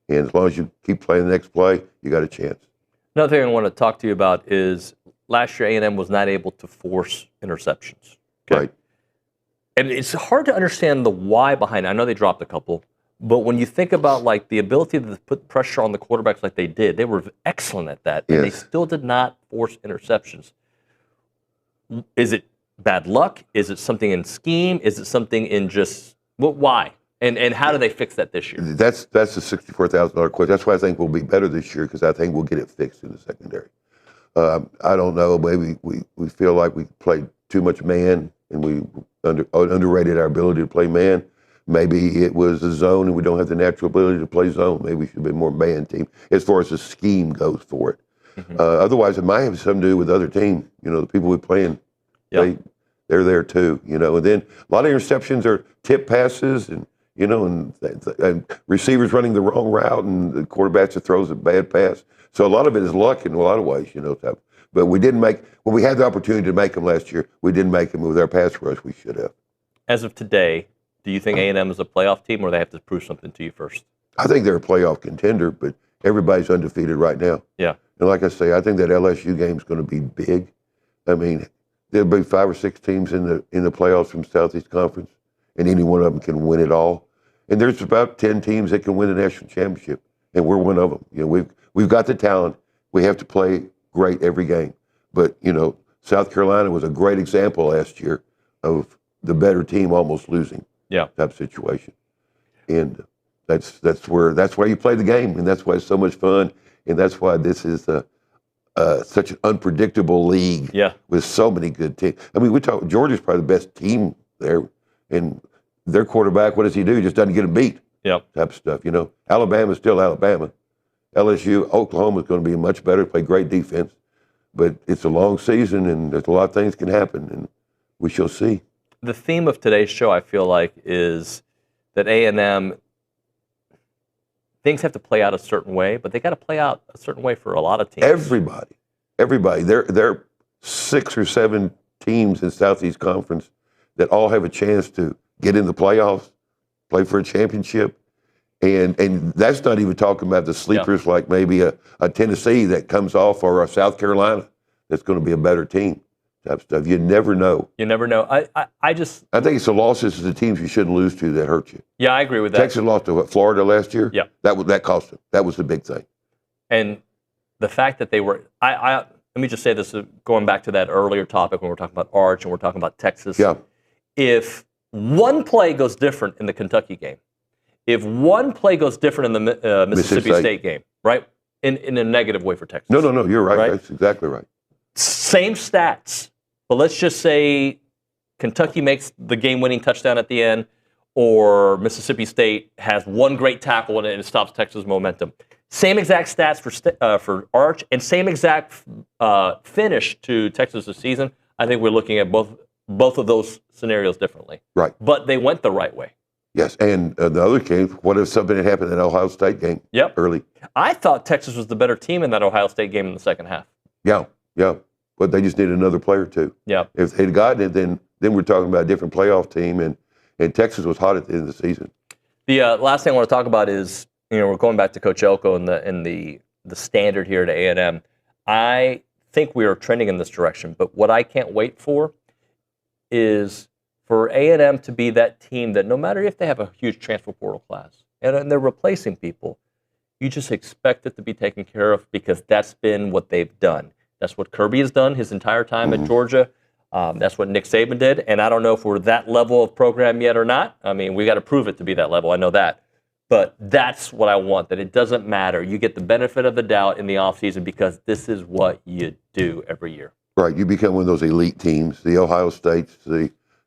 And as long as you keep playing the next play, you got a chance. Another thing I want to talk to you about is last year A&M was not able to force interceptions. Okay? Right. And it's hard to understand the why behind it. I know they dropped a couple, but when you think about the ability to put pressure on the quarterbacks like they did, they were excellent at that, and they still did not force interceptions. Is it bad luck? Is it something in scheme? Is it something in just why? And how do they fix that this year? That's the $64,000 question. That's why I think we'll be better this year, because I think we'll get it fixed in the secondary. I don't know. Maybe we feel like we played too much man and we underrated our ability to play man. Maybe it was a zone and we don't have the natural ability to play zone. Maybe we should have been more man team as far as the scheme goes for it. Otherwise, it might have something to do with the other team. The people we're playing, they're there too. And then a lot of interceptions are tip passes and receivers running the wrong route and the quarterback that throws a bad pass. So a lot of it is luck in a lot of ways, But we didn't when we had the opportunity to make them last year, we didn't make them with our pass rush. We should have. As of today, do you think A&M is a playoff team, or they have to prove something to you first? I think they're a playoff contender, but everybody's undefeated right now. Yeah. And like I say, I think that LSU game is going to be big. I mean, there'll be 5 or 6 teams in the playoffs from Southeast Conference, and any one of them can win it all. And there's about 10 teams that can win the national championship, and we're one of them. We've got the talent. We have to play great every game. But South Carolina was a great example last year of the better team almost losing. Type situation. And that's why you play the game, and that's why it's so much fun, and that's why this is such an unpredictable league. With so many good teams. I mean, Georgia's probably the best team there, and their quarterback, what does he do? He just doesn't get them beat. Type of stuff. Alabama's still Alabama. LSU, Oklahoma's going to be much better, play great defense, but it's a long season, and there's a lot of things can happen, and we shall see. The theme of today's show, I feel like, is that A&M, things have to play out a certain way, but they got to play out a certain way for a lot of teams. Everybody. There are 6 or 7 teams in Southeast Conference that all have a chance to get in the playoffs, play for a championship, and that's not even talking about the sleepers like maybe a Tennessee that comes off, or a South Carolina that's going to be a better team. Type stuff. You never know. You never know. I think it's the losses to the teams you shouldn't lose to that hurt you. Yeah, I agree with that. Texas lost to Florida last year. Yeah. That cost them. That was the big thing. And the fact that they were, let me just say this, going back to that earlier topic when we're talking about Arch and we're talking about Texas. Yeah. If one play goes different in the Kentucky game, if one play goes different in the Mississippi State game, right, in a negative way for Texas. No, you're right. That's exactly right. Same stats, but let's just say Kentucky makes the game-winning touchdown at the end, or Mississippi State has one great tackle and it stops Texas' momentum. Same exact stats for Arch, and same exact finish to Texas this season. I think we're looking at both of those scenarios differently. Right. But they went the right way. Yes, and the other game, what if something had happened in that Ohio State game early? I thought Texas was the better team in that Ohio State game in the second half. Yeah. But they just needed another player, too. Yeah. If they'd gotten it, then we're talking about a different playoff team, and Texas was hot at the end of the season. The last thing I want to talk about is, we're going back to Coach Elko and the standard here at A&M. I think we are trending in this direction, but what I can't wait for is for A&M to be that team that no matter if they have a huge transfer portal class and they're replacing people, You just expect it to be taken care of because that's been what they've done. That's what Kirby has done his entire time at Georgia. That's what Nick Saban did. And I don't know if we're that level of program yet or not. I mean, we got to prove it to be that level. I know that. But that's what I want, that it doesn't matter. You get the benefit of the doubt in the offseason because this is what you do every year. Right. You become one of those elite teams, the Ohio States,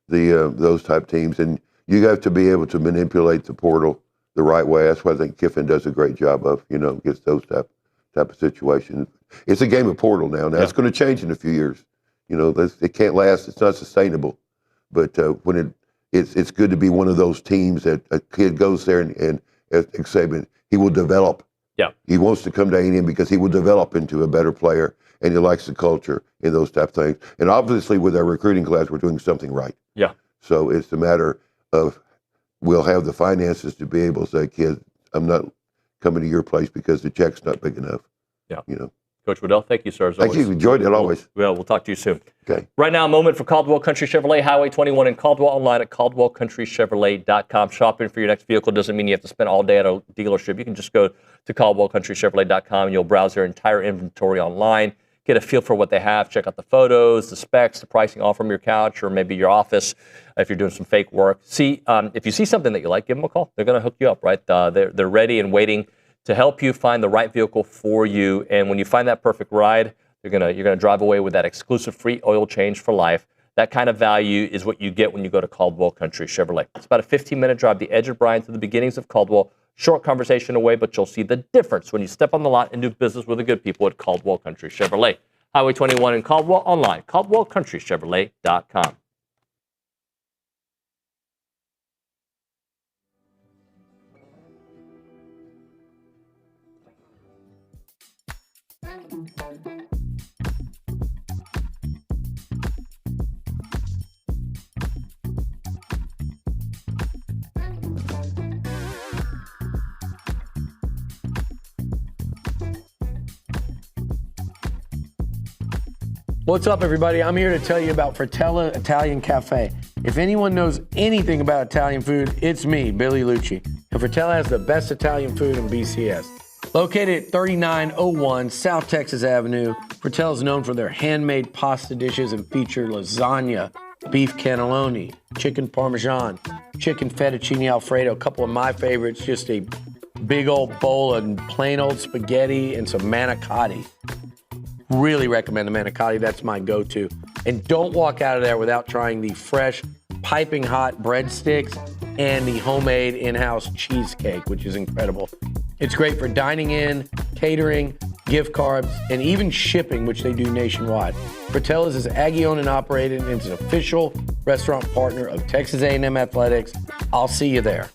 those type teams. And you have to be able to manipulate the portal the right way. That's what I think Kiffin does a great job of, gets those type of situations. It's a game of portal now. Now, it's going to change in a few years. It can't last. It's not sustainable. But when it's good to be one of those teams that a kid goes there and Saban, he will develop. Yeah. He wants to come to A&M because he will develop into a better player, and he likes the culture and those type of things. And obviously, with our recruiting class, we're doing something right. Yeah. So it's a matter of we'll have the finances to be able to say, kid, I'm not coming to your place because the check's not big enough. Yeah. Coach Weddell, thank you, sir. As Thank always. you. Enjoyed it always. Well, we'll talk to you soon. Okay. Right now, a moment for Caldwell Country Chevrolet, Highway 21 in Caldwell, online at caldwellcountrychevrolet.com. Shopping for your next vehicle doesn't mean you have to spend all day at a dealership. You can just go to caldwellcountrychevrolet.com and you'll browse their entire inventory online, get a feel for what they have, check out the photos, the specs, the pricing all from your couch or maybe your office if you're doing some fake work. See, if you see something that you like, give them a call. They're going to hook you up, right? They're ready and waiting to help you find the right vehicle for you. And when you find that perfect ride, you're gonna drive away with that exclusive free oil change for life. That kind of value is what you get when you go to Caldwell Country Chevrolet. It's about a 15-minute drive, the edge of Bryan to the beginnings of Caldwell. Short conversation away, but you'll see the difference when you step on the lot and do business with the good people at Caldwell Country Chevrolet. Highway 21 in Caldwell, online, caldwellcountrychevrolet.com. What's up, everybody? I'm here to tell you about Fratella Italian Cafe. If anyone knows anything about Italian food, it's me, Billy Lucci. And Fratella has the best Italian food in BCS. Located at 3901 South Texas Avenue, Fratella is known for their handmade pasta dishes and feature lasagna, beef cannelloni, chicken parmesan, chicken fettuccine alfredo, a couple of my favorites, just a big old bowl of plain old spaghetti and some manicotti. Really recommend the manicotti. That's my go-to. And don't walk out of there without trying the fresh, piping hot breadsticks and the homemade in-house cheesecake, which is incredible. It's great for dining in, catering, gift cards, and even shipping, which they do nationwide. Fratella's is Aggie-owned and operated, and it's an official restaurant partner of Texas A&M Athletics. I'll see you there.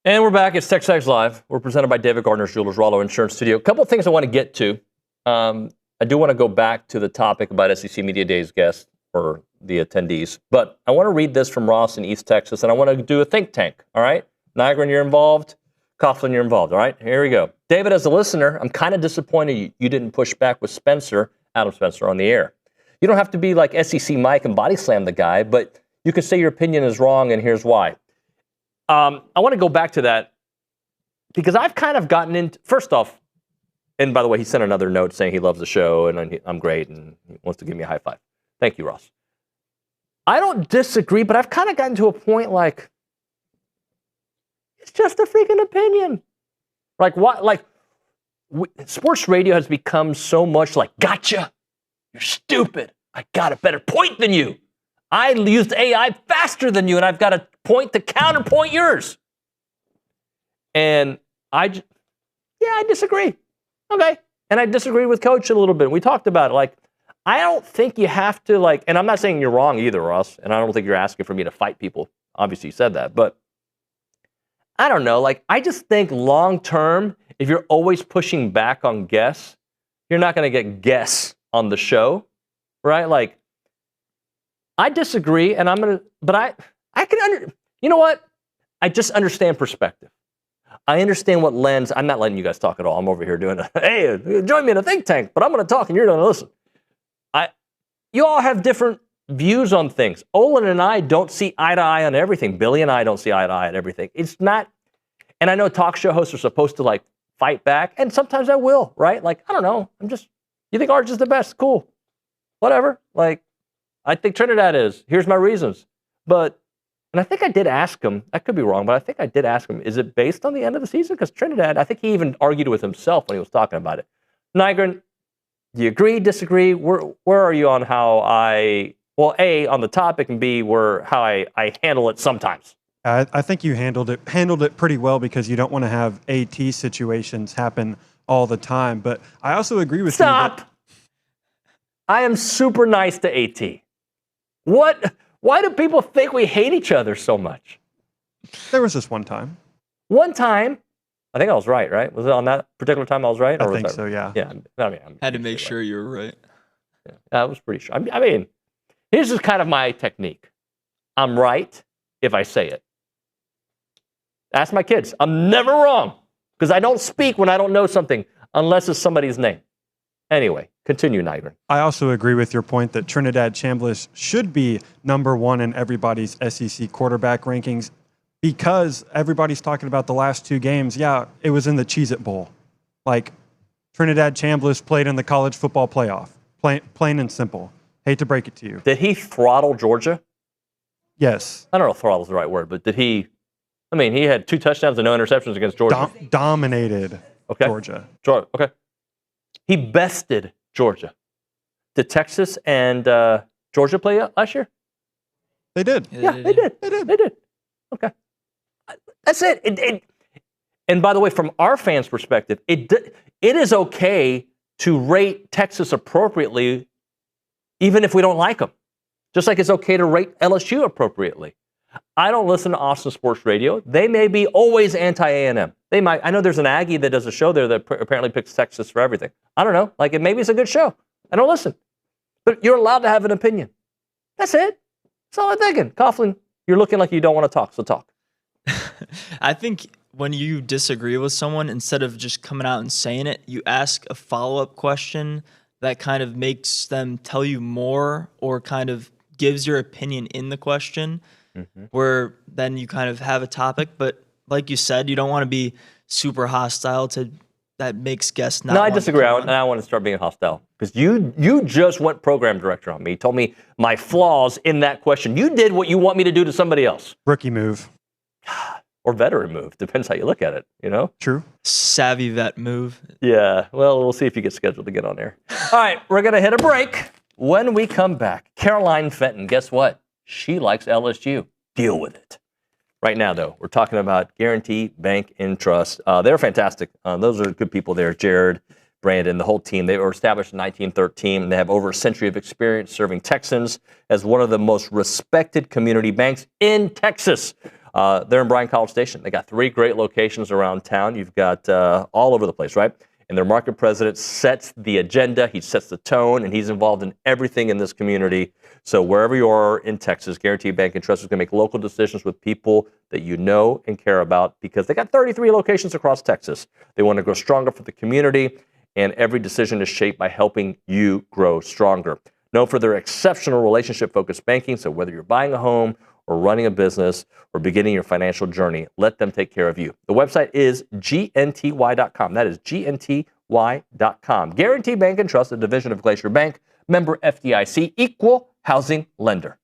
And we're back. It's TexAgs Live. We're presented by David Gardner's Jewelers, Rollo Insurance Studio. A couple of things I want to get to. I do want to go back to the topic about SEC Media Days guests or the attendees. But I want to read this from Ross in East Texas, and I want to do a think tank, all right? Nygren, you're involved. Coughlin, you're involved, all right? Here we go. David, as a listener, I'm kind of disappointed you didn't push back with Adam Spencer, on the air. You don't have to be like SEC Mike and body slam the guy, but you can say your opinion is wrong, and here's why. I want to go back to that because I've kind of gotten into, first off, and by the way, he sent another note saying he loves the show and I'm great and he wants to give me a high five. Thank you, Ross. I don't disagree, but I've kind of gotten to a point like, it's just a freaking opinion. Like what? Like sports radio has become so much like, gotcha, you're stupid. I got a better point than you. I used AI faster than you, and I've got a point to counterpoint yours. And I disagree. Okay. And I disagree with Coach a little bit. We talked about it. Like, I don't think you have to, like, and I'm not saying you're wrong either, Ross, and I don't think you're asking for me to fight people. Obviously, you said that. But I don't know. Like, I just think long term, if you're always pushing back on guests, you're not going to get guests on the show, right? Like, I disagree, and but I can you know what? I just understand perspective. I understand what lens, I'm not letting you guys talk at all. I'm over here doing hey, join me in a think tank, but I'm going to talk and you're going to listen. You all have different views on things. Olin and I don't see eye to eye on everything. Billy and I don't see eye to eye on everything. It's not, and I know talk show hosts are supposed to like fight back, and sometimes I will, right? Like, I don't know. You think Arch is the best? Cool. Whatever. Like, I think Trinidad is. Here's my reasons. And I think I did ask him, I could be wrong, but I think I did ask him, is it based on the end of the season? Because Trinidad, I think he even argued with himself when he was talking about it. Nygren, do you agree, disagree? Where are you on how A, on the topic, and B, how I handle it sometimes? I think you handled it pretty well because you don't want to have AT situations happen all the time. But I also agree with you. Stop! I am super nice to AT. What? Why do people think we hate each other so much? There was this one time. One time, I think I was right? Was it on that particular time I was right? I think so, yeah. Yeah. I mean, had to make sure you were right. Yeah, I was pretty sure. I mean, here's just kind of my technique. I'm right if I say it. Ask my kids. I'm never wrong because I don't speak when I don't know something unless it's somebody's name. Anyway, continue, Nygren. I also agree with your point that Trinidad Chambliss should be number one in everybody's SEC quarterback rankings because everybody's talking about the last two games. Yeah, it was in the Cheez-It Bowl. Like, Trinidad Chambliss played in the college football playoff. Plain and simple. Hate to break it to you. Did he throttle Georgia? Yes. I don't know if throttle is the right word, but did he? I mean, he had 2 touchdowns and no interceptions against Georgia. Dominated Georgia. Okay. He bested Georgia. Did Texas and Georgia play last year? They did. Yeah, they did. They did. Okay. That's it. And by the way, from our fans' perspective, it is okay to rate Texas appropriately, even if we don't like them. Just like it's okay to rate LSU appropriately. I don't listen to Austin Sports Radio. They may be always anti-A&M. They might. I know there's an Aggie that does a show there that apparently picks Texas for everything. I don't know. Like, maybe it's a good show. I don't listen. But you're allowed to have an opinion. That's it. That's all I'm thinking. Coughlin, You're looking like you don't want to talk, so talk. I think when you disagree with someone, instead of just coming out and saying it, you ask a follow-up question that kind of makes them tell you more or kind of gives your opinion in the question, where then you kind of have a topic. But like you said, you don't want to be super hostile to that makes guests not. No, I want to disagree. come on. I want to start being hostile because you just went program director on me. You told me my flaws in that question. You did what you want me to do to somebody else. Rookie move. Or veteran move. Depends how you look at it, you know? True. Savvy vet move. Yeah. Well, we'll see if you get scheduled to get on air. All right, we're going to hit a break. When we come back, Caroline Fenton, guess what? She likes LSU. Deal with it. Right now, though, we're talking about Guarantee Bank and Trust. They're fantastic. Those are good people there. Jared, Brandon, the whole team. They were established in 1913. They have over a century of experience serving Texans as one of the most respected community banks in Texas. They're in Bryan College Station. They got 3 great locations around town. You've got all over the place, right? And their market president sets the agenda. He sets the tone, and he's involved in everything in this community. So wherever you are in Texas, Guarantee Bank and Trust is going to make local decisions with people that you know and care about because they got 33 locations across Texas. They want to grow stronger for the community, and every decision is shaped by helping you grow stronger. Known for their exceptional relationship-focused banking, so whether you're buying a home or running a business or beginning your financial journey, let them take care of you. The website is gnty.com. That is gnty.com. Guarantee Bank and Trust, a division of Glacier Bank, member FDIC, equal housing lender.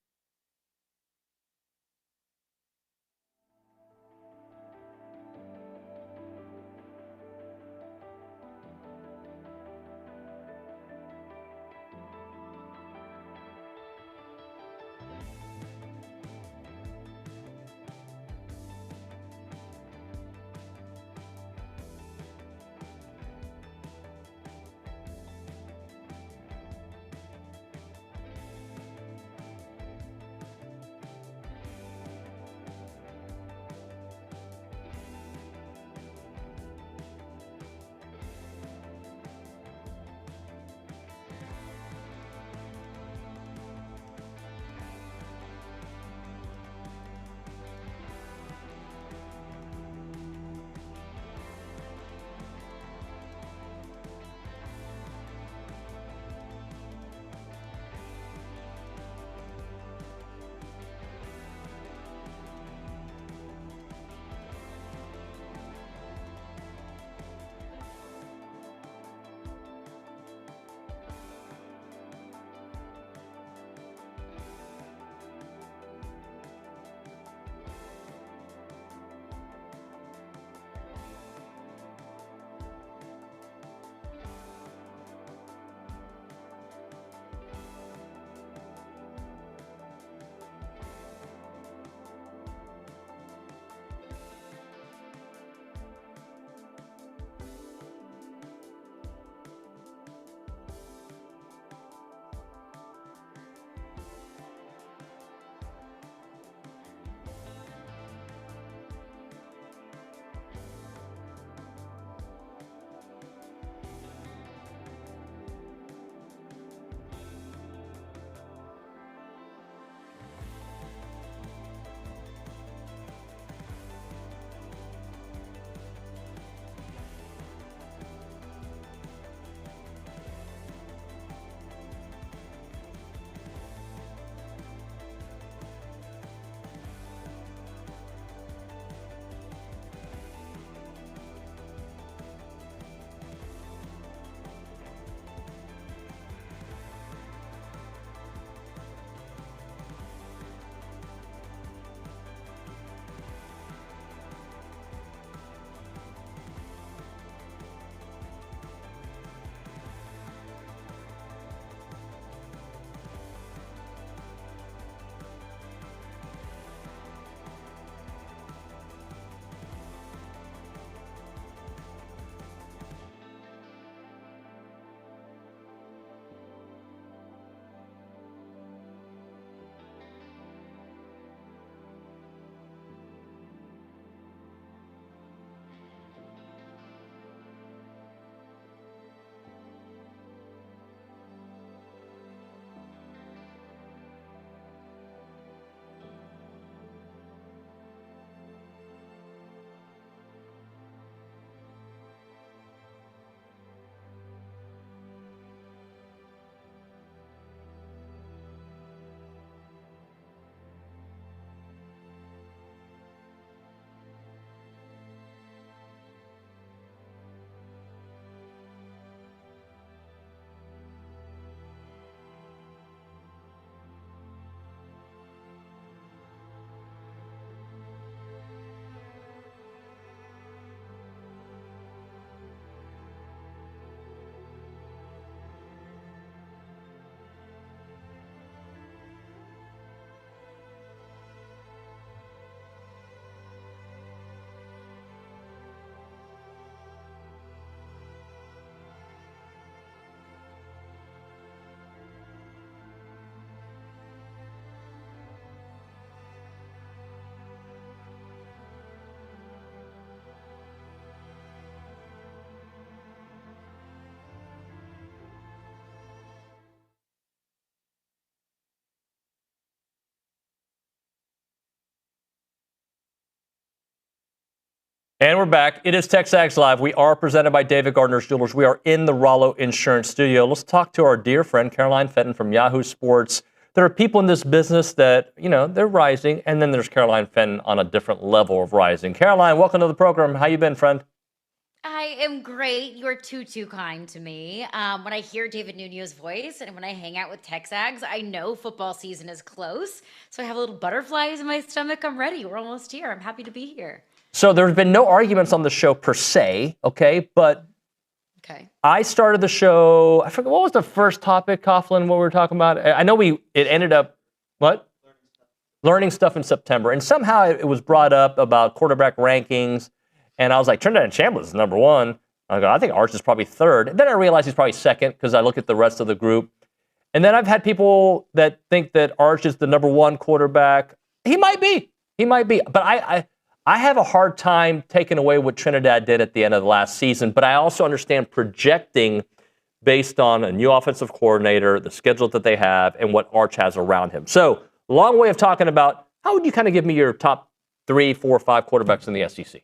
And we're back. It is TexAgs Live. We are presented by David Gardner's Jewelers. We are in the Rollo Insurance Studio. Let's talk to our dear friend, Caroline Fenton from Yahoo Sports. There are people in this business that, they're rising, and then there's Caroline Fenton on a different level of rising. Caroline, welcome to the program. How you been, friend? I am great. You're too kind to me. When I hear David Nuno's voice and when I hang out with TexAgs, I know football season is close. So I have a little butterflies in my stomach. I'm ready. We're almost here. I'm happy to be here. So there's been no arguments on the show per se, okay? But I started the show, I forget, what was the first topic, Coughlin, what we were talking about? I know it ended up, what? Learning stuff in September. And somehow it was brought up about quarterback rankings. And I was like, Trinidad Chambliss is number one. I go, I think Arch is probably third. And then I realized he's probably second because I look at the rest of the group. And then I've had people that think that Arch is the number one quarterback. He might be. But I have a hard time taking away what Trinidad did at the end of the last season, but I also understand projecting based on a new offensive coordinator, the schedule that they have, and what Arch has around him. So, long way of talking about how would you kind of give me your top 3, 4, 5 quarterbacks in the SEC?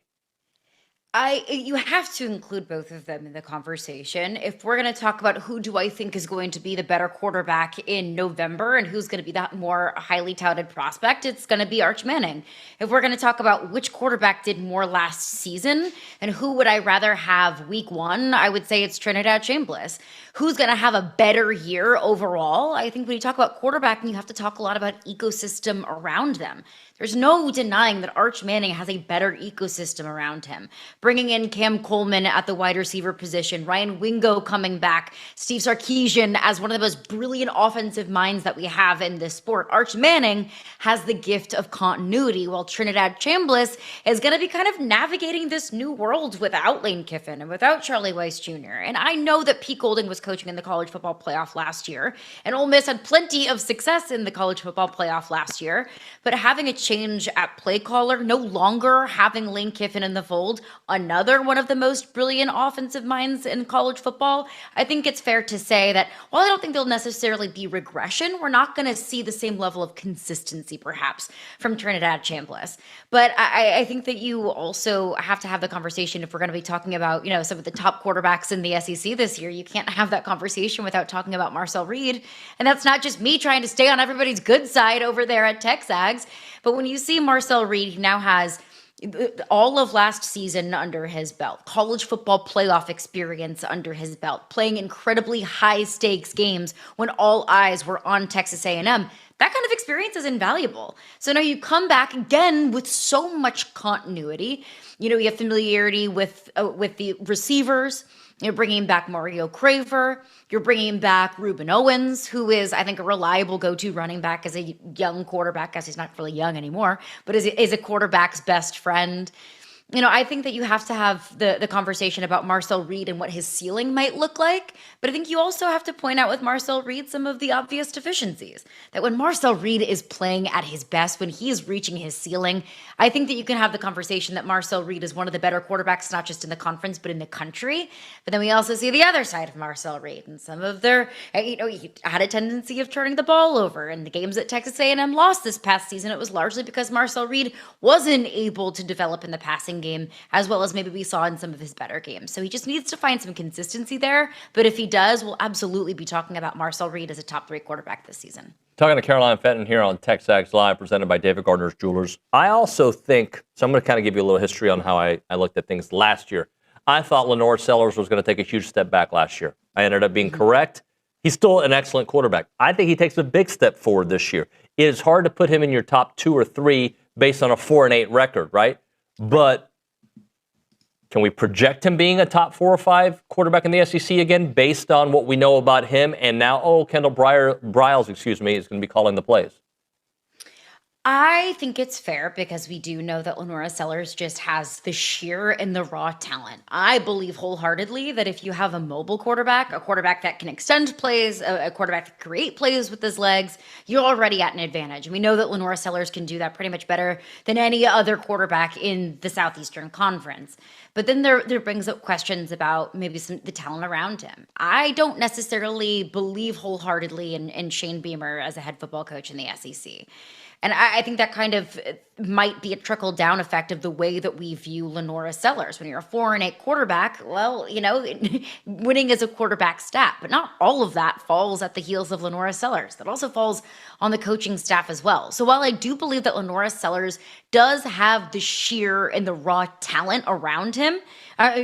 You have to include both of them in the conversation. If we're going to talk about who do I think is going to be the better quarterback in November and who's going to be that more highly touted prospect, it's going to be Arch Manning. If we're going to talk about which quarterback did more last season and who would I rather have week 1, I would say it's Trinidad Chambliss. Who's going to have a better year overall? I think when you talk about quarterbacking, you have to talk a lot about ecosystem around them. There's no denying that Arch Manning has a better ecosystem around him. Bringing in Cam Coleman at the wide receiver position, Ryan Wingo coming back, Steve Sarkisian as one of the most brilliant offensive minds that we have in this sport. Arch Manning has the gift of continuity, while Trinidad Chambliss is going to be kind of navigating this new world without Lane Kiffin and without Charlie Weiss Jr. And I know that Pete Golding was coaching in the college football playoff last year, and Ole Miss had plenty of success in the college football playoff last year, but having a change at play caller, no longer having Lane Kiffin in the fold, another one of the most brilliant offensive minds in college football, I think it's fair to say that while I don't think there'll necessarily be regression, we're not going to see the same level of consistency perhaps from Trinidad Chambliss. But I think that you also have to have the conversation if we're going to be talking about, some of the top quarterbacks in the SEC this year. You can't have that conversation without talking about Marcel Reed. And that's not just me trying to stay on everybody's good side over there at TexAgs. But when you see Marcel Reed, he now has all of last season under his belt, college football playoff experience under his belt, playing incredibly high stakes games when all eyes were on Texas A&M. That kind of experience is invaluable. So now you come back again with so much continuity. You have familiarity with the receivers. You're bringing back Mario Craver. You're bringing back Reuben Owens, who is, I think, a reliable go-to running back as a young quarterback, as he's not really young anymore, but is a quarterback's best friend. I think that you have to have the conversation about Marcel Reed and what his ceiling might look like. But I think you also have to point out with Marcel Reed some of the obvious deficiencies. That when Marcel Reed is playing at his best, when he is reaching his ceiling, I think that you can have the conversation that Marcel Reed is one of the better quarterbacks, not just in the conference, but in the country. But then we also see the other side of Marcel Reed and some of their, he had a tendency of turning the ball over. In the games that Texas A&M lost this past season, it was largely because Marcel Reed wasn't able to develop in the passing game as well as maybe we saw in some of his better games. So he just needs to find some consistency there. But if he does, we'll absolutely be talking about Marcel Reed as a top 3 quarterback this season. Talking to Caroline Fenton here on TexAgs Live, presented by David Gardner's Jewelers. I also think, so I'm going to kind of give you a little history on how I looked at things last year. I thought Lenore Sellers was going to take a huge step back last year. I ended up being correct. He's still an excellent quarterback. I think he takes a big step forward this year. It is hard to put him in your top 2 or 3 based on a 4-8 record, right? But can we project him being a top 4 or 5 quarterback in the SEC again based on what we know about him? And now, Kendall Briles, is going to be calling the plays. I think it's fair because we do know that Lenora Sellers just has the sheer and the raw talent. I believe wholeheartedly that if you have a mobile quarterback, a quarterback that can extend plays, a quarterback that can create plays with his legs, you're already at an advantage. And we know that Lenora Sellers can do that pretty much better than any other quarterback in the Southeastern Conference. But then there brings up questions about maybe the talent around him. I don't necessarily believe wholeheartedly in Shane Beamer as a head football coach in the SEC. And I think that kind of might be a trickle-down effect of the way that we view Lenora Sellers. When you're a 4-8 quarterback, well, winning is a quarterback stat, but not all of that falls at the heels of Lenora Sellers. That also falls on the coaching staff as well. So while I do believe that Lenora Sellers does have the sheer and the raw talent around him,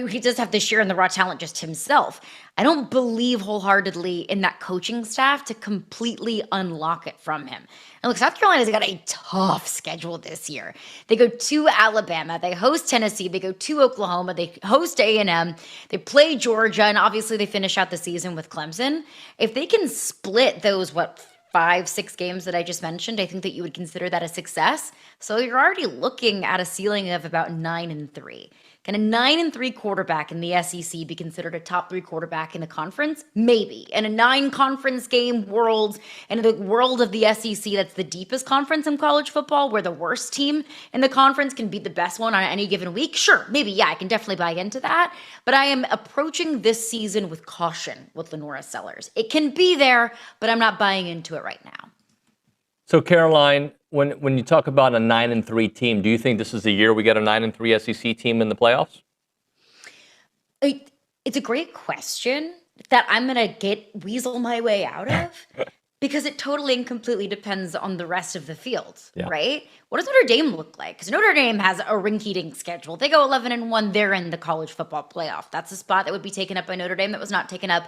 he does have the sheer and the raw talent just himself, I don't believe wholeheartedly in that coaching staff to completely unlock it from him. And look, South Carolina's got a tough schedule this year. They go to Alabama, they host Tennessee, they go to Oklahoma, they host A&M, they play Georgia, and obviously they finish out the season with Clemson. If they can split those, 5-6 games that I just mentioned, I think that you would consider that a success. So you're already looking at a ceiling of about 9-3. Can a 9-3 quarterback in the SEC be considered a top 3 quarterback in the conference? Maybe. In a 9-conference game world, in the world of the SEC, that's the deepest conference in college football, where the worst team in the conference can beat the best one on any given week. Sure, maybe, yeah, I can definitely buy into that. But I am approaching this season with caution with Lenora Sellers. It can be there, but I'm not buying into it right now. So, Caroline, when you talk about a 9-3 team, do you think this is the year we get a 9-3 SEC team in the playoffs? It's a great question that I'm going to weasel my way out of because it totally and completely depends on the rest of the field, right? What does Notre Dame look like? Because Notre Dame has a rinky-dink schedule. They go 11-1. They're in the college football playoff. That's a spot that would be taken up by Notre Dame that was not taken up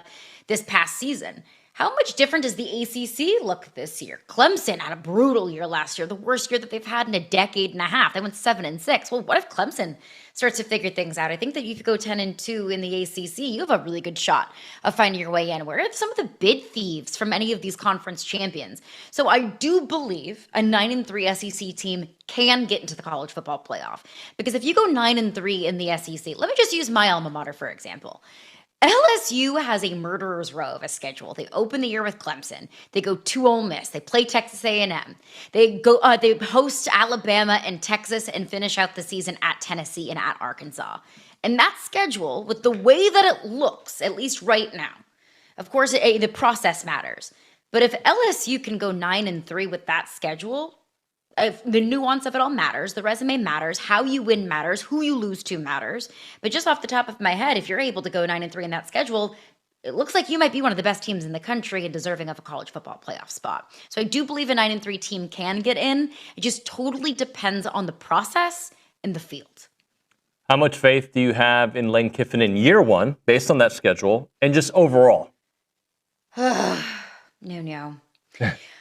this past season. How much different does the ACC look this year? Clemson had a brutal year last year, the worst year that they've had in a decade and a half. They went 7-6. Well, what if Clemson starts to figure things out? I think that if you go 10-2 in the ACC, you have a really good shot of finding your way in. Where are some of the bid thieves from any of these conference champions? So I do believe a 9-3 SEC team can get into the college football playoff. Because if you go 9-3 in the SEC, let me just use my alma mater, for example. LSU has a murderer's row of a schedule. They open the year with Clemson. They go to Ole Miss. They play Texas A&M. They host Alabama and Texas and finish out the season at Tennessee and at Arkansas. And that schedule, with the way that it looks, at least right now, of course, the process matters. But if LSU can go 9-3 with that schedule, the nuance of it all matters. The resume matters. How you win matters. Who you lose to matters. But just off the top of my head, if you're able to go 9-3 in that schedule, it looks like you might be one of the best teams in the country and deserving of a college football playoff spot. So I do believe a 9-3 team can get in. It just totally depends on the process and the field. How much faith do you have in Lane Kiffin in year one, based on that schedule, and just overall? No.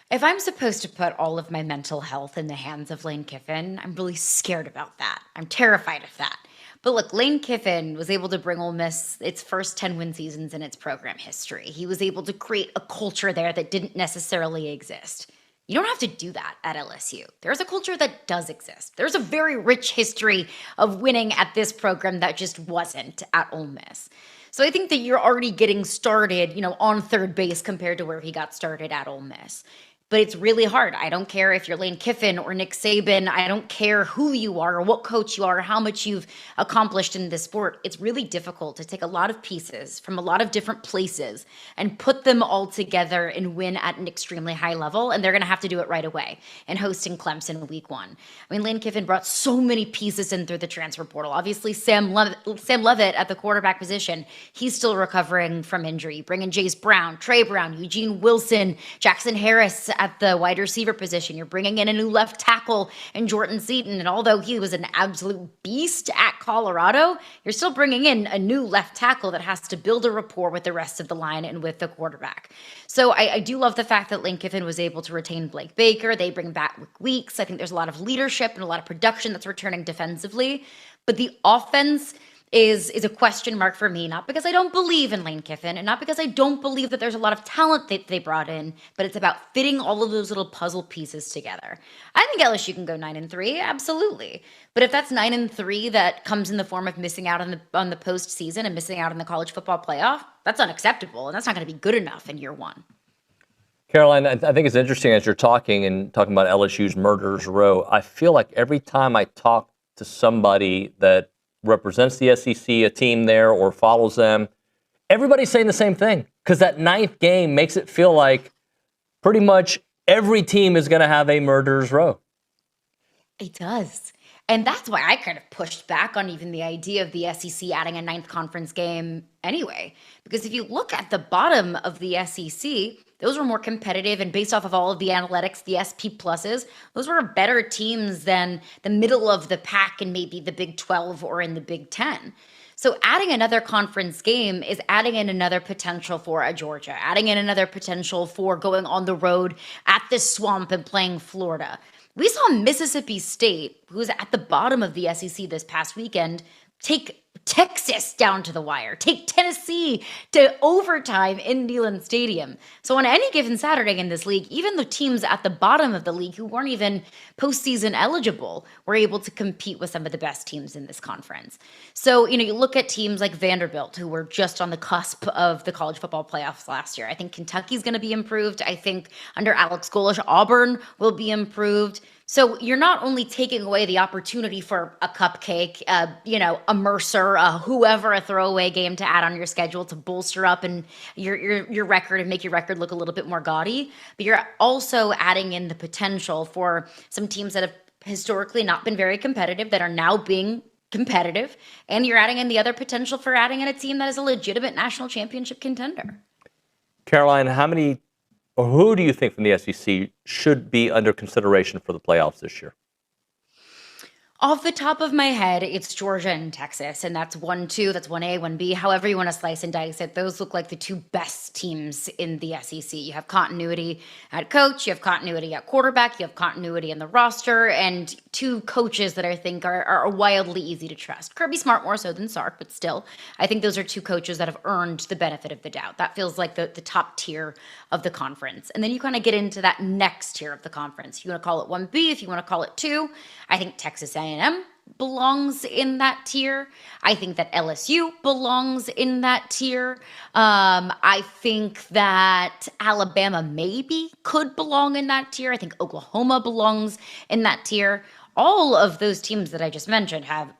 If I'm supposed to put all of my mental health in the hands of Lane Kiffin, I'm really scared about that. I'm terrified of that. But look, Lane Kiffin was able to bring Ole Miss its first 10 win seasons in its program history. He was able to create a culture there that didn't necessarily exist. You don't have to do that at LSU. There's a culture that does exist. There's a very rich history of winning at this program that just wasn't at Ole Miss. So I think that you're already getting started, on third base compared to where he got started at Ole Miss. But it's really hard. I don't care if you're Lane Kiffin or Nick Saban. I don't care who you are or what coach you are or how much you've accomplished in this sport. It's really difficult to take a lot of pieces from a lot of different places and put them all together and win at an extremely high level. And they're going to have to do it right away in hosting Clemson week 1. I mean, Lane Kiffin brought so many pieces in through the transfer portal. Obviously, Sam Leavitt at the quarterback position, he's still recovering from injury. Bring in Jace Brown, Trey Brown, Eugene Wilson, Jackson Harris at the wide receiver position. You're bringing in a new left tackle in Jordan Seaton. And although he was an absolute beast at Colorado, you're still bringing in a new left tackle that has to build a rapport with the rest of the line and with the quarterback. So I do love the fact that Lane Kiffin was able to retain Blake Baker. They bring back Weeks. I think there's a lot of leadership and a lot of production that's returning defensively. But the offense is a question mark for me, not because I don't believe in Lane Kiffin and not because I don't believe that there's a lot of talent that they brought in, but it's about fitting all of those little puzzle pieces together. I think LSU can go 9-3, absolutely. But if that's 9-3 that comes in the form of missing out on the postseason and missing out on the college football playoff, that's unacceptable, and that's not going to be good enough in year 1. Caroline, I think it's interesting as you're talking about LSU's murderer's row. I feel like every time I talk to somebody that represents the SEC, a team there, or follows them, everybody's saying the same thing. Because that 9th game makes it feel like pretty much every team is going to have a murderer's row. It does. And that's why I kind of pushed back on even the idea of the SEC adding a ninth conference game anyway. Because if you look at the bottom of the SEC, those were more competitive, and based off of all of the analytics, the SP pluses, those were better teams than the middle of the pack in maybe the Big 12 or in the Big 10. So adding another conference game is adding in another potential for a Georgia, adding in another potential for going on the road at the Swamp and playing Florida. We saw Mississippi State, who's at the bottom of the SEC this past weekend, take Texas down to the wire, take Tennessee to overtime in Neyland Stadium. So on any given Saturday in this league, even the teams at the bottom of the league who weren't even postseason eligible were able to compete with some of the best teams in this conference. So, you look at teams like Vanderbilt, who were just on the cusp of the college football playoffs last year. I think Kentucky's going to be improved. I think under Alex Golesh, Auburn will be improved. So you're not only taking away the opportunity for a cupcake, a Mercer, whoever, a throwaway game to add on your schedule to bolster up and your record and make your record look a little bit more gaudy, but you're also adding in the potential for some teams that have historically not been very competitive that are now being competitive, and you're adding in the other potential for adding in a team that is a legitimate national championship contender. Caroline, who do you think from the SEC should be under consideration for the playoffs this year? Off the top of my head, it's Georgia and Texas, and that's 1-2, that's 1A, 1B, however you want to slice and dice it. Those look like the two best teams in the SEC. You have continuity at coach, you have continuity at quarterback, you have continuity in the roster, and two coaches that I think are wildly easy to trust. Kirby Smart more so than Sark, but still, I think those are two coaches that have earned the benefit of the doubt. That feels like the top tier of the conference. And then you kind of get into that next tier of the conference. If you want to call it 1B, if you want to call it 2, I think Texas A&M belongs in that tier. I think that LSU belongs in that tier. I think that Alabama maybe could belong in that tier. I think Oklahoma belongs in that tier. All of those teams that I just mentioned have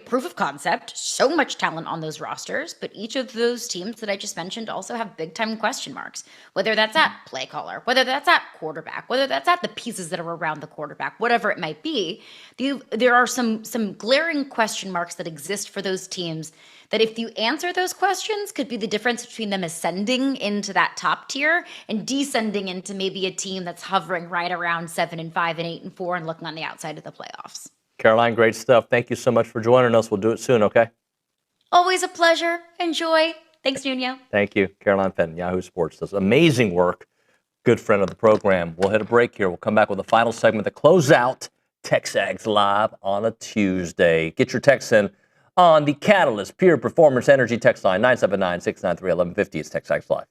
proof of concept, so much talent on those rosters, but each of those teams that I just mentioned also have big time question marks, whether that's at play caller, whether that's at quarterback, whether that's at the pieces that are around the quarterback, whatever it might be. There are some glaring question marks that exist for those teams that if you answer those questions could be the difference between them ascending into that top tier and descending into maybe a team that's hovering right around 7-5 and 8-4 and looking on the outside of the playoffs. Caroline, great stuff. Thank you so much for joining us. We'll do it soon, okay? Always a pleasure. Enjoy. Thanks, Nuno. Thank you. Caroline Fenton, Yahoo Sports, does amazing work. Good friend of the program. We'll hit a break here. We'll come back with the final segment to close out TexAgs Live on a Tuesday. Get your texts in on the Catalyst Pure Performance Energy text line, 979-693-1150. It's TexAgs Live.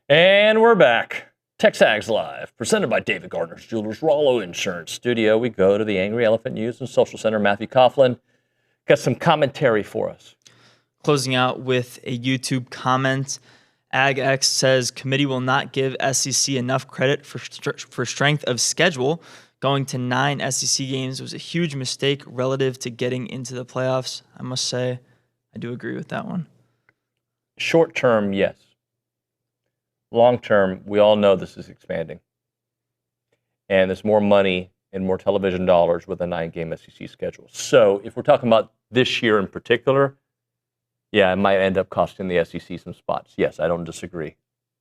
And we're back. TexAgs Live, presented by David Gardner's Jewelers, Rollo Insurance Studio. We go to the Angry Elephant News and Social Center. Matthew Coughlin got some commentary for us. Closing out with a YouTube comment. AgX says committee will not give SEC enough credit for strength of schedule. Going to 9 SEC games was a huge mistake relative to getting into the playoffs. I must say, I do agree with that one. Short term, yes. Long term, we all know this is expanding. And there's more money and more television dollars with a 9-game SEC schedule. So if we're talking about this year in particular, yeah, it might end up costing the SEC some spots. Yes, I don't disagree.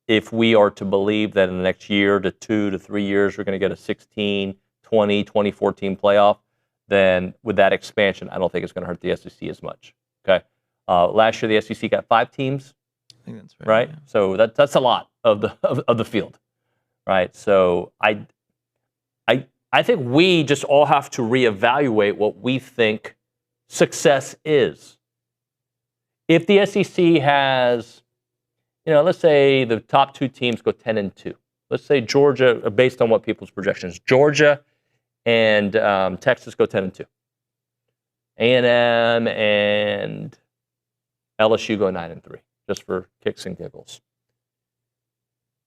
If we are to believe that in the next year to 2 to 3 years, we're going to get a 16, 20, 2014 playoff, then with that expansion, I don't think it's going to hurt the SEC as much. Okay. Last year, the SEC got 5 teams. I think that's right? Yeah. So that's a lot of the field, right? So I think we just all have to reevaluate what we think success is. If the SEC has, let's say the top 2 teams go 10-2. Let's say Georgia, based on what people's projections, Georgia and Texas go 10-2. A&M and LSU go 9-3. Just for kicks and giggles.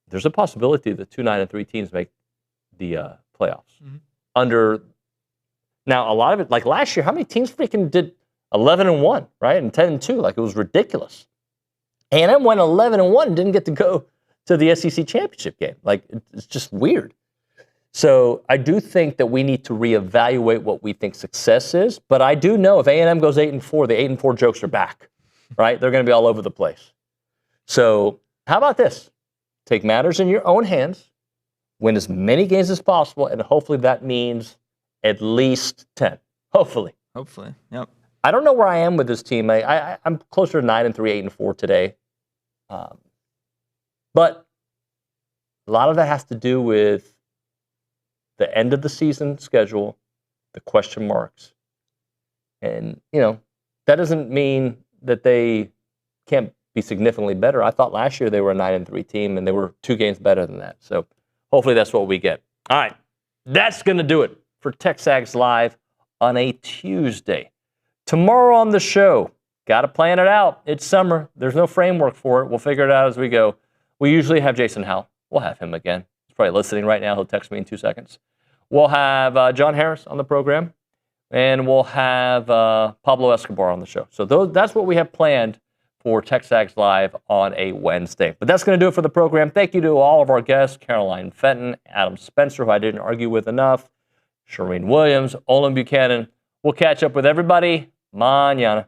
There's a possibility that 2 9-3 teams make the playoffs. Mm-hmm. Now, a lot of it, like last year, how many teams freaking did 11-1, right? And 10-2, like it was ridiculous. A&M went 11-1 and didn't get to go to the SEC championship game. Like, it's just weird. So I do think that we need to reevaluate what we think success is. But I do know if A&M goes 8-4, the 8-4 jokes are back. Right? They're going to be all over the place. So how about this? Take matters in your own hands, win as many games as possible, and hopefully that means at least 10. Hopefully. Hopefully, yep. I don't know where I am with this team. I'm closer to 9-3, 8-4 today. But a lot of that has to do with the end of the season schedule, the question marks. And, that doesn't mean that they can't be significantly better. I thought last year they were a 9-3 team, and they were 2 games better than that. So hopefully that's what we get. All right, that's going to do it for TexAgs Live on a Tuesday. Tomorrow on the show, got to plan it out. It's summer. There's no framework for it. We'll figure it out as we go. We usually have Jason Howell. We'll have him again. He's probably listening right now. He'll text me in 2 seconds. We'll have John Harris on the program. And we'll have Pablo Escobar on the show. So that's what we have planned for TexAgs Live on a Wednesday. But that's going to do it for the program. Thank you to all of our guests, Caroline Fenton, Adam Spencer, who I didn't argue with enough, Charean Williams, Olin Buchanan. We'll catch up with everybody mañana.